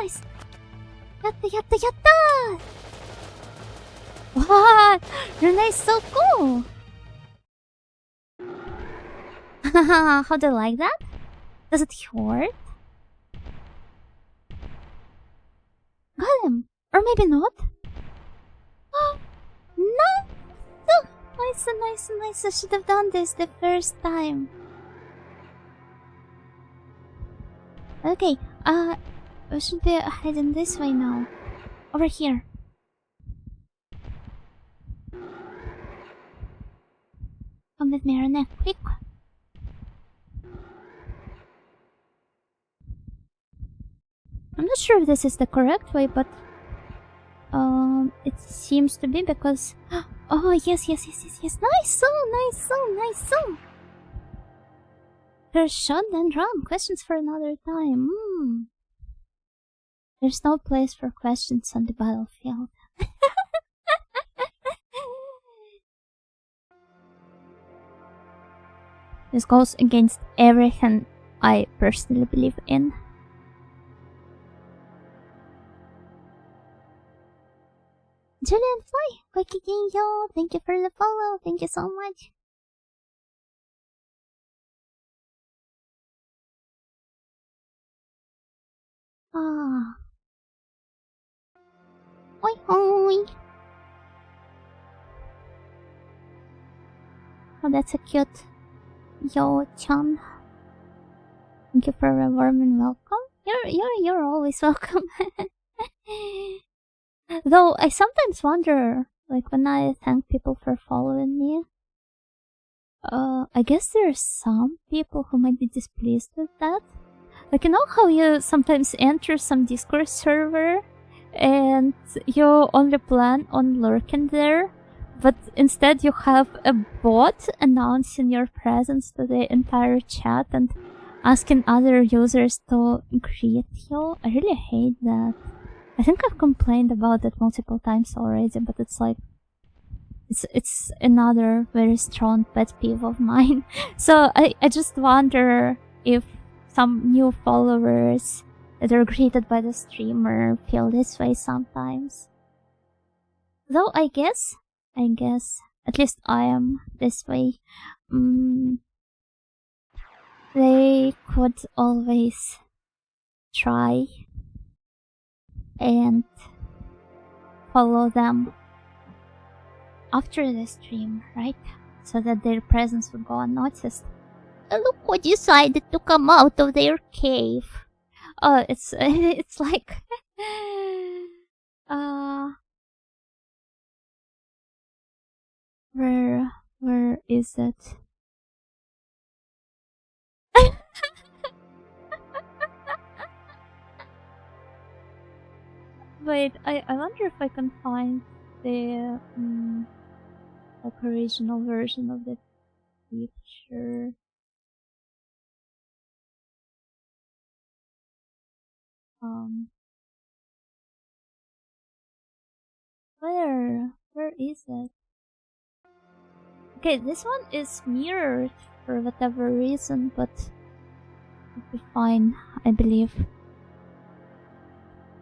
Nice. Yatta! What? Renee's so cool. How do you like that? Does it hurt? Got him. Or maybe not. Oh, no! Nice. I should have done this the first time. Okay, we should be heading this way now. Over here. Come with me, Renee, quick. I'm not sure if this is the correct way, but it seems to be because oh yes. Nice song. First shot then drum. Questions for another time. There's no place for questions on the battlefield. This goes against everything I personally believe in. Julian Fly, yo, thank you for the follow, thank you so much. Hoi. Oh, that's a cute Yo-chan. Thank you for a warm and welcome. You're always welcome. Though I sometimes wonder, like when I thank people for following me, I guess there are some people who might be displeased with that. Like, you know how you sometimes enter some Discord server and you only plan on lurking there, but instead you have a bot announcing your presence to the entire chat and asking other users to greet you? I really hate that. I think I've complained about it multiple times already, but it's like it's another very strong pet peeve of mine. So I just wonder if some new followers that are greeted by the streamer feel this way sometimes. Though I guess at least I am this way. they could always try and follow them after the stream, right? So that their presence would go unnoticed. Look who decided to come out of their cave. Oh, it's it's like where is it? Wait, I wonder if I can find the like original version of the picture. Where is it? Okay, this one is mirrored for whatever reason, but it'll be fine, I believe.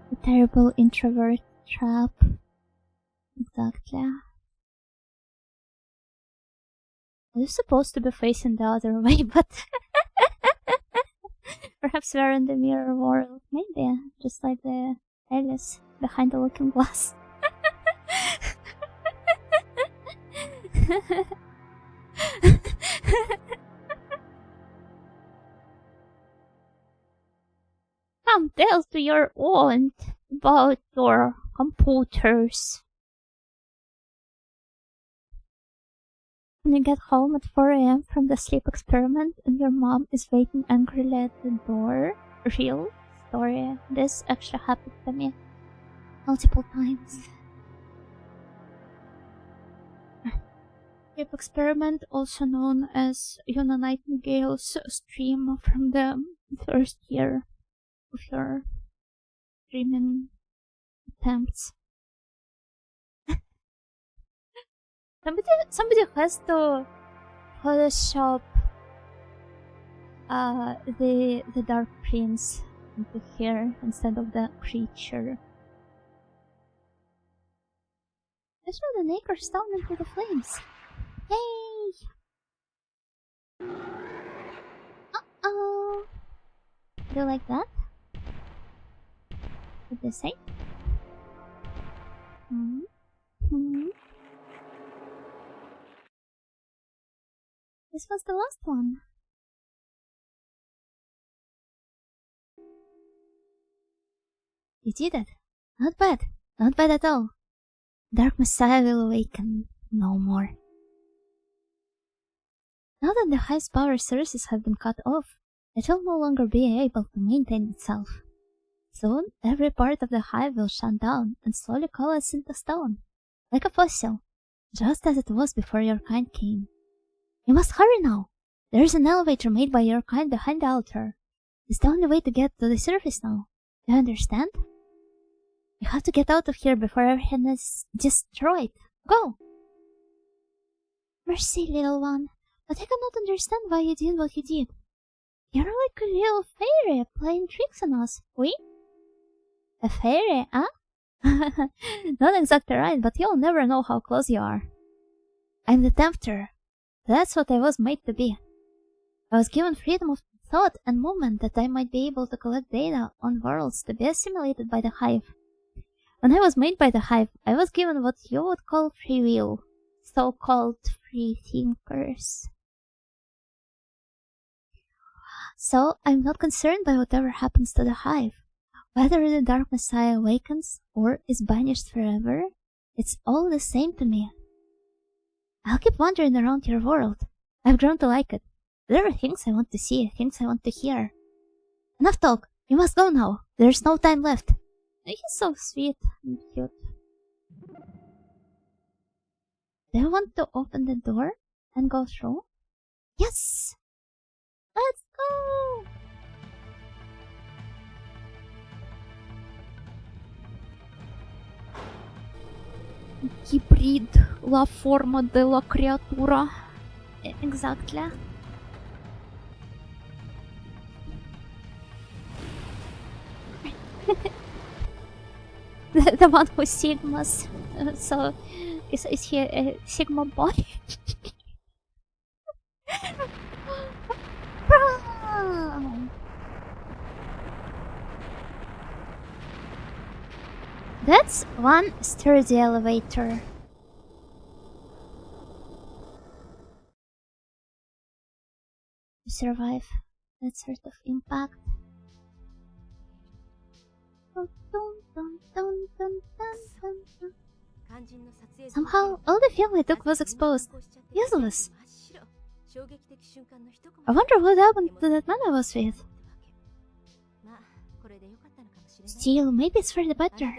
The terrible introvert trap. Exactly. I was supposed to be facing the other way, but perhaps we're in the mirror world. Maybe, just like the Alice behind the looking glass. Come tell to your aunt about your computers. When you get home at 4 a.m. from the sleep experiment and your mom is waiting angrily at the door. Real story. This actually happened to me multiple times. Sleep experiment, also known as Yuna Nightingale's stream from the first year of your streaming attempts. Somebody has to Photoshop the Dark Prince into here instead of the creature. I throw the Nakers down into the flames. Yay! Uh-oh! Do you like that? What they say? This was the last one. You did it. Not bad. Not bad at all. Dark Messiah will awaken no more. Now that the hive's power sources have been cut off, it will no longer be able to maintain itself. Soon, every part of the hive will shut down and slowly coalesce into stone, like a fossil, just as it was before your kind came. You must hurry now! There is an elevator made by your kind behind the altar. It's the only way to get to the surface now. Do you understand? You have to get out of here before everything is destroyed. Go! Mercy, little one, but I cannot understand why you did what you did. You're like a little fairy playing tricks on us, oui? A fairy, huh? Not exactly right, but you'll never know how close you are. I'm the Tempter. That's what I was made to be. I was given freedom of thought and movement that I might be able to collect data on worlds to be assimilated by the hive. When I was made by the hive, I was given what you would call free will, so-called free thinkers. So, I'm not concerned by whatever happens to the hive. Whether the Dark Messiah awakens or is banished forever, it's all the same to me. I'll keep wandering around your world. I've grown to like it. There are things I want to see, things I want to hear. Enough talk. You must go now. There's no time left. He's so sweet and cute. Do you want to open the door and go through? Yes! Let's go! Hybrid, la forma de la creatura. Exactly. the one who Sigmas. So, is he a Sigma boy? That's one sturdy elevator. To survive that sort of impact. Somehow, all the film I took was exposed. Useless. I wonder what happened to that man I was with. Still, maybe it's for the better.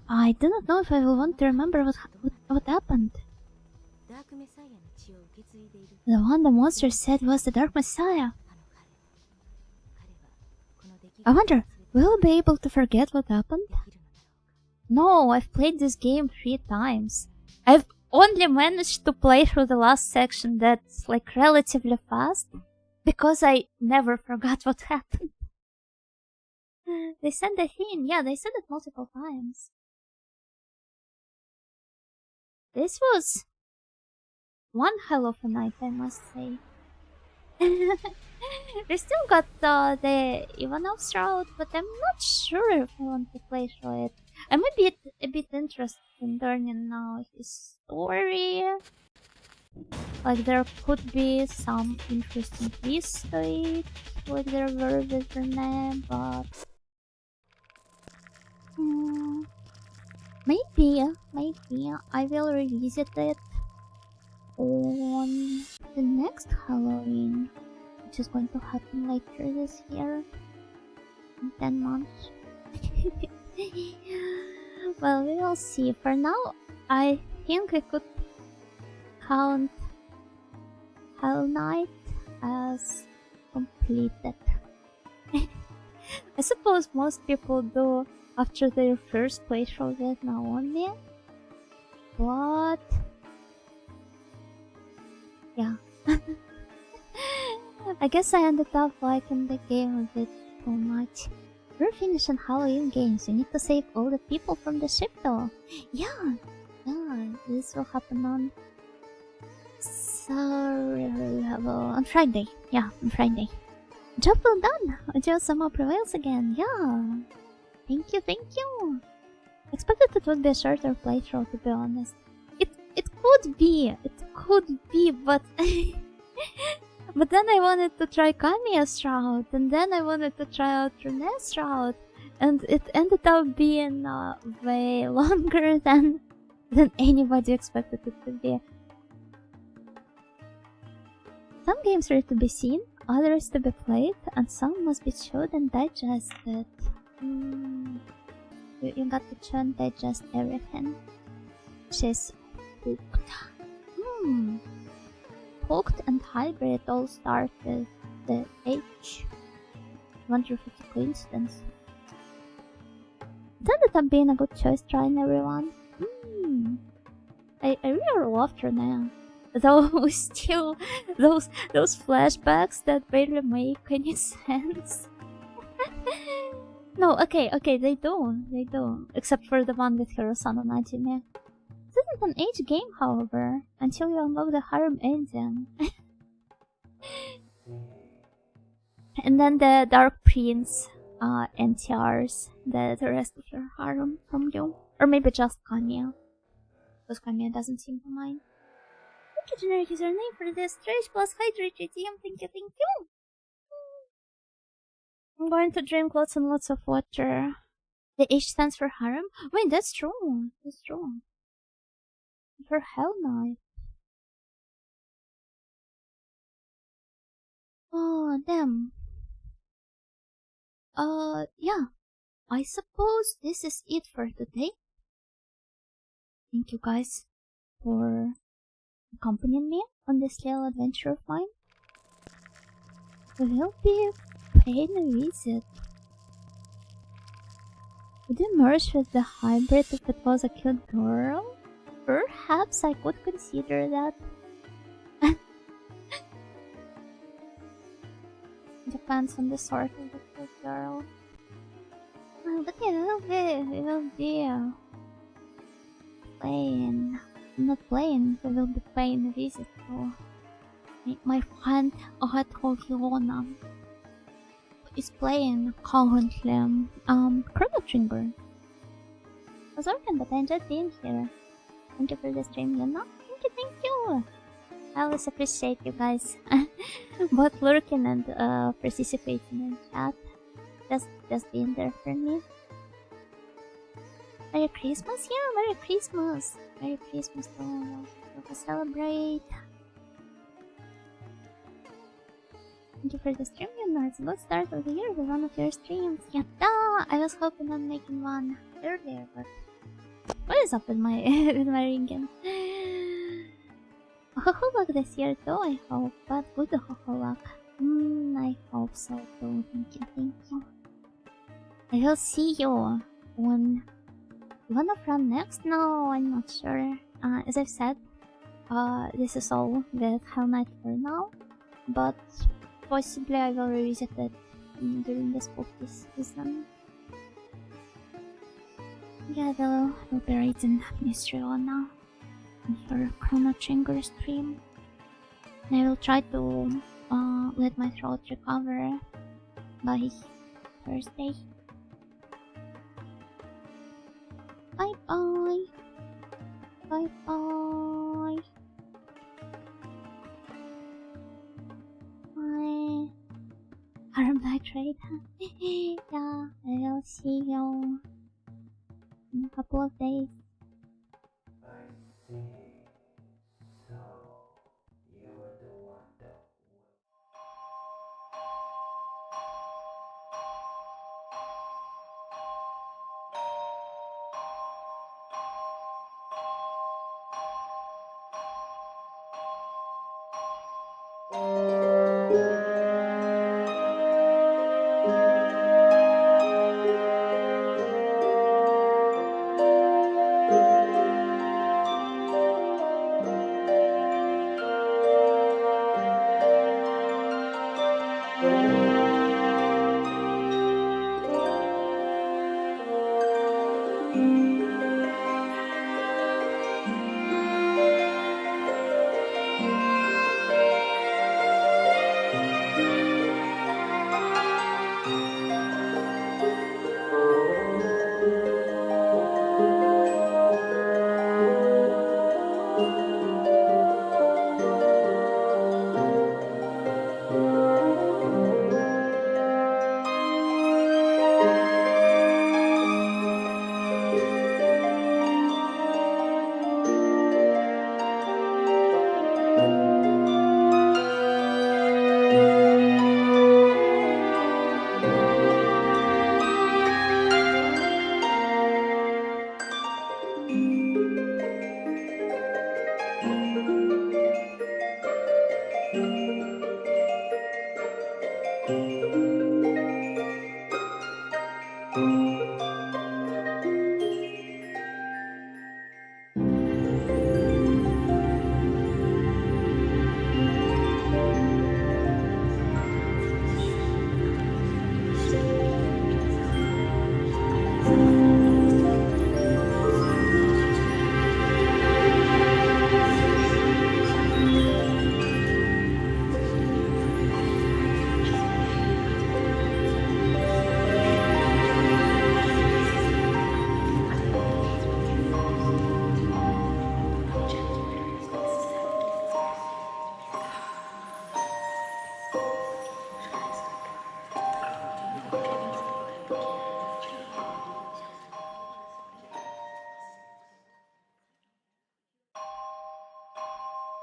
I do not know if I will want to remember what happened. The one the monster said was the Dark Messiah. I wonder, will I be able to forget what happened? No, I've played this game 3 times. I've only managed to play through the last section that's like relatively fast, because I never forgot what happened. They said the thing, yeah, they said it multiple times. This was one hell of a night, I must say. We still got the Ivanov's route, but I'm not sure if I want to play through it. I might be a bit interested in learning now his story. Like there could be some interesting twists to it, like there were with Renee, but maybe I will revisit it on the next Halloween, which is going to happen later this year, in 10 months. Well, we will see. For now, I think we could count Hellnight as completed. I suppose most people do after their first playthrough with Naomi, but yeah. I guess I ended up liking the game a bit too much. We're finishing Halloween games. We need to save all the people from the ship though. Yeah, this will happen on on Friday. Yeah, on Friday. Job well done! Ojo-sama prevails again. Yeah. Thank you. Expected it would be a shorter playthrough, to be honest. It could be, but but then I wanted to try Kamiya's route, and then I wanted to try out Renee's route, and it ended up being way longer than anybody expected it to be. Some games are to be seen, others to be played, and some must be chewed and digested. You got to chew and digest everything. Which is hooked. Hooked and hybrid all start with the H. Wonder if it's a coincidence. It ended up being a good choice trying everyone. I really loved her now. Though still those flashbacks that barely make any sense. No, okay, they do. Except for the one with Hirosano Najime. It isn't an age game, however, until you unlock the harem ending. And then the Dark Prince NTRs the rest of your harem from you. Or maybe just Kanya. Because Kanya doesn't seem to mind. Thank you, generic username for this Trash plus Hydrate ATM. Thank you. I'm going to drink lots and lots of water. The H stands for harem? Wait, that's true. For Hellnight. Oh, damn. Yeah. I suppose this is it for today. Thank you guys for accompanying me on this little adventure of mine. We will be paying a visit. Would you merge with the hybrid if it was a cute girl? Perhaps I could consider that. Depends on the sort of the cute girl. But yeah, we will be playing. Not playing, we will be paying a visit to my friend Ohat Hokiona. is playing currently. Chrono Trigger. I was working, but I enjoyed being here. Thank you for the stream, you know? Thank you! I always appreciate you guys both lurking and participating in chat. Just being there for me. Merry Christmas, yeah, Merry Christmas! Merry Christmas to celebrate. Thank you for the stream, you know, it's a good start of the year with one of your streams. Yeah, I was hoping on making one earlier, but what is up with my with my ringing? Ho luck this year too, I hope, but good ho luck. I hope so too. Thank you. I will see you when you wanna run next? No, I'm not sure. As I've said, this is all with Hellnight for now, but possibly I will revisit it during the spooky season. Yeah, we'll be rating Mystery now on her Chrono Trigger stream. And I will try to let my throat recover by Thursday. Bye bye. Bye bye. Bye. Harmlight trade. Yeah, I will see you in a couple of days. I see. So you were the one that